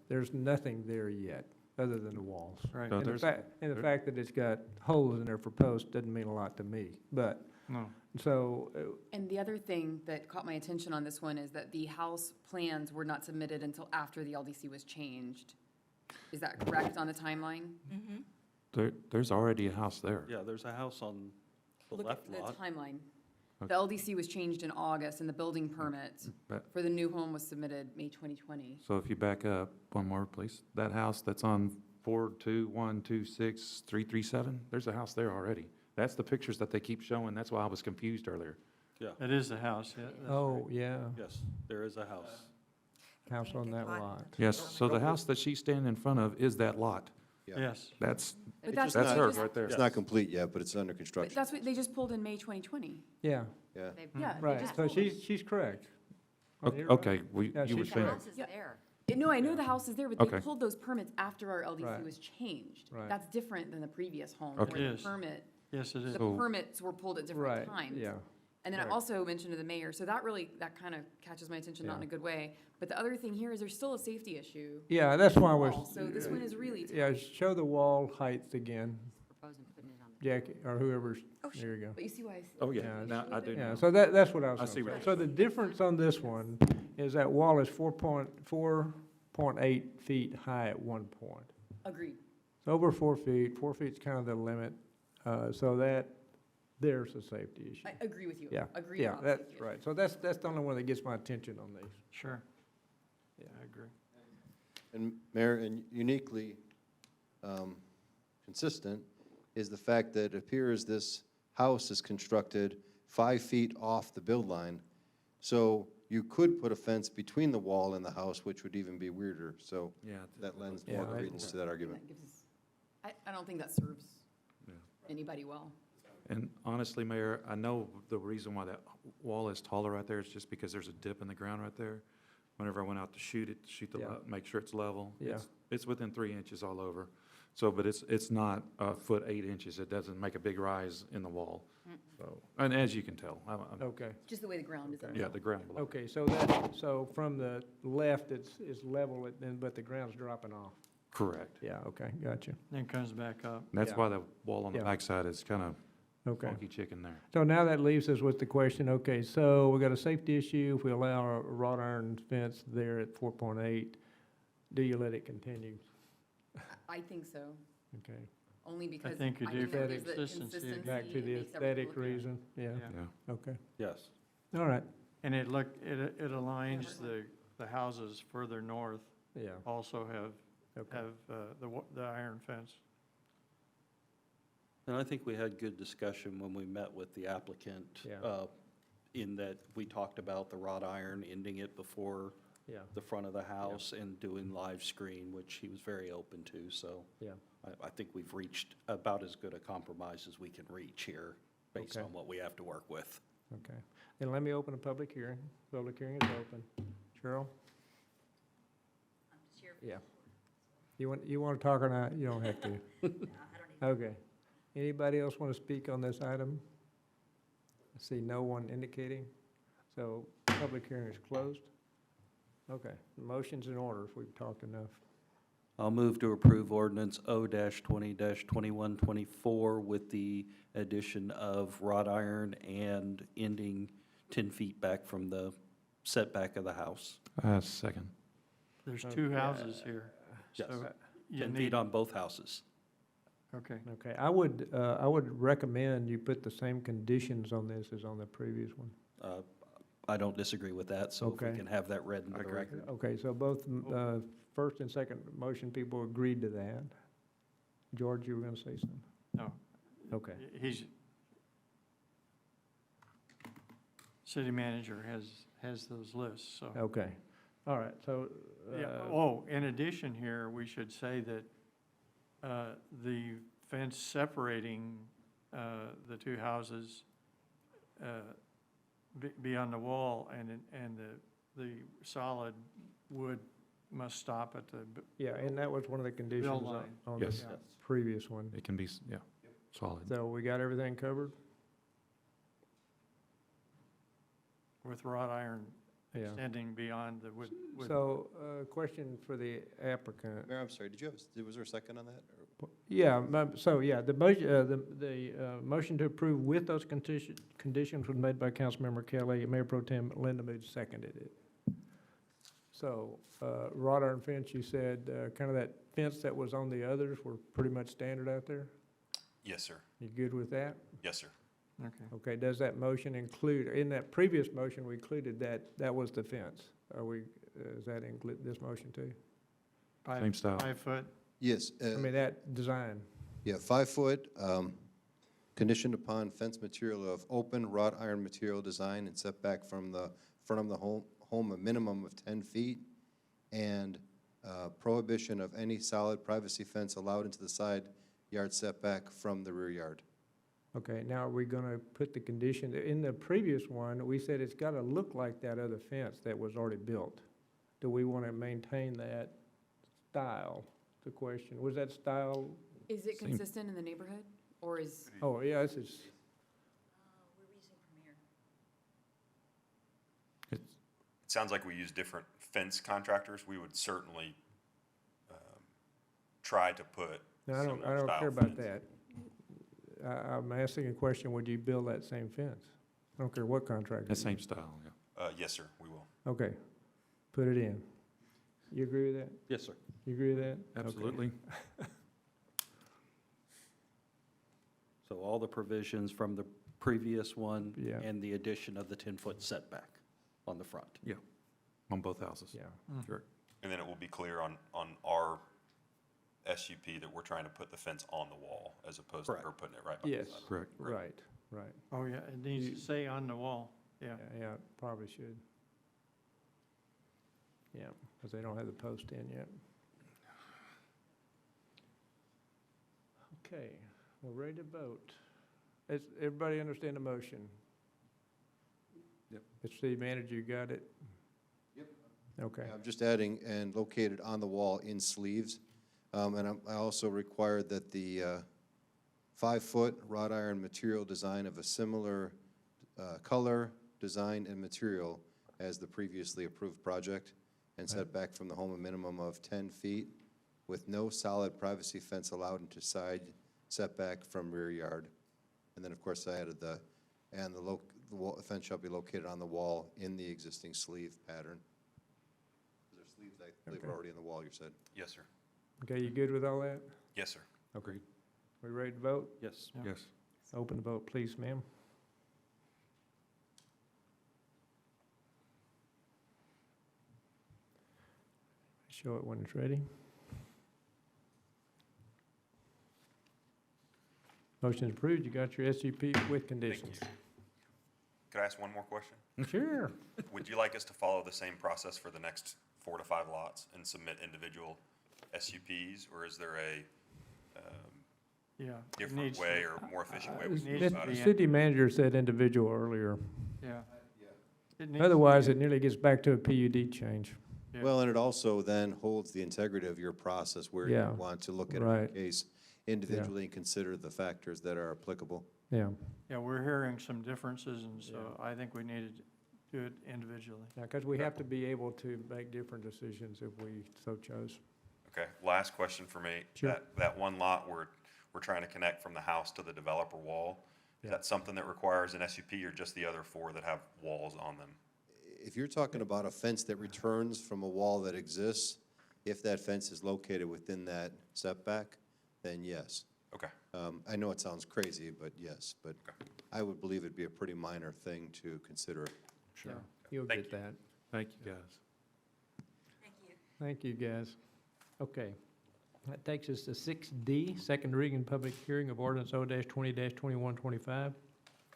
there's nothing there yet, other than the walls. Right. No, And the there's- fact, and the fact that it's got holes in there for posts doesn't mean a lot to me, but, No. so, And the other thing that caught my attention on this one is that the house plans were not submitted until after the LDC was changed. Is that correct on the timeline? There's already a house there. Yeah, there's a house on the Look left at the lot. timeline. Okay. The LDC was changed in August, and the building permit But- for the new home was submitted May 2020. So if you back up one more, please. That house that's on 42126-337, there's a house there already. That's the pictures that they keep showing. That's why I was confused earlier. Yeah, It is the house, yeah. that's oh, right. yeah, yes, there is a house. house on that lot. Yes, so the house that she's standing in front of is that lot. Yes. That's But that's, that's they hers just- right there. It's not complete yet, but it's under but construction. that's what, they just pulled in May 2020. Yeah, Yeah. Yeah. they right, just so pulled it. she's correct. Okay, Yeah, you were she's saying, correct. House is Yeah. there. No, I know the house is there, but they Okay. pulled those permits after our LDC Right. was changed. Right. That's different than the previous home, Okay. where the Yes. permit, Yes, it is. the So- permits were pulled at different Right, times. yeah, And then I Right. also mentioned to the mayor, so that kind of catches my attention, not in a Yeah. good way. But the other thing here is there's still a safety issue. yeah, that's why we're. wall, so this one is really Yeah, show the wall heights again. Proposing putting it on the Jackie, or whoever's, Oh, sure. there you go. But you see why I. Oh, yeah, Yeah, now I do Yeah, know. so that's what I was I gonna see what say. you're So the difference on this one is that wall is 4.8 feet high at one point. Agreed. It's over 4 feet. 4 feet's kind of the limit, so there's a safety issue. I agree with you. Yeah, Agreed yeah, on that's safety. right. So that's the only one that gets my attention on these. Sure. Yeah, I agree. And Mayor, and uniquely consistent is the fact that it appears this house is constructed 5 feet off the build line. So you could put a fence between the wall and the house, which would even be weirder. So Yeah. that lends Yeah, more I- credence to that argument. That gives us- I don't think that serves Yeah. anybody well. And honestly, Mayor, I know the reason why that wall is taller right there is just because there's a dip in the ground right there. Whenever I went out to shoot Yeah. make sure it's level. Yeah. It's within 3 inches all over. So, but it's not a foot 8 inches. It doesn't make a big rise in the wall. So, and as you can tell, Okay, Just the way the ground is. yeah, the ground below. okay, so from the left, it's level, but the ground's dropping off. Correct. Yeah, okay, gotcha. Then comes back up. That's Yeah. why the wall on the Yeah. backside is kind of Okay. funky chicken there. So now that leaves us with the question, okay, so we got a safety issue. If we allow a wrought iron fence there at 4.8, do you let it continue? I think so, Okay. only because. think you do that for there's the consistency. Back to it the makes everything aesthetic look good. reason, yeah, Yeah. okay. Yes. All right, And it aligns the houses further north yeah, also have okay. the iron fence. And I think we had good discussion when we met with the applicant. Yeah. In that we talked about the wrought iron, ending it before Yeah, the front of the house and doing live screen, which he was very open to, so. yeah, I think we've reached about as good a compromise as we can reach here, based Okay. on what we have to work with. okay. Then let me open a public hearing. Public hearing is open. Cheryl? Yeah. You want to talk or not? You don't have to. Okay. Anybody else want to speak on this item? I see no one indicating. So public hearing is closed. Okay, motion's in order if we've talked enough. I'll move to approve ordinance O-20-2124 with the addition of wrought iron and ending 10 feet back from the setback of the house. Second. There's two Okay. houses here. Yes. So you 10 need, feet on both houses. okay. Okay, I would recommend you put the same conditions on this as on the previous one. I don't disagree with that, so if we Okay. can have that read into I the agree. record. Okay, so both first and second motion people agreed to that. George, you were going to say something? No. Okay. City manager has those lists, so. Okay, all right, so. Yeah, in addition here, we should say that the fence separating the two houses be on the wall, and the solid wood must stop at the, Yeah, and that was one of the conditions line. on the Yes. previous one. It can be, solid. So we got everything covered? with wrought iron Yeah. extending beyond the wood. So, question for the applicant. Mayor, I'm sorry, was there a second on that? Or- Yeah, the motion to approve with those conditions was made by Councilmember Kelly. Mayor Pro Tem Linda Mood seconded it. So, wrought iron fence, you said, kind of that fence that was on the others were pretty much standard out there? Yes, sir. You good with that? Yes, sir. Okay. Okay, does that motion include, in that previous motion, we included that was the fence? Does that include this motion too? Same style. 5 foot. Yes. I mean, that design, Yeah, 5 foot, conditioned upon fence material of open wrought iron material design and setback from the front of the home a minimum of 10 feet, and prohibition of any solid privacy fence allowed into the side yard setback from the rear yard. okay, now are we gonna put the condition, in the previous one, we said it's gotta look like that other fence that was already built. Do we wanna maintain that style? The question, was that style, Is it Same. consistent in the neighborhood, or is? oh, yeah, this is, We're using Premier. It sounds like we use different fence contractors. We would certainly try to put no, I similar don't style care about fence. that. I'm asking a question, would you build that same fence? I don't care what contractor. That same style, yeah. Yes, sir, we will. Okay, put it in. You agree with that? Yes, sir. You agree with that? Okay. Absolutely. So all the provisions from the previous one Yeah. and the addition of the 10-foot setback on the front. Yeah, on both houses. Yeah. Sure. And then it will be clear on our SUP that we're trying to put the fence on the wall as opposed to Correct. her putting it right by the Yes, side. Correct. right. Oh, yeah, it needs to say on the wall, yeah. Yeah, probably should. Yeah, because they don't have the post in yet. Okay, we're ready to vote. Does everybody understand the motion? Yep. Mr. City Manager, you got it? Yep. Okay, I'm just adding, and located on the wall in sleeves. I also required that the 5-foot wrought iron material design of a similar color, design, and material as the previously approved project, and set back from the home a minimum of 10 feet, with no solid privacy fence allowed into side setback from rear yard. And then, of course, I added the fence shall be located on the wall in the existing sleeve pattern. There are sleeves, I believe, are already in the wall, you said. Yes, sir. okay, you good with all that? Yes, sir. Okay. We ready to vote? Yes. Yeah. Yes. Open the vote, please, ma'am. Show it when it's ready. Motion is approved. You got your SUP with conditions. Thank you. Could I ask one more question? Sure. Would you like us to follow the same process for the next 4 to 5 lots and submit individual SUPs, or is there a Yeah. it different needs to- way or more efficient way we It can needs go to about The be it? city manager said individual earlier. Yeah. It needs to Otherwise, be- it nearly gets back to a PUD change. Yeah. Well, and it also then holds the integrity of your process where you Yeah, want to look at every right. case individually and consider the factors that are applicable. Yeah. Yeah, we're hearing some differences, and so I think we need to do it individually. Now, because we have to be able to make different decisions if we so chose. Okay, last question for me. Sure. That one lot we're trying to connect from the house to the developer wall, is Yeah. that something that requires an SUP or just the other 4 that have walls on them? If you're talking about a fence that returns from a wall that exists, if that fence is located within that setback, then yes. Okay. I know it sounds crazy, but yes, but Okay. I would believe it'd be a pretty minor thing to consider. Sure. You'll Thank get you. that. Thank you, guys. Thank you, guys. Okay. That takes us to 6D, second reading and public hearing of ordinance O-20-2125.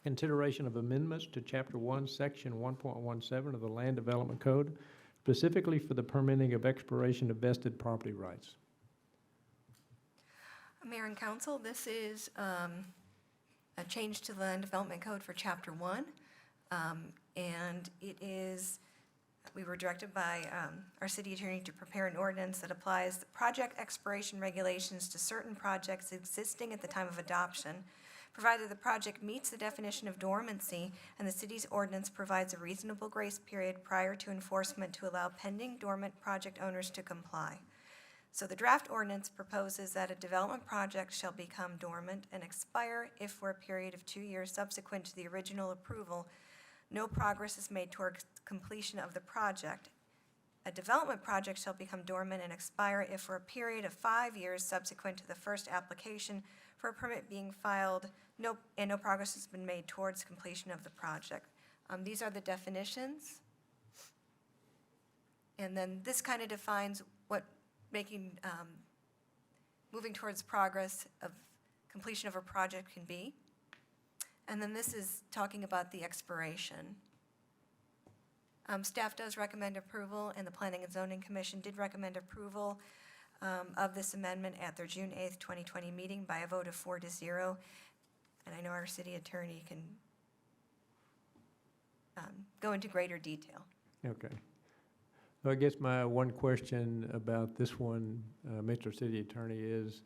Consideration of amendments to Chapter 1, Section 1.17 of the Land Development Code, specifically for the permitting of expiration of vested property rights. Mayor and council, this is a change to the Land Development Code for Chapter 1. And it is, we were directed by our city attorney to prepare an ordinance that applies the project expiration regulations to certain projects existing at the time of adoption, provided the project meets the definition of dormancy, and the city's ordinance provides a reasonable grace period prior to enforcement to allow pending dormant project owners to comply. So the draft ordinance proposes that a development project shall become dormant and expire if for a period of 2 years subsequent to the original approval, no progress is made toward completion of the project. A development project shall become dormant and expire if for a period of 5 years subsequent to the first application for a permit being filed, no progress has been made towards completion of the project. These are the definitions. And then this kind of defines what moving towards progress of completion of a project can be. And then this is talking about the expiration. Staff does recommend approval, and the Planning and Zoning Commission did recommend approval of this amendment at their June 8th, 2020 meeting by a vote of 4-0. And I know our city attorney can go into greater detail. Okay. So I guess my one question about this one, Mr. City Attorney, is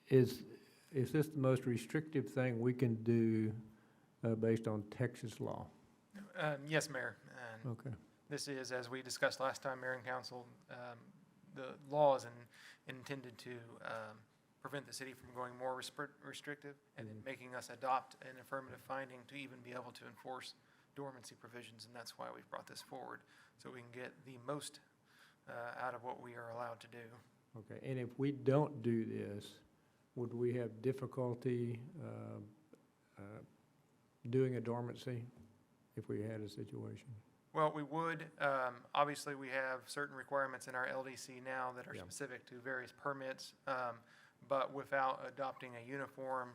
this the most restrictive thing we can do based on Texas law? Yes, Mayor. And Okay. this is, as we discussed last time, Mayor and Council, the law is intended to prevent prevent the city from going more restrictive, and then making us adopt an affirmative finding to even be able to enforce dormancy provisions, and that's why we've brought this forward, so we can get the most out of what we are allowed to do. Okay, and if we don't do this, would we have difficulty doing a dormancy if we had a situation? Well, we would, obviously, we have certain requirements in our LDC now that are Yeah. specific to various permits, but without adopting a uniform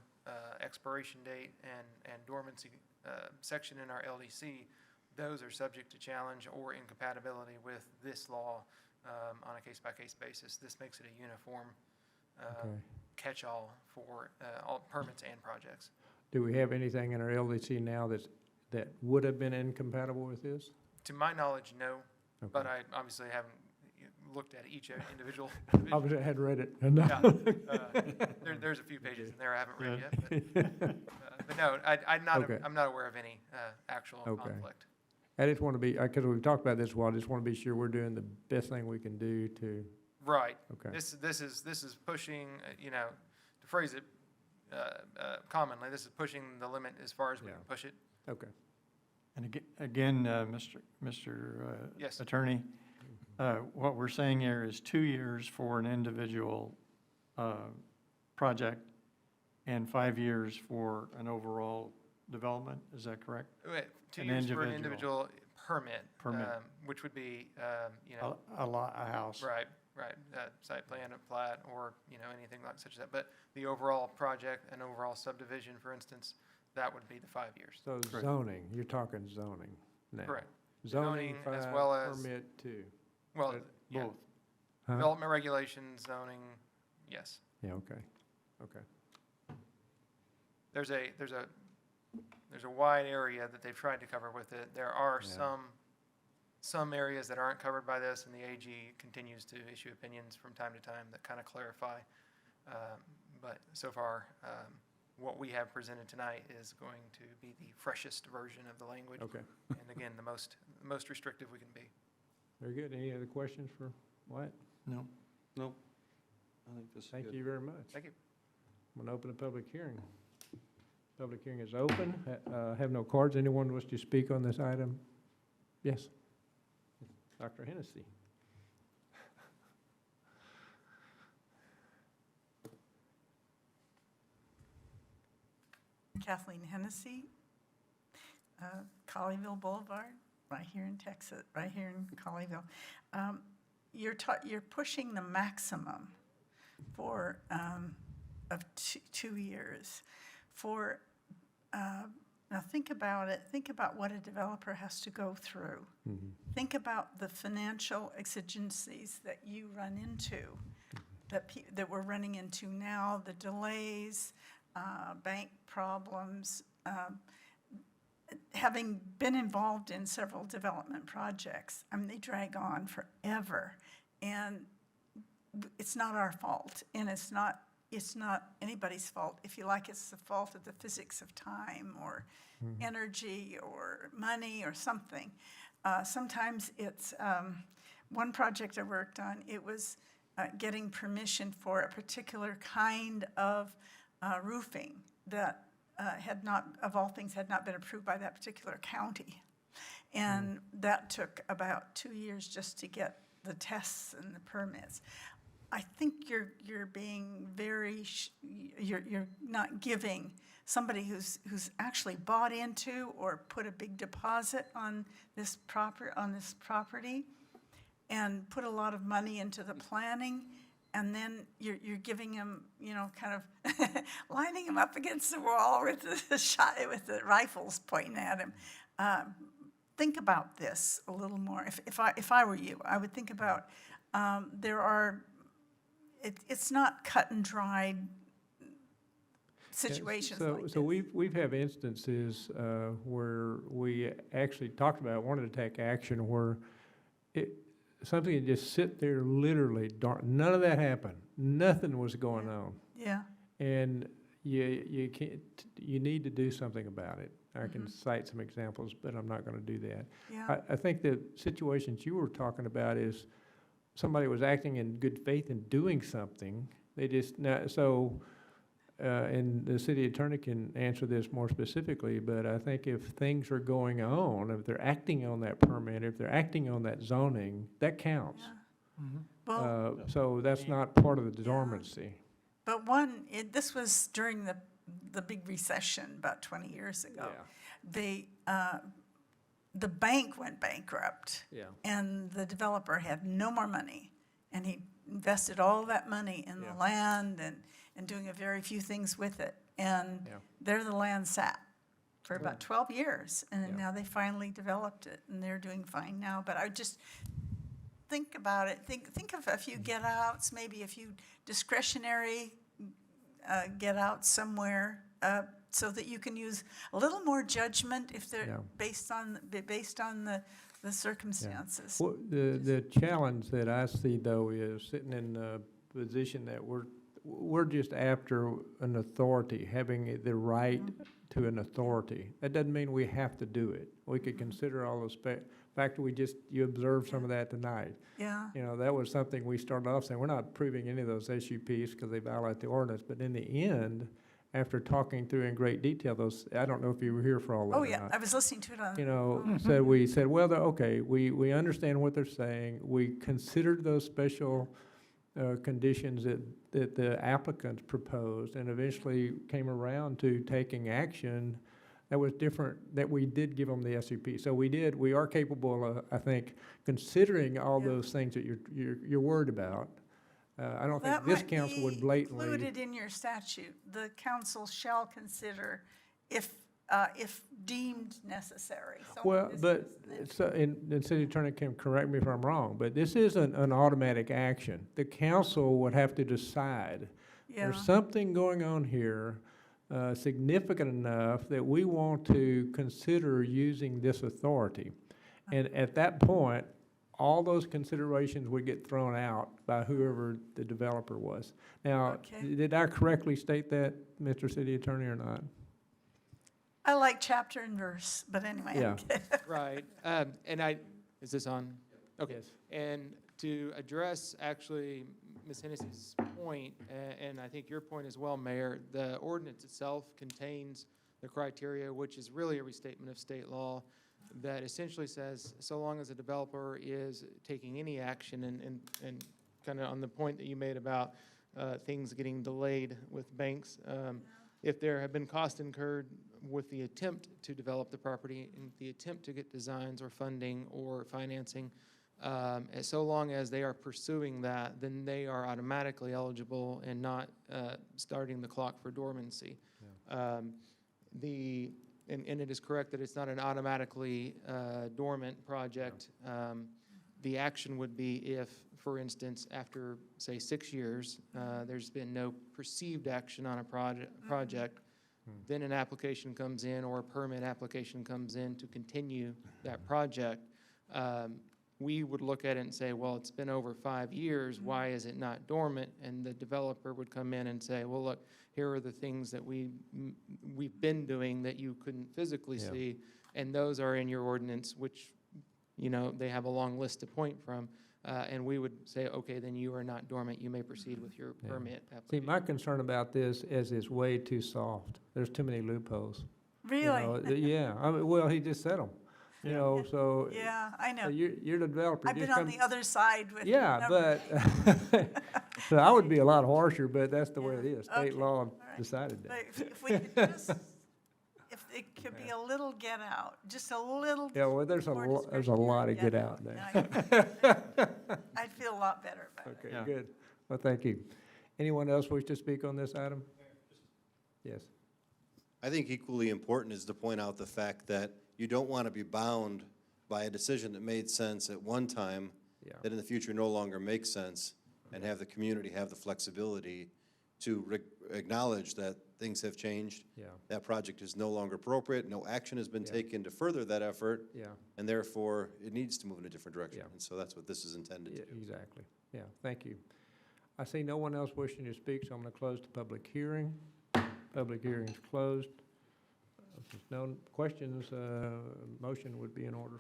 expiration date and dormancy section in our LDC, those are subject to challenge or incompatibility with this law on a case-by-case basis. This makes it a uniform Okay. catch-all for all permits and projects. Do we have anything in our LDC now that would have been incompatible with this? To my knowledge, no, Okay. but I obviously haven't looked at each individual. Obviously, I hadn't read it. Yeah, there's a few pages in there I haven't read yet, but no, I'm Okay. not aware of any actual Okay. conflict. I just want to be, because we've talked about this a while, I just want to be sure we're doing the best thing we can do to, Right. okay. This is pushing, to phrase it commonly, this is pushing the limit as far as we can push it. Okay. And again, Mr. Yes. Attorney, what we're saying here is 2 years for an individual project and 5 years for an overall development, is that correct? 2 An years for an individual. individual permit, Permit. which would be, A house. right, site plan, a plat, or, anything like such as that. But the overall project, an overall subdivision, for instance, that would be the 5 years. So zoning, you're talking zoning now? Correct. Zoning, Zoning as 5, well as- permit 2. Well, yeah, Both. Huh? development regulations, zoning, yes. Yeah, okay, okay. There's a wide area that they've tried to cover with it. There are Yeah. some areas that aren't covered by this, and the AG continues to issue opinions from time to time that kind of clarify. But so far, what we have presented tonight is going to be the freshest version of the language. Okay. And again, the most restrictive we can be. Very good. Any other questions for Wyatt? No. No, I think this is good. Thank you very much. Thank you. I'm going to open the public hearing. Public hearing is open. Have no cards. Anyone wish to speak on this item? Yes. Dr. Hennessy. Kathleen Hennessy, Colleyville Boulevard, right here in Texas, right here in Colleyville. You're pushing the maximum for, of 2 years. For, now think about it, think about what a developer has to go through. Think about the financial exigencies that you run into, that we're running into now, the delays, bank problems. Having been involved in several development projects, I mean, they drag on forever. And it's not our fault, and it's not anybody's fault. If you like, it's the fault of the physics of time or energy or money or something. Sometimes it's, one project I worked on, it was getting permission for a particular kind of roofing that had not, of all things, had not been approved by that particular county. And that took about 2 years just to get the tests and the permits. I think you're being very, you're not giving somebody who's actually bought into or put a big deposit on this property and put a lot of money into the planning, and then you're giving him, kind of lining him up against the wall with the rifles pointing at him. Think about this a little more. If I were you, I would think about it's not cut and dried situations like this. So we've had instances where we actually talked about, wanted to take action where something would just sit there literally dark. None of that happened. Nothing was going on. Yeah. And you can't. You need to do something about it. I can cite some examples, but I'm not going to do that. Yeah. I think the situations you were talking about is somebody was acting in good faith and doing something, They just, and the city attorney can answer this more specifically, but I think if things are going on, if they're acting on that permit, if they're acting on that zoning, that counts. Well, So that's not part of the dormancy. but this was during the big recession about 20 years ago. The bank went bankrupt. Yeah. And the developer had no more money. And he invested all that money in the land and doing a very few things with it. And there the land sat for about 12 years. And now they finally developed it, and they're doing fine now. But I just think about it. Think of a few get-outs, maybe a few discretionary get-outs somewhere, so that you can use a little more judgment if they're based on the circumstances. Well, the challenge that I see, though, is sitting in a position that we're just after an authority, having the right to an authority. That doesn't mean we have to do it. We could consider all those fact, you observed some of that tonight. Yeah. You know, that was something we started off saying, we're not approving any of those SUPs because they violate the ordinance, but in the end, after talking through in great detail I don't know if you were here for all of that. Oh, or yeah, not. I was listening to it on. You know, we said, well, okay, we understand what they're saying. We considered those special conditions that the applicants proposed, and eventually came around to taking action that was different, that we did give them the SUP. So we are capable of, I think, considering all those things that you're worried about. I don't think this council would blatantly. Included in your statute, the council shall consider if deemed necessary. So Well, but, and city attorney can correct me if I'm wrong, but this isn't an automatic action. The council would have to decide. There's something going on here, significant enough that we want to consider using this authority. And at that point, all those considerations would get thrown out by whoever the developer was. Now, did I correctly state that, Mr. City Attorney, or not? I like chapter and verse, but anyway. Yeah. Right. Is this on? Okay. Yes. And to address actually Ms. Hennessy's point, and I think your point as well, Mayor, the ordinance itself contains the criteria, which is really a restatement of state law that essentially says, so long as a developer is taking any action, and kind of on the point that you made about things getting delayed with banks, if there have been costs incurred with the attempt to develop the property and the attempt to get designs or funding or financing, and so long as they are pursuing that, then they are automatically eligible and not starting the clock for dormancy. And it is correct that it's not an automatically dormant project. The action would be if, for instance, after, say, 6 years, there's been no perceived action on a project, then an application comes in or a permit application comes in to continue that project. We would look at it and say, well, it's been over 5 years, why is it not dormant? And the developer would come in and say, well, look, here are the things that we've been doing that you couldn't physically see, and those are in your ordinance, which, you know, they have a long list to point from, and we would say, okay, then you are not dormant, you may proceed with your permit application. See, my concern about this is it's way too soft. There's too many loopholes. Really? You know, I mean, well, he just said them. You know, so. Yeah, I know. You're the developer. I've been on the other side with. Yeah, but, so I would be a lot harsher, but that's the way it is. State law decided that. But if we could just, if it could be a little get out, just a little. Yeah, well, there's a lot of get out there. I'd feel a lot better about it. Okay, good. Well, thank you. Anyone else wish to speak on this item? Yes. I think equally important is to point out the fact that you don't want to be bound by a decision that made sense at one time that in the future no longer makes sense, and have the community have the flexibility to acknowledge that things have changed. That project is no longer appropriate, no action has been taken to further that effort, and therefore it needs to move in a different direction. And so that's what this is intended to do. Exactly. Yeah, thank you. I see no one else wishing to speak, so I'm going to close the public hearing. Public hearing is closed. If there's no questions, motion would be in order.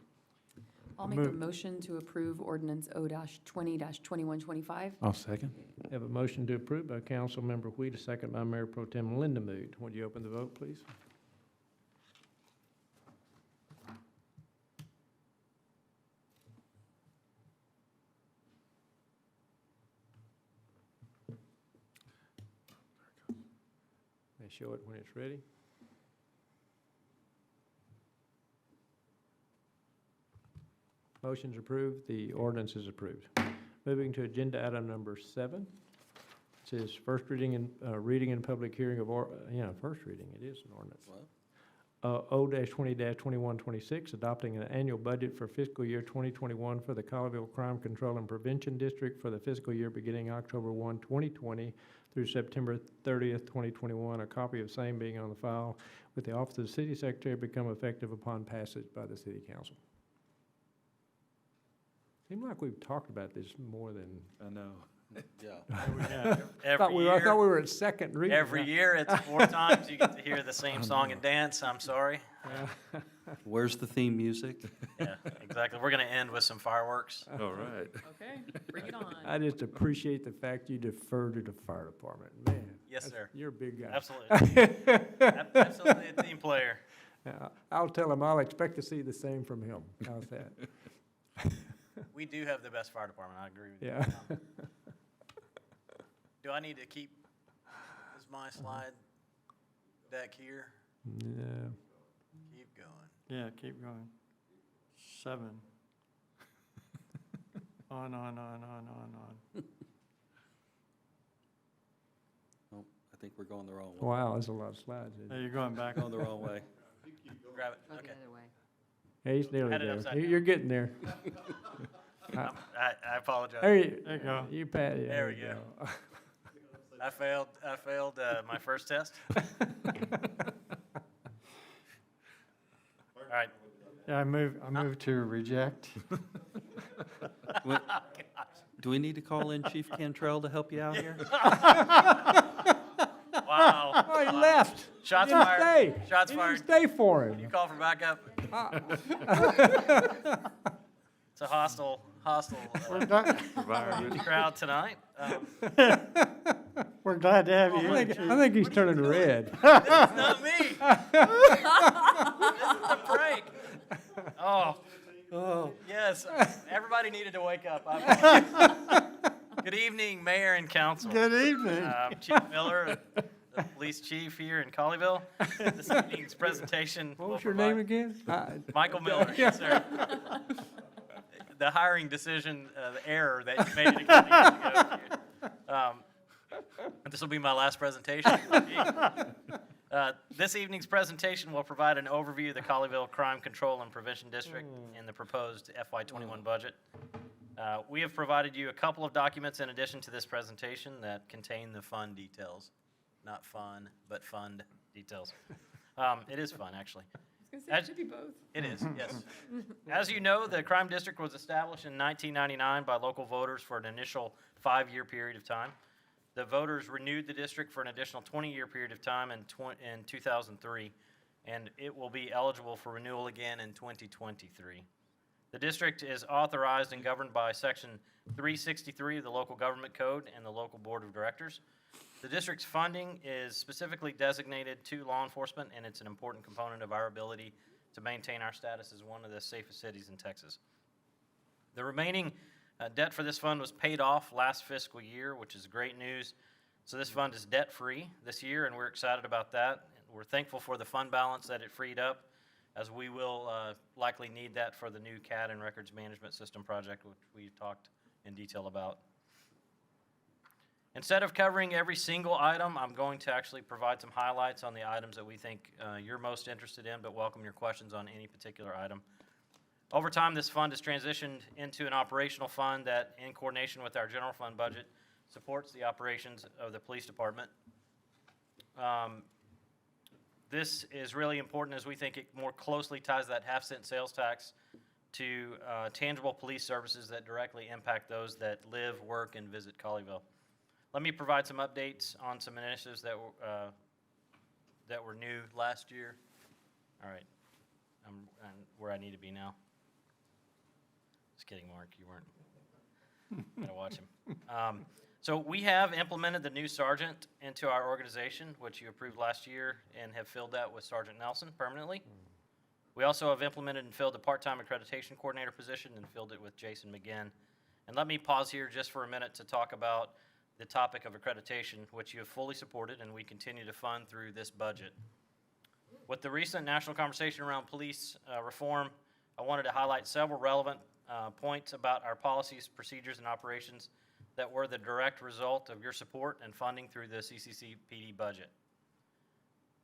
I'll make a Move. motion to approve ordinance O-20-2125. I'll second. Have a motion to approve by Councilmember Wheat, a second by Mayor Pro Tem Lindamood. Would you open the vote, please? They show it when it's ready. Motion's approved, the ordinance is approved. Moving to agenda item number 7. It says first reading and public hearing of, first reading, it is an ordinance. O-20-2126, adopting an annual budget for fiscal year 2021 for the Colleyville Crime Control and Prevention District for the fiscal year beginning October 1, 2020 through September 30th, 2021. A copy of same being on the file with the Office of the City Secretary become effective upon passage by the City Council. Seems like we've talked about this more than. I know. Yeah. I thought we were at second reading. Every year, it's 4 times you get to hear the same song and dance. I'm sorry. Where's the theme music? Yeah, exactly. We're going to end with some fireworks. All right. Okay, bring it on. I just appreciate the fact you defer to the fire department, man. Yes, that's- sir. You're a big guy. Absolutely. Absolutely a team player. I'll tell him I'll expect to see the same from him. How's that? We do have the best fire department. I agree with Yeah. you. Do I need to keep my slide deck here? Yeah. Keep going. Yeah, keep going. 7. On. Oh, I think we're going the wrong way. Wow, that's a lot of slides. isn't Hey, it? you're going back Going the wrong way. Grab it. Go the Okay. other way. Yeah, he's nearly Had it there. upside You're getting there. I apologize. There you go. You pat. Yeah, There we go. I failed my first test. All right. Yeah, I move to reject. Do we need to call in Chief Cantrell to help you out here? Wow. Oh, he left. Shots He didn't fired. stay. Shots He fired. didn't stay for him. You call for backup. It's a hostile crowd tonight. We're glad to have you I here. think he's turning red. It's not me. This is a prank. Oh. Yes. Everybody needed to wake up. Good evening, Mayor and Council. Good evening. Chief Miller, the police chief here in Colleyville. This evening's presentation. What was your name again? Michael Miller, yes, sir. The hiring decision, the error that you made a couple years ago. This will be my last presentation. This evening's presentation will provide an overview of the Colleyville Crime Control and Prevention District and the proposed FY21 budget. We have provided you a couple of documents in addition to this presentation that contain the fun details. Not fun, but fund details. It is fun, actually. It should be both. It is, yes. As you know, the crime district was established in 1999 by local voters for an initial 5-year period of time. The voters renewed the district for an additional 20-year period of time in 2003, and it will be eligible for renewal again in 2023. The district is authorized and governed by Section 363 of the Local Government Code and the Local Board of Directors. The district's funding is specifically designated to law enforcement, and it's an important component of our ability to maintain our status as one of the safest cities in Texas. The remaining debt for this fund was paid off last fiscal year, which is great news. So this fund is debt-free this year, and we're excited about that. We're thankful for the fund balance that it freed up, as we will likely need that for the new CAD and records management system project, which we talked in detail about. Instead of covering every single item, I'm going to actually provide some highlights on the items that we think you're most interested in, but welcome your questions on any particular item. Over time, this fund has transitioned into an operational fund that, in coordination with our general fund budget, supports the operations of the police department. This is really important as we think it more closely ties that half-cent sales tax to tangible police services that directly impact those that live, work, and visit Colleyville. Let me provide some updates on some initiatives that were new last year. All right, I'm where I need to be now. kidding, Mark. You weren't. Gotta watch him. So we have implemented the new sergeant into our organization, which you approved last year, and have filled that with Sergeant Nelson permanently. We also have implemented and filled the part-time accreditation coordinator position and filled it with Jason McGinn. And let me pause here just for a minute to talk about the topic of accreditation, which you have fully supported and we continue to fund through this budget. With the recent national conversation around police reform, I wanted to highlight several relevant points about our policies, procedures, and operations that were the direct result of your support and funding through the CCCPD budget.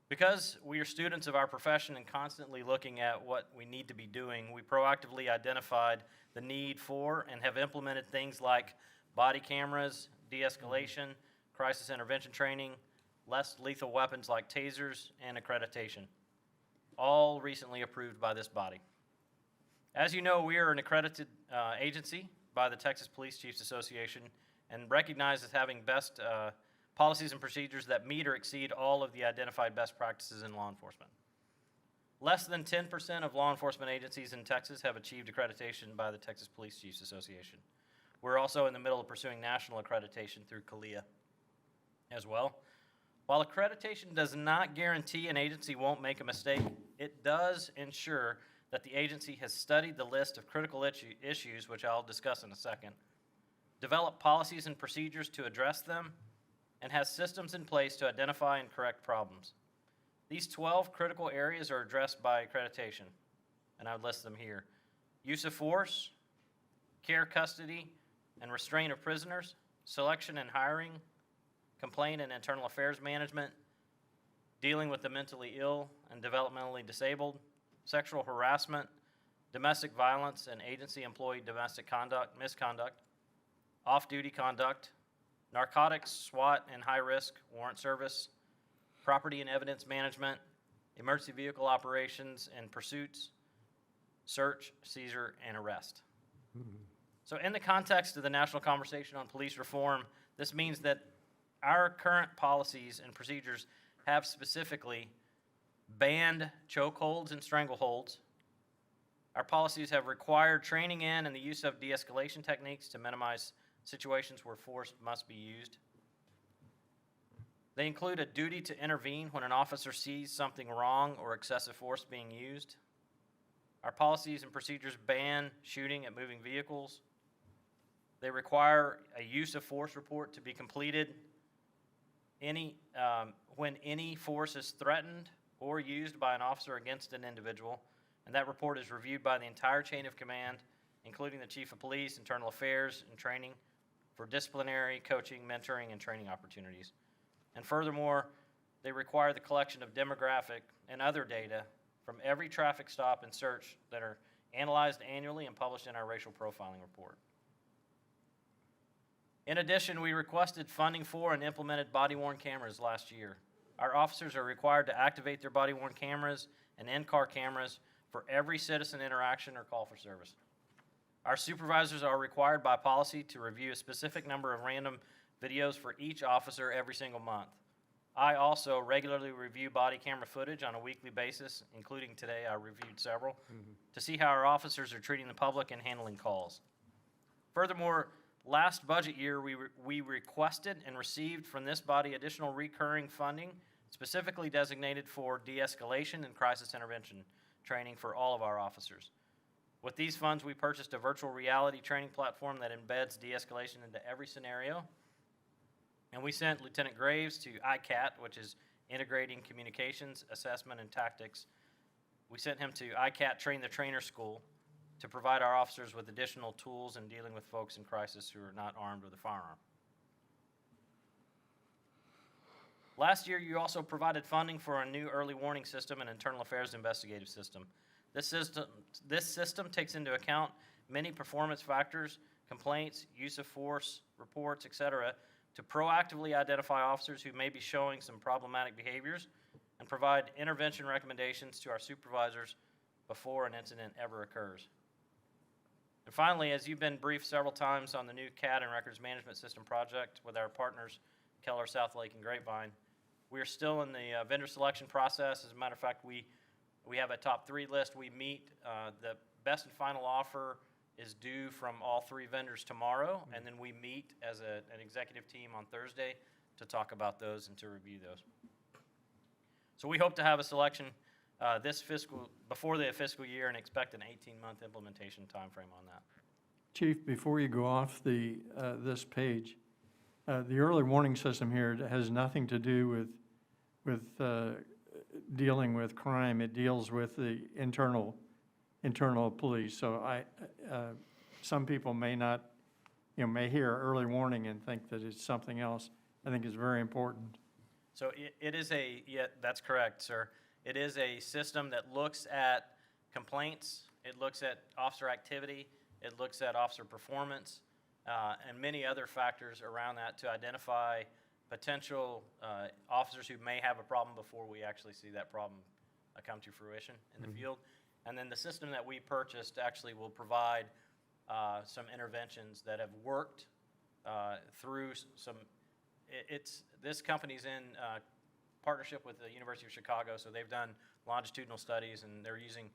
Because we are students of our profession and constantly looking at what we need to be doing, we proactively identified the need for and have implemented things like body cameras, de-escalation, crisis intervention training, less lethal weapons like tasers, and accreditation, all recently approved by this body. As you know, we are an accredited agency by the Texas Police Chiefs Association and recognized as having best policies and procedures that meet or exceed all of the identified best practices in law enforcement. Less than 10% of law enforcement agencies in Texas have achieved accreditation by the Texas Police Chiefs Association. We're also in the middle of pursuing national accreditation through CALEA as well. While accreditation does not guarantee an agency won't make a mistake, it does ensure that the agency has studied the list of critical issues, which I'll discuss in a second, developed policies and procedures to address them, and has systems in place to identify and correct problems. These 12 critical areas are addressed by accreditation, and I would list them here. Use of force, care, custody, and restraint of prisoners, selection and hiring, complaint and internal affairs management, dealing with the mentally ill and developmentally disabled, sexual harassment, domestic violence and agency employee domestic misconduct, off-duty conduct, narcotics, SWAT and high-risk warrant service, property and evidence management, emergency vehicle operations and pursuits, search, seizure, and arrest. So in the context of the national conversation on police reform, this means that our current policies and procedures have specifically banned chokeholds and strangleholds. Our policies have required training in and the use of de-escalation techniques to minimize situations where force must be used. They include a duty to intervene when an officer sees something wrong or excessive force being used. Our policies and procedures ban shooting at moving vehicles. They require a use of force report to be completed when any force is threatened or used by an officer against an individual, and that report is reviewed by the entire chain of command, including the Chief of Police, Internal Affairs, and Training for disciplinary, coaching, mentoring, and training opportunities. And furthermore, they require the collection of demographic and other data from every traffic stop and search that are analyzed annually and published in our racial profiling report. In addition, we requested funding for and implemented body-worn cameras last year. Our officers are required to activate their body-worn cameras and in-car cameras for every citizen interaction or call for service. Our supervisors are required by policy to review a specific number of random videos for each officer every single month. I also regularly review body camera footage on a weekly basis, including today I reviewed several, to see how our officers are treating the public and handling calls. Furthermore, last budget year, we requested and received from this body additional recurring funding specifically designated for de-escalation and crisis intervention training for all of our officers. With these funds, we purchased a virtual reality training platform that embeds de-escalation into every scenario. And we sent Lieutenant Graves to ICAT, which is Integrating Communications, Assessment, and Tactics. We sent him to ICAT Train the Trainer School to provide our officers with additional tools in dealing with folks in crisis who are not armed with a firearm. Last year, you also provided funding for a new early warning system and internal affairs investigative system. This system takes into account many performance factors, complaints, use of force, reports, etc., to proactively identify officers who may be showing some problematic behaviors and provide intervention recommendations to our supervisors before an incident ever occurs. And finally, as you've been briefed several times on the new CAD and records management system project with our partners, Keller, South Lake, and Grapevine, we are still in the vendor selection process. As a matter of fact, we have a top 3 list. We meet the best and final offer is due from all three vendors tomorrow, and then we meet as an executive team on Thursday to talk about those and to review those. So we hope to have a selection before the fiscal year and expect an 18-month implementation timeframe on that. Chief, before you go off this page, the early warning system here has nothing to do with dealing with crime. It deals with the internal police. So some people may not, may hear early warning and think that it's something else. I think it's very important. So it is that's correct, sir. It is a system that looks at complaints, it looks at officer activity, it looks at officer performance, and many other factors around that to identify potential officers who may have a problem before we actually see that problem come to fruition in the field. And then the system that we purchased actually will provide some interventions that have worked through some, this company's in partnership with the University of Chicago, so they've done longitudinal studies and they're using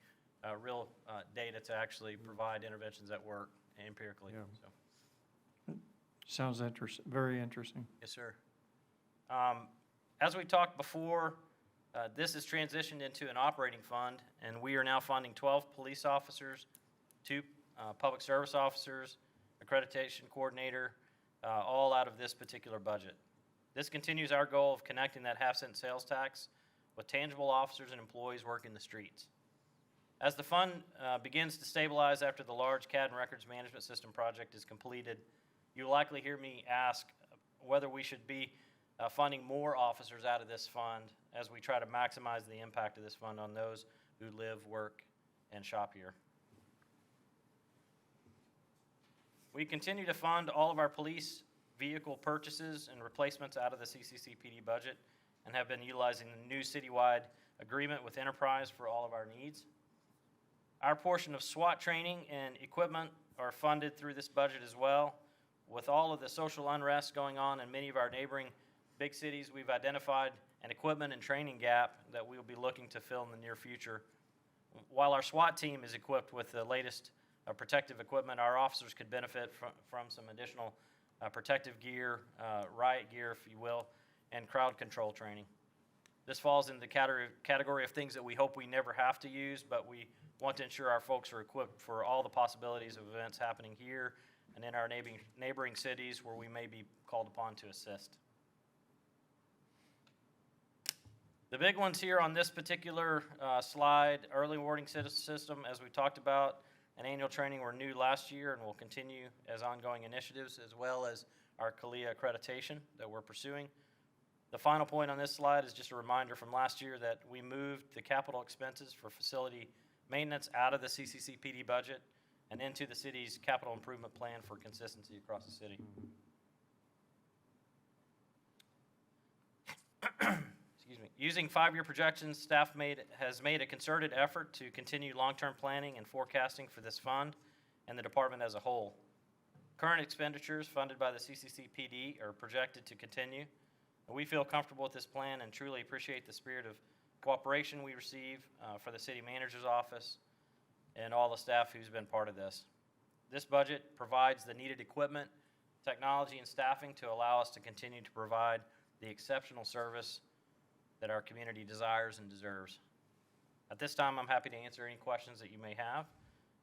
real data to actually provide interventions that work empirically. Yeah. So. Sounds very interesting. Yes, sir. As we talked before, this is transitioned into an operating fund, and we are now funding 12 police officers, 2 public service officers, accreditation coordinator, all out of this particular budget. This continues our goal of connecting that half-cent sales tax with tangible officers and employees working the streets. As the fund begins to stabilize after the large CAD and records management system project is completed, you'll likely hear me ask whether we should be funding more officers out of this fund as we try to maximize the impact of this fund on those who live, work, and shop here. We continue to fund all of our police vehicle purchases and replacements out of the CCCPD budget and have been utilizing the new citywide agreement with Enterprise for all of our needs. Our portion of SWAT training and equipment are funded through this budget as well. With all of the social unrest going on in many of our neighboring big cities, we've identified an equipment and training gap that we'll be looking to fill in the near future. While our SWAT team is equipped with the latest protective equipment, our officers could benefit from some additional protective gear, riot gear, if you will, and crowd control training. This falls in the category of things that we hope we never have to use, but we want to ensure our folks are equipped for all the possibilities of events happening here and in our neighboring cities where we may be called upon to assist. The big ones here on this particular slide, early warning system, as we talked about, and annual training were new last year and will continue as ongoing initiatives, as well as our CALIA accreditation that we're pursuing. The final point on this slide is just a reminder from last year that we moved the capital expenses for facility maintenance out of the CCCPD budget and into the city's capital improvement plan for consistency across the city. Excuse me. Using 5-year projections, staff has made a concerted effort to continue long-term planning and forecasting for this fund and the department as a whole. Current expenditures funded by the CCCPD are projected to continue. We feel comfortable with this plan and truly appreciate the spirit of cooperation we receive for the city manager's office and all the staff who's been part of this. This budget provides the needed equipment, technology, and staffing to allow us to continue to provide the exceptional service that our community desires and deserves. At this time, I'm happy to answer any questions that you may have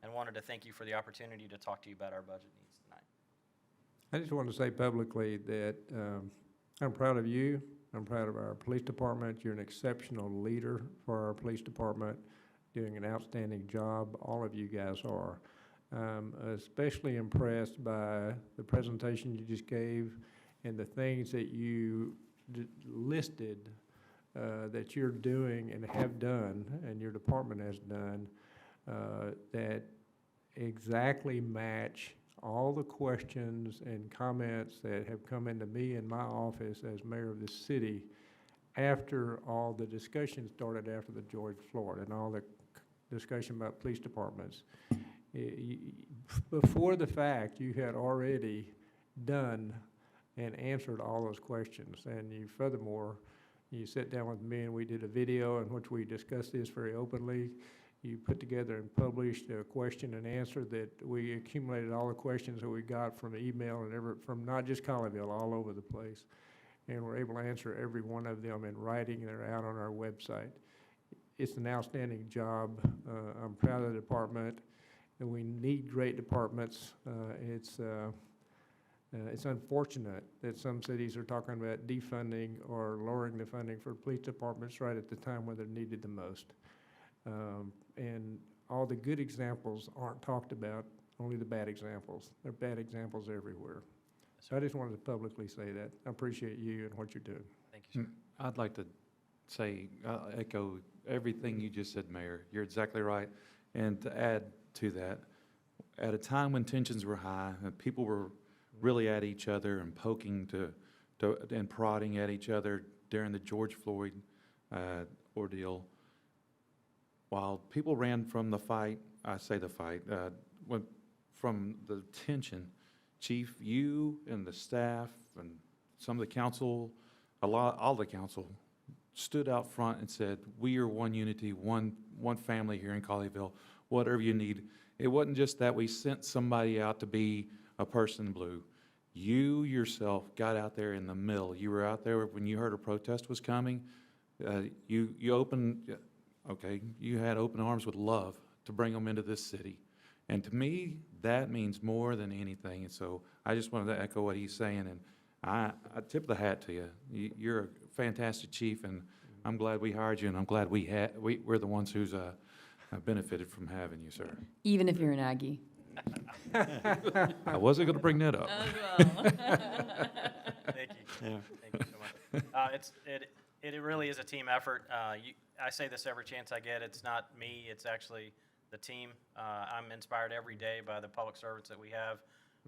and wanted to thank you for the opportunity to talk to you about our budget needs tonight. I just want to say publicly that I'm proud of you. I'm proud of our police department. You're an exceptional leader for our police department, doing an outstanding job. All of you guys are. Especially impressed by the presentation you just gave and the things that you listed that you're doing and have done and your department has done that exactly match all the questions and comments that have come into me in my office as mayor of the city after all the discussion started after the George Floyd and all the discussion about police departments. Before the fact, you had already done and answered all those questions. And you, furthermore, you sat down with me and we did a video in which we discussed this very openly. you put together and published a question and answer that we accumulated all the questions that we got from email and from not just Colleyville, all over the place. And we're able to answer every one of them in writing. They're out on our website. It's an outstanding job. I'm proud of the department, and we need great departments. It's unfortunate that some cities are talking about defunding or lowering the funding for police departments right at the time when they're needed the most. And all the good examples aren't talked about, only the bad examples. There are bad examples everywhere. So I just wanted to publicly say that. I appreciate you and what you're doing. Thank you, sir. I'd like to say, echo everything you just said, Mayor. You're exactly right. And to add to that, at a time when tensions were high and people were really at each other and poking and prodding at each other during the George Floyd ordeal, while people ran from the fight, from the tension, Chief, you and the staff and some of the council, all the council, stood out front and said, we are one unity, one family here in Colleyville, whatever you need. It wasn't just that we sent somebody out to be a person in blue. You yourself got out there in the middle. You were out there when you heard a protest was coming. You had open arms with love to bring them into this city. And to me, that means more than anything. And so I just wanted to echo what he's saying. And I tip the hat to you. You're a fantastic chief, and I'm glad we hired you, and I'm glad we're the ones who's benefited from having you, sir. Even if you're an Aggie. I wasn't going to bring that up. Thank you. Yeah. Thank you so much. It really is a team effort. I say this every chance I get. It's not me. It's actually the team. I'm inspired every day by the public servants that we have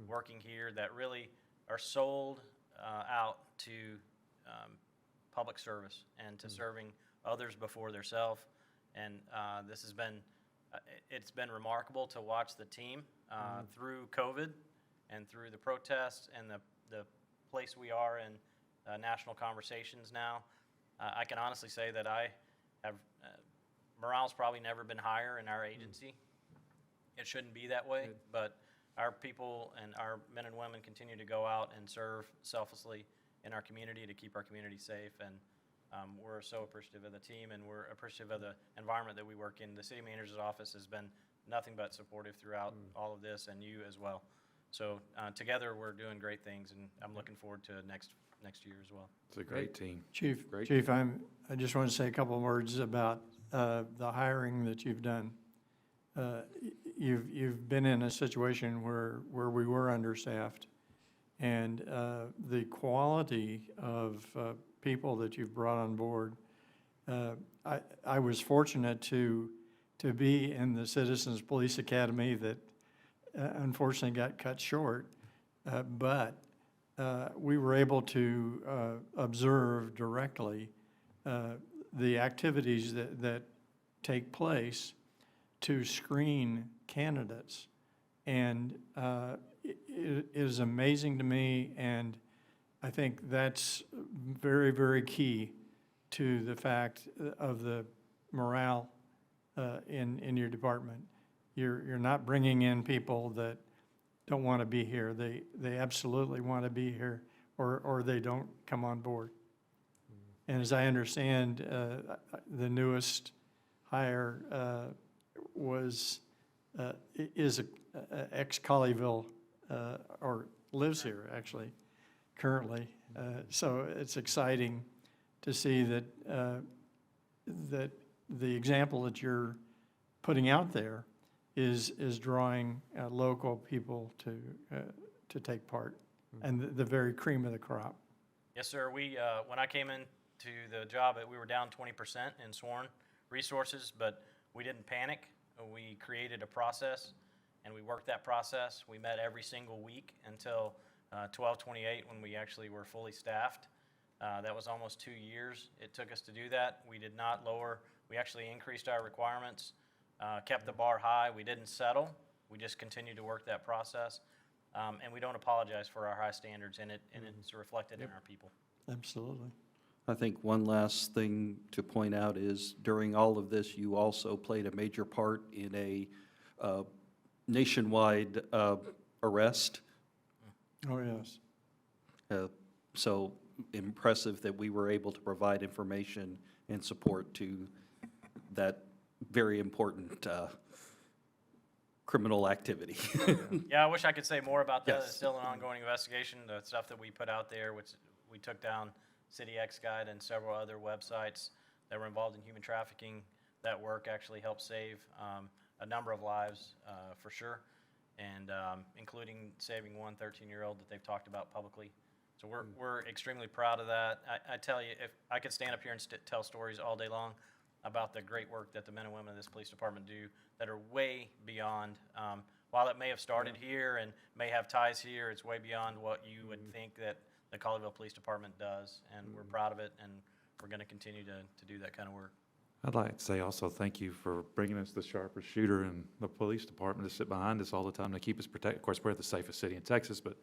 working here that really are sold out to public service and to serving others before themselves. And this has been, it's been remarkable to watch the team through COVID and through the protests and the place we are in national conversations now. I can honestly say that I have, morale's probably never been higher in our agency. It shouldn't be that way, but our people and our men and women continue to go out and serve selflessly in our community to keep our community safe. And we're so appreciative of the team, and we're appreciative of the environment that we work in. The city manager's office has been nothing but supportive throughout all of this, and you as well. So together we're doing great things, and I'm looking forward to next year as well. It's a great team. Chief, I just want to say a couple of words about the hiring that you've done. You've been in a situation where we were understaffed, and the quality of people that you've brought on board. I was fortunate to be in the Citizens Police Academy that unfortunately got cut short, but we were able to observe directly the activities that take place to screen candidates. And it is amazing to me, and I think that's very, very key to the fact of the morale in your department. You're not bringing in people that don't want to be here. They absolutely want to be here, or they don't come on board. And as I understand, the newest hire is a ex-Colleyville, or lives here actually, currently. So it's exciting to see that that the example that you're putting out there is drawing local people to take part, and the very cream of the crop. Yes, sir. We when I came into the job, we were down 20% in sworn resources, but we didn't panic. We created a process, and we worked that process. We met every single week until 12/28, when we actually were fully staffed. That was almost 2 years it took us to do that. We did not lower. We actually increased our requirements, kept the bar high. We didn't settle. We just continued to work that process. And we don't apologize for our high standards, and it's reflected in our people. Absolutely. I think one last thing to point out is during all of this, you also played a major part in a nationwide arrest. Oh, yes. So impressive that we were able to provide information and support to that very important criminal activity. Yeah, I wish I could say more about that. Yes. It's still an ongoing investigation. The stuff that we put out there, which we took down City X Guide and several other websites that were involved in human trafficking. That work actually helped save a number of lives for sure, and including saving one 13-year-old that they've talked about publicly. So we're extremely proud of that. I tell you, if I could stand up here and tell stories all day long about the great work that the men and women of this police department do that are way beyond, while it may have started here and may have ties here, it's way beyond what you would think that the Colleyville Police Department does, and we're proud of it, and we're going to continue to do that kind of work. I'd like to say also thank you for bringing us the sharpest shooter in the police department to sit behind us all the time to keep us protected. Of course, we're the safest city in Texas, but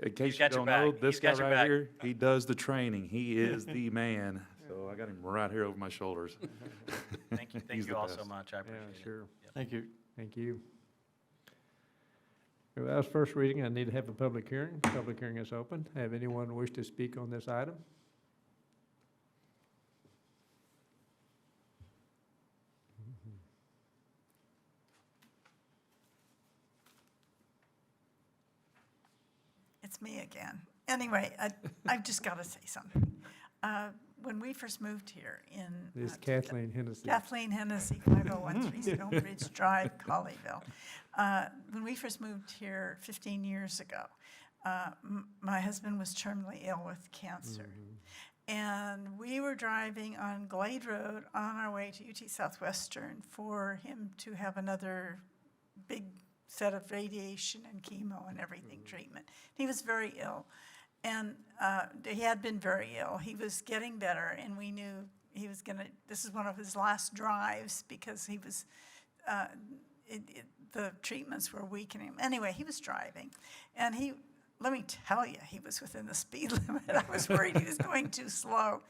in case you got your don't know, back. this He's guy got your right back. here, he does the training. He is the man. So I got him right here over my shoulders. Thank you He's you the all so best. much. I appreciate Yeah, sure. it. Thank you. Thank you. Well, that was first reading. I need to have a public hearing. Public hearing is open. Have anyone wish to speak on this item? It's me again. Anyway, I've just got to say something. When we first moved here in. This is Kathleen Hennessy. Kathleen Hennessy, 5013 Stonebridge Drive, Colleyville. When we first moved here 15 years ago, my husband was terminally ill with cancer. And we were driving on Glade Road on our way to UT Southwestern for him to have another big set of radiation and chemo and everything treatment. He was very ill. And he had been very ill. He was getting better, and we knew he was going to, this is one of his last drives because he was, the treatments were weakening him. Anyway, he was driving, and let me tell you, he was within the speed limit. I was worried he was going too slow.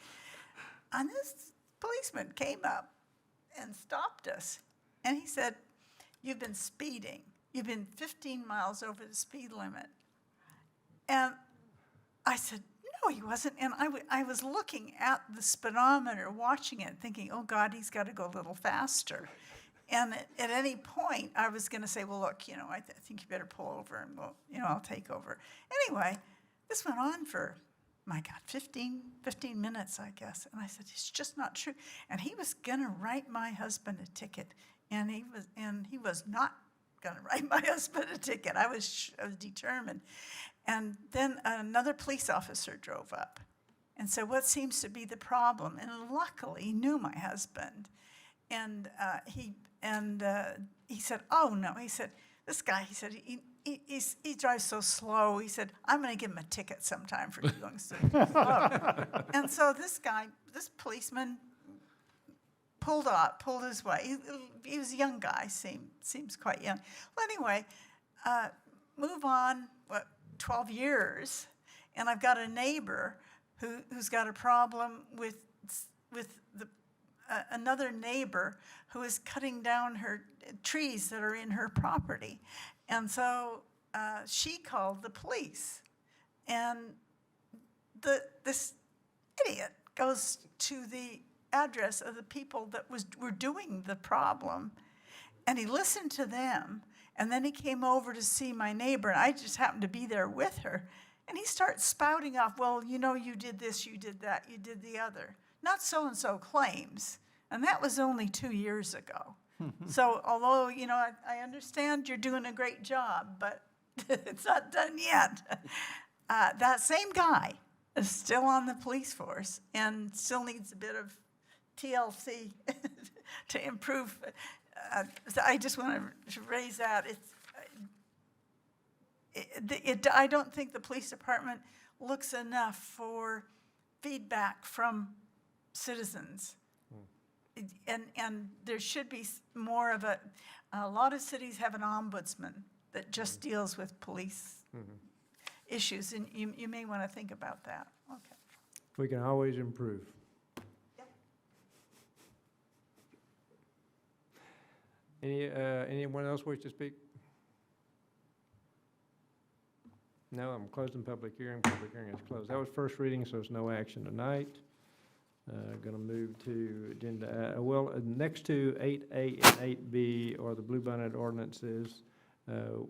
And this policeman came up and stopped us, and he said, "You've been speeding. You've been 15 miles over the speed limit." And I said, "No, he wasn't." And I was looking at the speedometer, watching it, thinking, "Oh, God, he's got to go a little faster." And at any point, I was going to say, "Well, look, I think you better pull over, and I'll take over." Anyway, this went on for, my God, 15 minutes, I guess. And I said, "It's just not true." And he was going to write my husband a ticket, and he was not going to write my husband a ticket. I was determined. And then another police officer drove up and said, "What seems to be the problem?" And luckily, he knew my husband. And he said, "Oh, no." He said, "This guy," he said, he drives so slow. He said, "I'm going to give him a ticket sometime for going so slow." And so this policeman pulled his way. He was a young guy, seems quite young. Well, anyway, move on, 12 years, and I've got a neighbor who's got a problem with another neighbor who is cutting down her trees that are in her property. And so she called the police. And this idiot goes to the address of the people that were doing the problem, and he listened to them. And then he came over to see my neighbor, and I just happened to be there with her. And he starts spouting off, "Well, you did this, you did that, you did the other. Not so-and-so claims." And that was only 2 years ago. So although, I understand you're doing a great job, but it's not done yet. That same guy is still on the police force and still needs a bit of TLC to improve. So I just want to raise that. I don't think the police department looks enough for feedback from citizens. And there should be more of a lot of cities have an ombudsman that just deals with police issues, and you may want to think about that. Okay. We can always improve. Anyone else wish to speak? No, I'm closing public hearing. Public hearing is closed. That was first reading, so there's no action tonight. Going to move to agenda, next to 8A and 8B are the Bluebonnet ordinances.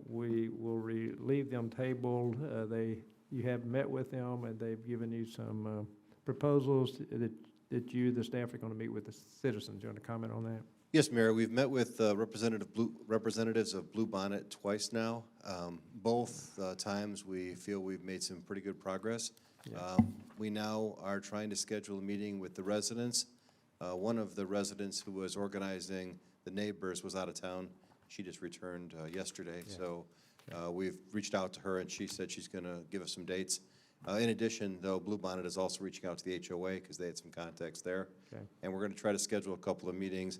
We will leave them tabled. You have met with them, and they've given you some proposals that you, the staff, are going to meet with the citizens. You want to comment on that? Yes, Mayor, we've met with representatives of Bluebonnet twice now. Both times we feel we've made some pretty good progress. Yeah. We now are trying to schedule a meeting with the residents. One of the residents who was organizing the neighbors was out of town. She just returned yesterday, Yeah. so we've reached out to her, and she said she's going to give us some dates. In addition, though, Bluebonnet is also reaching out to the HOA because they had some contacts there. Okay. And we're going to try to schedule a couple of meetings.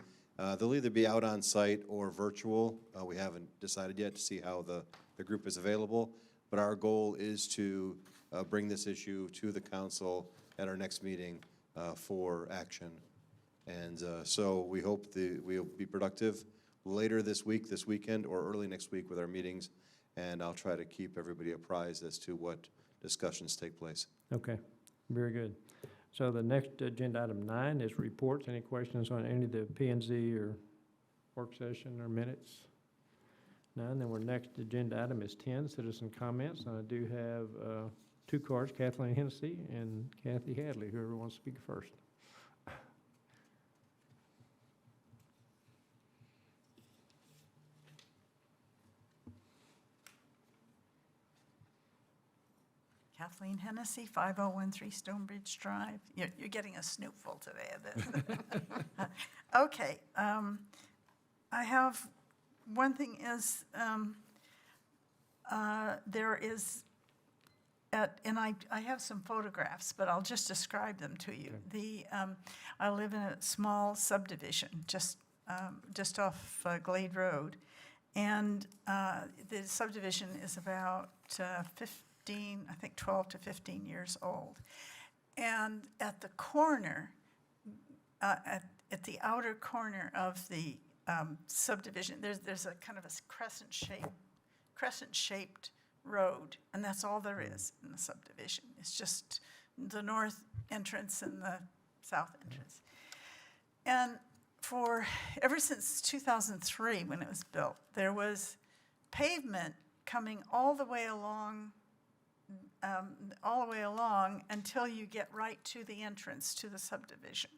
They'll either be out on site or virtual. We haven't decided yet to see how the group is available. But our goal is to bring this issue to the council at our next meeting for action. And so we hope we'll be productive later this week, this weekend, or early next week with our meetings. And I'll try to keep everybody apprised as to what discussions take place. Okay, very good. So the next agenda item 9 is reports. Any questions on any of the P&Z or work session or minutes? None. Then our next agenda item is 10, citizen comments. And I do have 2 cards, Kathleen Hennessy and Kathy Hadley, whoever wants to speak first. Kathleen Hennessy, 5013 Stonebridge Drive. You're getting a snoopful today of this. Okay, I have, one thing is, there is, and I have some photographs, but I'll just describe them to you. I live in a small subdivision, just off Glade Road, and the subdivision is about 12 to 15 years old. And at the corner, at the outer corner of the subdivision, there's a kind of a crescent-shaped road, and that's all there is in the subdivision. It's just the north entrance and the south entrance. And ever since 2003, when it was built, there was pavement coming all the way along until you get right to the entrance to the subdivision.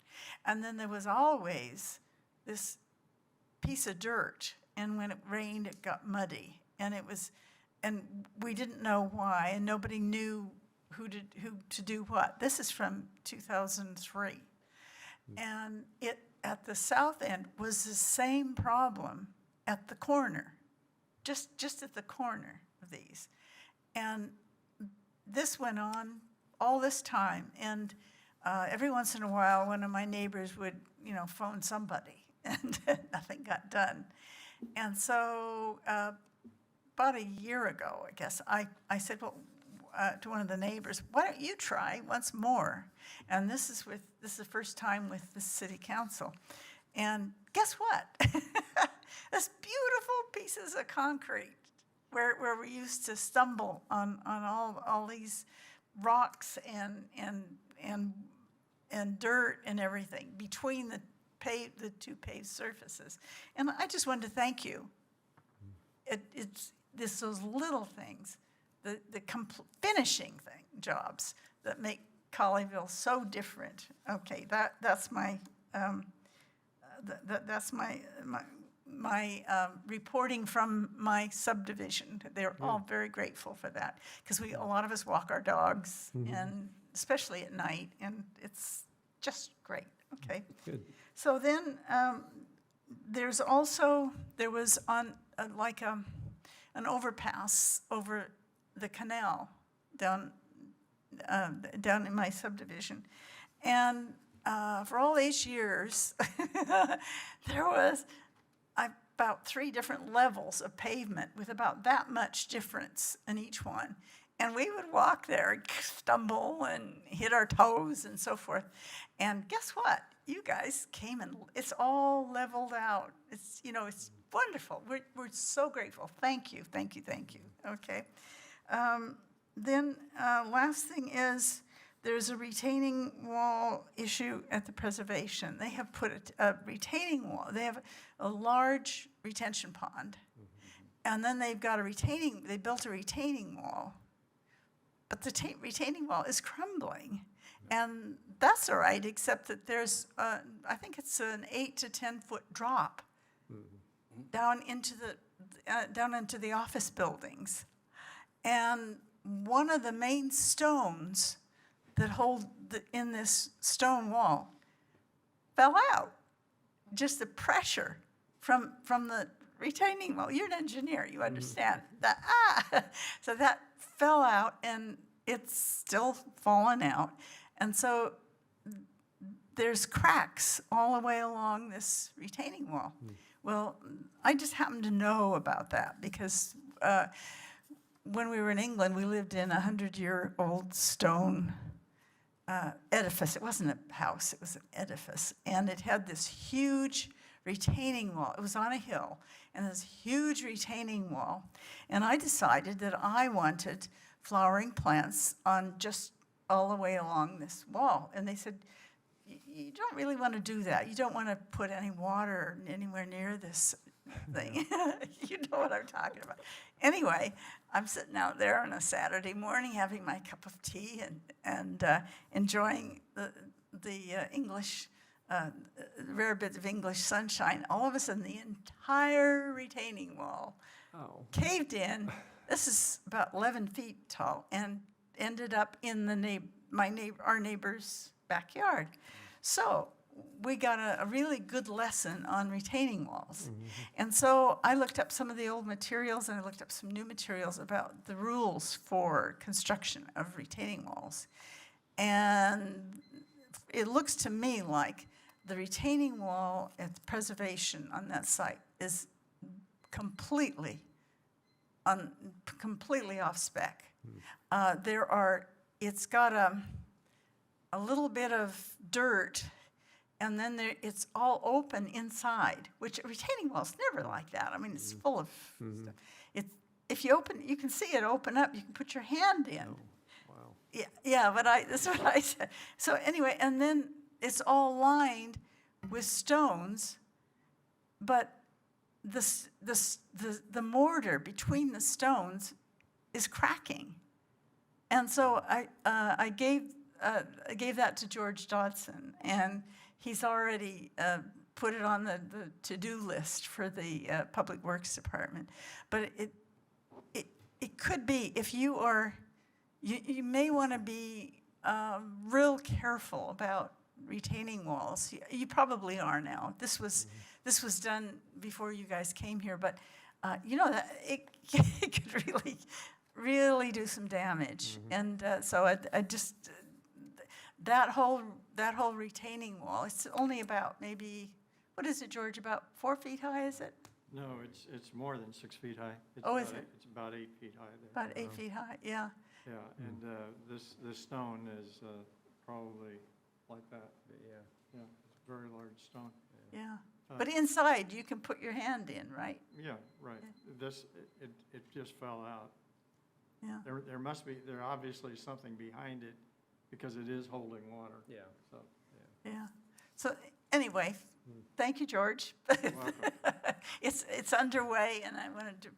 And then there was always this piece of dirt, and when it rained, it got muddy. And we didn't know why, and nobody knew who to do what. This is from 2003. And it, at the south end, was the same problem at the corner, just at the corner of these. And this went on all this time, and every once in a while, one of my neighbors would, phone somebody, and nothing got done. And so about a year ago, I guess, I said, well, to one of the neighbors, why don't you try once more? And this is the first time with the city council. And guess what? This beautiful pieces of concrete where we used to stumble on all these rocks and dirt and everything between the two paved surfaces. And I just wanted to thank you. It's those little things, the finishing jobs that make Colleyville so different. Okay, that's my reporting from my subdivision. They're all very grateful for that, because a lot of us walk our dogs, and especially at night, and it's just great. Okay. Good. So then there was on an overpass over the canal down in my subdivision, and for all these years, there was about 3 different levels of pavement with about that much difference in each one. And we would walk there and stumble and hit our toes and so forth. And guess what? You guys came and it's all leveled out. It's, you know, it's wonderful. We're so grateful. Thank you, thank you, thank you. Okay. Then last thing is, there's a retaining wall issue at the preservation. They have put a retaining wall. They have a large retention pond. And then they've got they built a retaining wall. But the retaining wall is crumbling. And that's all right, except that there's, I think it's an 8 to 10 foot drop down into the office buildings. And one of the main stones that hold in this stone wall fell out. Just the pressure from the retaining wall. You're an engineer, you understand. So that fell out and it's still fallen out. And so there's cracks all the way along this retaining wall. Well, I just happened to know about that because when we were in England, we lived in a 100-year-old stone edifice. It wasn't a house, it was an edifice. And it had this huge retaining wall. It was on a hill, and this huge retaining wall. And I decided that I wanted flowering plants on just all the way along this wall. And they said, you don't really want to do that. You don't want to put any water anywhere near this thing. You know what I'm talking about. Anyway, I'm sitting out there on a Saturday morning having my cup of tea and enjoying the English, rare bits of English sunshine. All of a sudden, the entire retaining wall caved in. This is about 11 feet tall and ended up in our neighbor's backyard. So we got a really good lesson on retaining walls. And so I looked up some of the old materials and I looked up some new materials about the rules for construction of retaining walls. And it looks to me like the retaining wall at the preservation on that site is completely off spec. It's got a little bit of dirt, and then it's all open inside, which a retaining wall's never like that. I mean, it's full of stuff. If you open, you can see it open up. You can put your hand in. Wow. Yeah, but that's what I said. So anyway, and then it's all lined with stones, but the mortar between the stones is cracking. And so I gave that to George Dodson, and he's already put it on the to-do list for the Public Works Department. But it could be, if you are, you may want to be real careful about retaining walls. You probably are now. This was done before you guys came here, but you know that it could really do some damage. And so I just that whole retaining wall. It's only about maybe, what is it, George? About 4 feet high, is it? No, it's more than 6 feet high. Is it? It's about 8 feet high there. About 8 feet high, yeah. Yeah, and this stone is probably like that. Yeah, it's a very large stone. Yeah, but inside you can put your hand in, right? Yeah, right. It just fell out. Yeah. There obviously something behind it because it is holding water. Yeah. So, Yeah. So anyway, thank you, George. You're welcome. It's underway, and I wanted to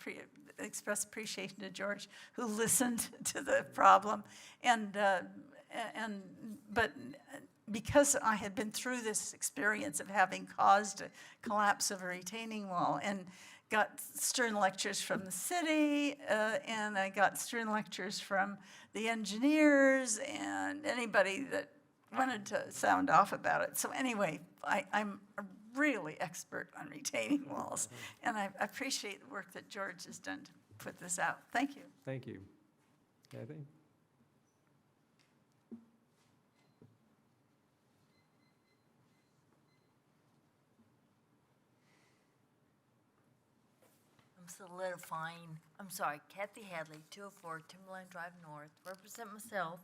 express appreciation to George, who listened to the problem, but because I had been through this experience of having caused a collapse of a retaining wall and got stern lectures from the city, and I got stern lectures from the engineers and anybody that wanted to sound off about it. So anyway, I'm a really expert on retaining walls, and I appreciate the work that George has done to put this out. Thank you. Thank you. Kathy? I'm solidifying, I'm sorry, Kathy Hadley, 204 Timberline Drive North, represent myself.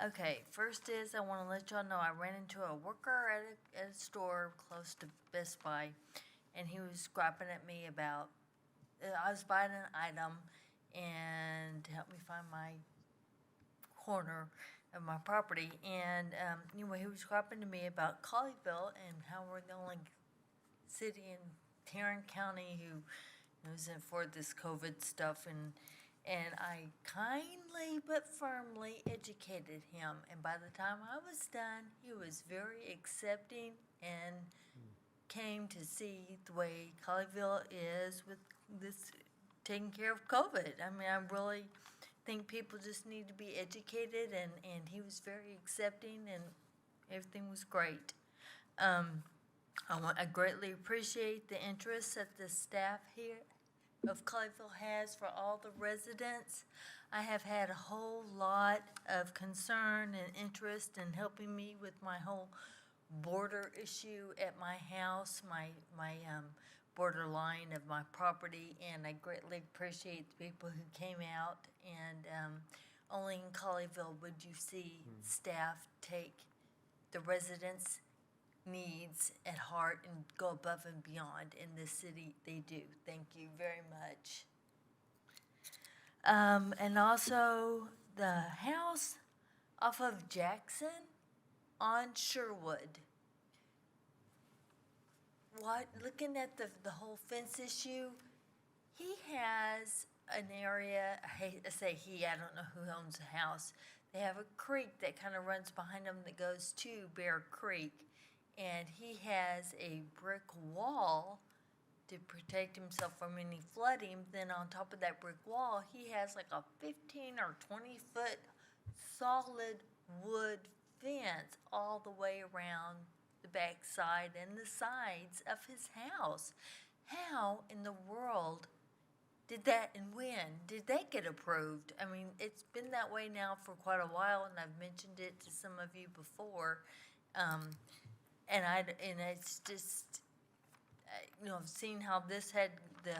Okay, first is, I want to let y'all know I ran into a worker at a store close to Best Buy, and he was griping at me about, I was buying an item, and to help me find my corner of my property, and anyway, he was griping to me about Colleyville and how we're the only city in Tarrant County who knows it for this COVID stuff, and I kindly but firmly educated him, and by the time I was done, he was very accepting and came to see the way Colleyville is with this taking care of COVID. I mean, I really think people just need to be educated, and he was very accepting, and everything was great. I greatly appreciate the interest that the staff here of Colleyville has for all the residents. I have had a whole lot of concern and interest in helping me with my whole border issue at my house, my border line of my property, and I greatly appreciate the people who came out, and only in Colleyville would you see staff take the residents' needs at heart and go above and beyond. In this city, they do. Thank you very much. And also the house off of Jackson on Sherwood. Looking at the whole fence issue, he has an area, I say he, I don't know who owns the house. They have a creek that kind of runs behind them that goes to Bear Creek. And he has a brick wall to protect himself from any flooding. Then on top of that brick wall, he has like a 15 or 20 foot solid wood fence all the way around the back side and the sides of his house. How in the world did that, and when did that get approved? I mean, it's been that way now for quite a while, and I've mentioned it to some of you before. And it's just, I've seen how this had the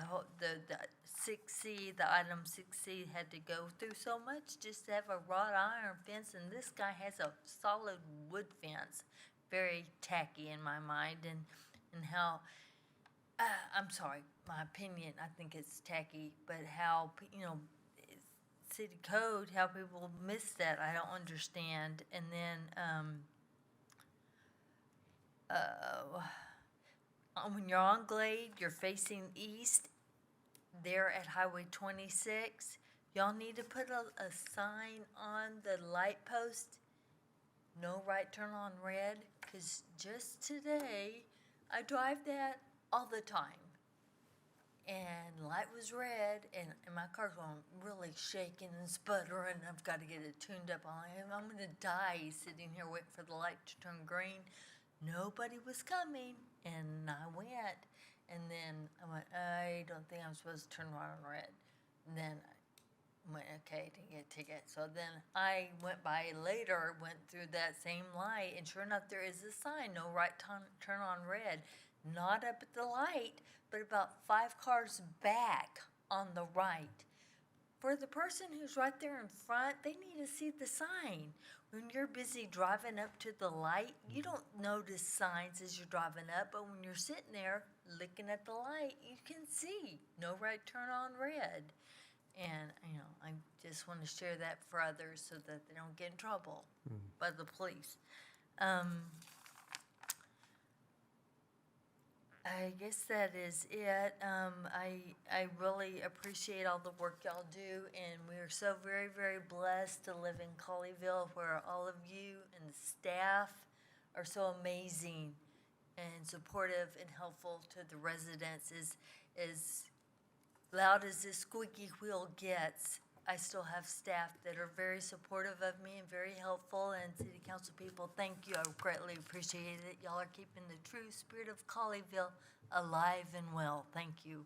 6C, the item 6C had to go through so much just to have a wrought iron fence, and this guy has a solid wood fence. Very tacky in my mind, and how, I'm sorry, my opinion, I think it's tacky, but how, city code, how people miss that, I don't understand. And then, when you're on Glade, you're facing east, there at Highway 26, y'all need to put a sign on the light post, no right turn on red, because just today, I drive that all the time. And light was red, and my car's going really shaking and sputtering, and I've got to get it tuned up. I'm going to die sitting here waiting for the light to turn green. Nobody was coming, and I went, and then I went, I don't think I'm supposed to turn right on red. And then I went, okay, didn't get a ticket. So then I went by later, went through that same light, and sure enough, there is a sign, no right turn on red. Not up at the light, but about 5 cars back on the right. For the person who's right there in front, they need to see the sign. When you're busy driving up to the light, you don't notice signs as you're driving up, but when you're sitting there looking at the light, you can see no right turn on red. And, I just want to share that for others so that they don't get in trouble by the police. I guess that is it. I really appreciate all the work y'all do, and we are so very, very blessed to live in Colleyville, where all of you and the staff are so amazing and supportive and helpful to the residents. As loud as this squeaky wheel gets, I still have staff that are very supportive of me and very helpful, and city council people, thank you. I greatly appreciate it. Y'all are keeping the true spirit of Colleyville alive and well. Thank you.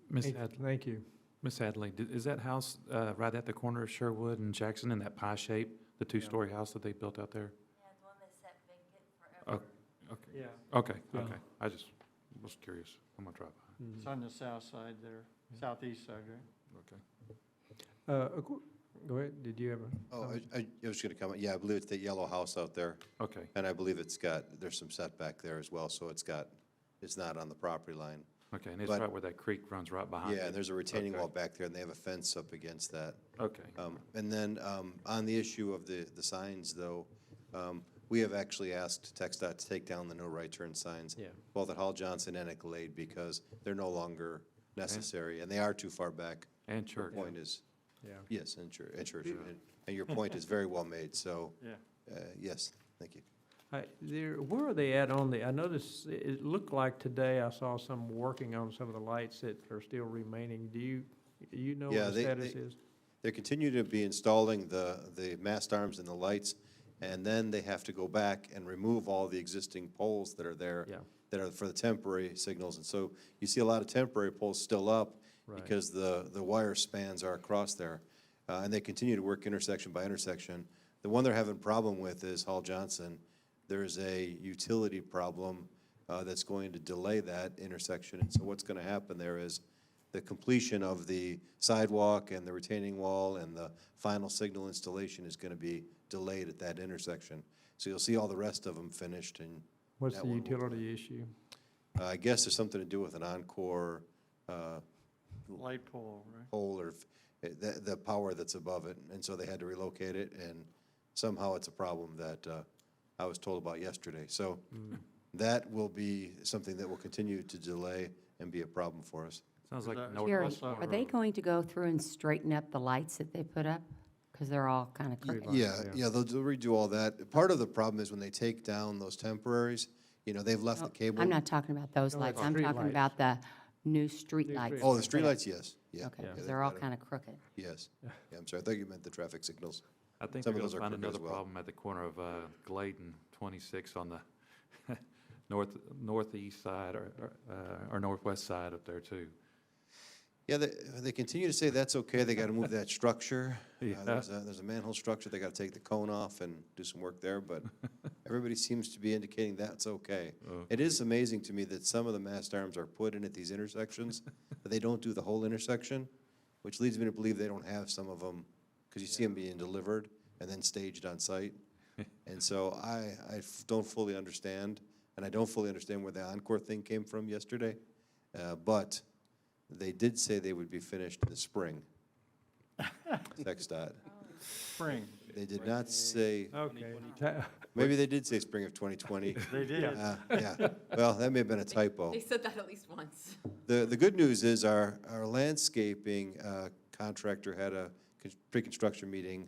Miss Hadley. Thank you. Miss Hadley, is that house right at the corner of Sherwood and Jackson in that pie shape, the 2-story house that they built out there? Yeah, the one that sat vacant forever. Okay. Yeah. Okay, Yeah. okay. I just was curious. I'm gonna drive by. It's on the south side there. southeast side, right? Okay. Go ahead, did you have a? Oh, I was going to comment, yeah, I believe it's the yellow house out there. Okay. And I believe there's some setback there as well, so it's not on the property line. Okay, and it's But- right where that creek runs right behind it. Yeah, and there's a retaining Okay. wall back there, and they have a fence up against that. Okay. And then, on the issue of the signs, though, we have actually asked TxDOT to take down the no right turn signs. Yeah. Both at Hall Johnson and at Glade, because they're no longer necessary, and they are too far back. And Your church. point is, Yeah. yes, and church, and your point is very well made, so, Yeah. yes, thank you. Where are they at on I noticed, it looked like today I saw some working on some of the lights that are still remaining. Do you know Yeah, what the status is? They continue to be installing the mast arms and the lights, and then they have to go back and remove all the existing poles that are there. Yeah. That are for the temporary signals, and so you see a lot of temporary poles still up Right. because the wire spans are across there. And they continue to work intersection by intersection. The one they're having problem with is Hall Johnson. There's a utility problem that's going to delay that intersection. And so what's going to happen there is the completion of the sidewalk and the retaining wall and the final signal installation is going to be delayed at that intersection. So you'll see all the rest of them finished, and What's that the one will- utility issue? I guess there's something to do with an ONCOR Light pole, right? pole or the power that's above it, and so they had to relocate it, and somehow it's a problem that I was told about yesterday. So that will be something that will continue to delay and be a problem for us. Sounds like Is that- Jerry, northwest. are they going to go through and straighten up the lights that they put up? Because they're all kind of crooked. Yeah, they'll redo all that. Part of the problem is when they take down those temporaries, they've left the cable. I'm not talking about those No, lights. like I'm street talking lights. about the new street New lights. street Oh, the streetlights, yes, yeah. Okay, yeah, because they've they're all got it. kind of crooked. Yes, yeah, I'm sorry, I thought you meant the traffic signals. I think Some we're of going those to are find crooked as another well. problem at the corner of Glade and 26 on the northeast side or northwest side up there too. Yeah, they continue to say that's okay, they gotta move that structure. Yeah. There's a manhole structure, they gotta take the cone off and do some work there, but everybody seems to be indicating that's okay. It is amazing to me that some of the mast arms are put in at these intersections, but they don't do the whole intersection, which leads me to believe they don't have some of them, because you see them being delivered and then staged on site. And so I don't fully understand, and I don't fully understand where the ONCOR thing came from yesterday, but they did say they would be finished in the spring. TxDOT. Spring. They did not say, Okay. maybe they did say spring of 2020. They did. Yeah, well, that may have been a typo. They said that at least once. The good news is our landscaping contractor had a pre-construction meeting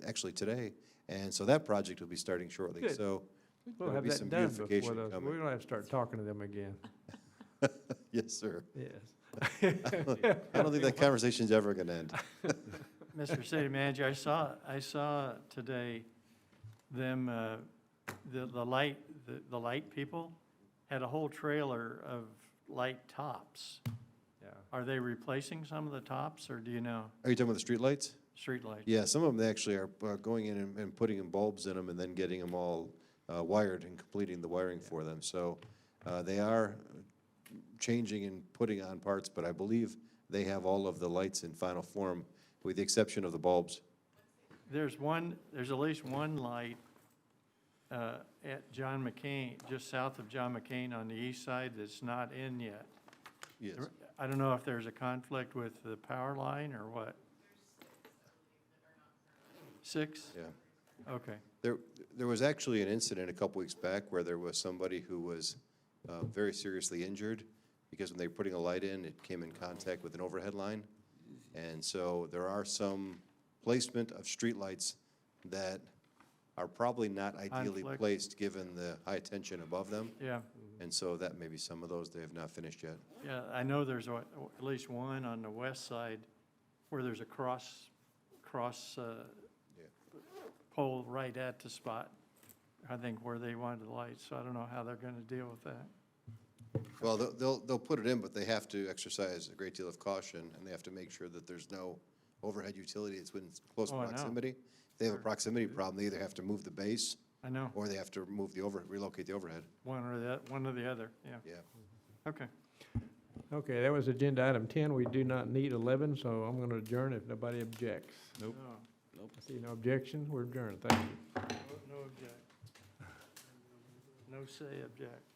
actually today, and so that project will be starting shortly. Good. So We'll there'll have be that some done before beautification those, coming. we're gonna have to start talking to them again. Yes, sir. Yes. I don't think that conversation's ever gonna end. Mr. City Manager, I saw today them, the light people had a whole trailer of light tops. Yeah. Are they replacing some of the tops, or do you know? Are you talking about the streetlights? Street lights? Yeah, some of them they actually are going in and putting in bulbs in them and then getting them all wired and completing the wiring for them. So they are changing and putting on parts, but I believe they have all of the lights in final form, with the exception of the bulbs. There's at least one light at John McCain, just south of John McCain on the east side that's not in yet. Yes. I don't know if there's a conflict with the power line or what. 6? Yeah. Okay. There was actually an incident a couple weeks back where there was somebody who was very seriously injured because when they were putting a light in, it came in contact with an overhead line. And so there are some placement of streetlights that are probably not ideally Conflict. placed given the high tension above them. Yeah, And so that may be some of those they have not finished yet. yeah, I know there's at least one on the west side where there's a cross pole right at the spot, I think, where they wanted the lights, so I don't know how they're gonna deal with that. Well, they'll put it in, but they have to exercise a great deal of caution, and they have to make sure that there's no overhead utility that's within close Oh, I know. proximity. If they have a proximity problem, they either have to move the base, I know, or they have to relocate the overhead. one or the other, yeah. Yeah. Okay. Okay, that was agenda item 10. We do not need 11, so I'm going to adjourn if nobody objects. Nope. Nope. I see no objection. We're adjourned. Thank you. No object. No say object.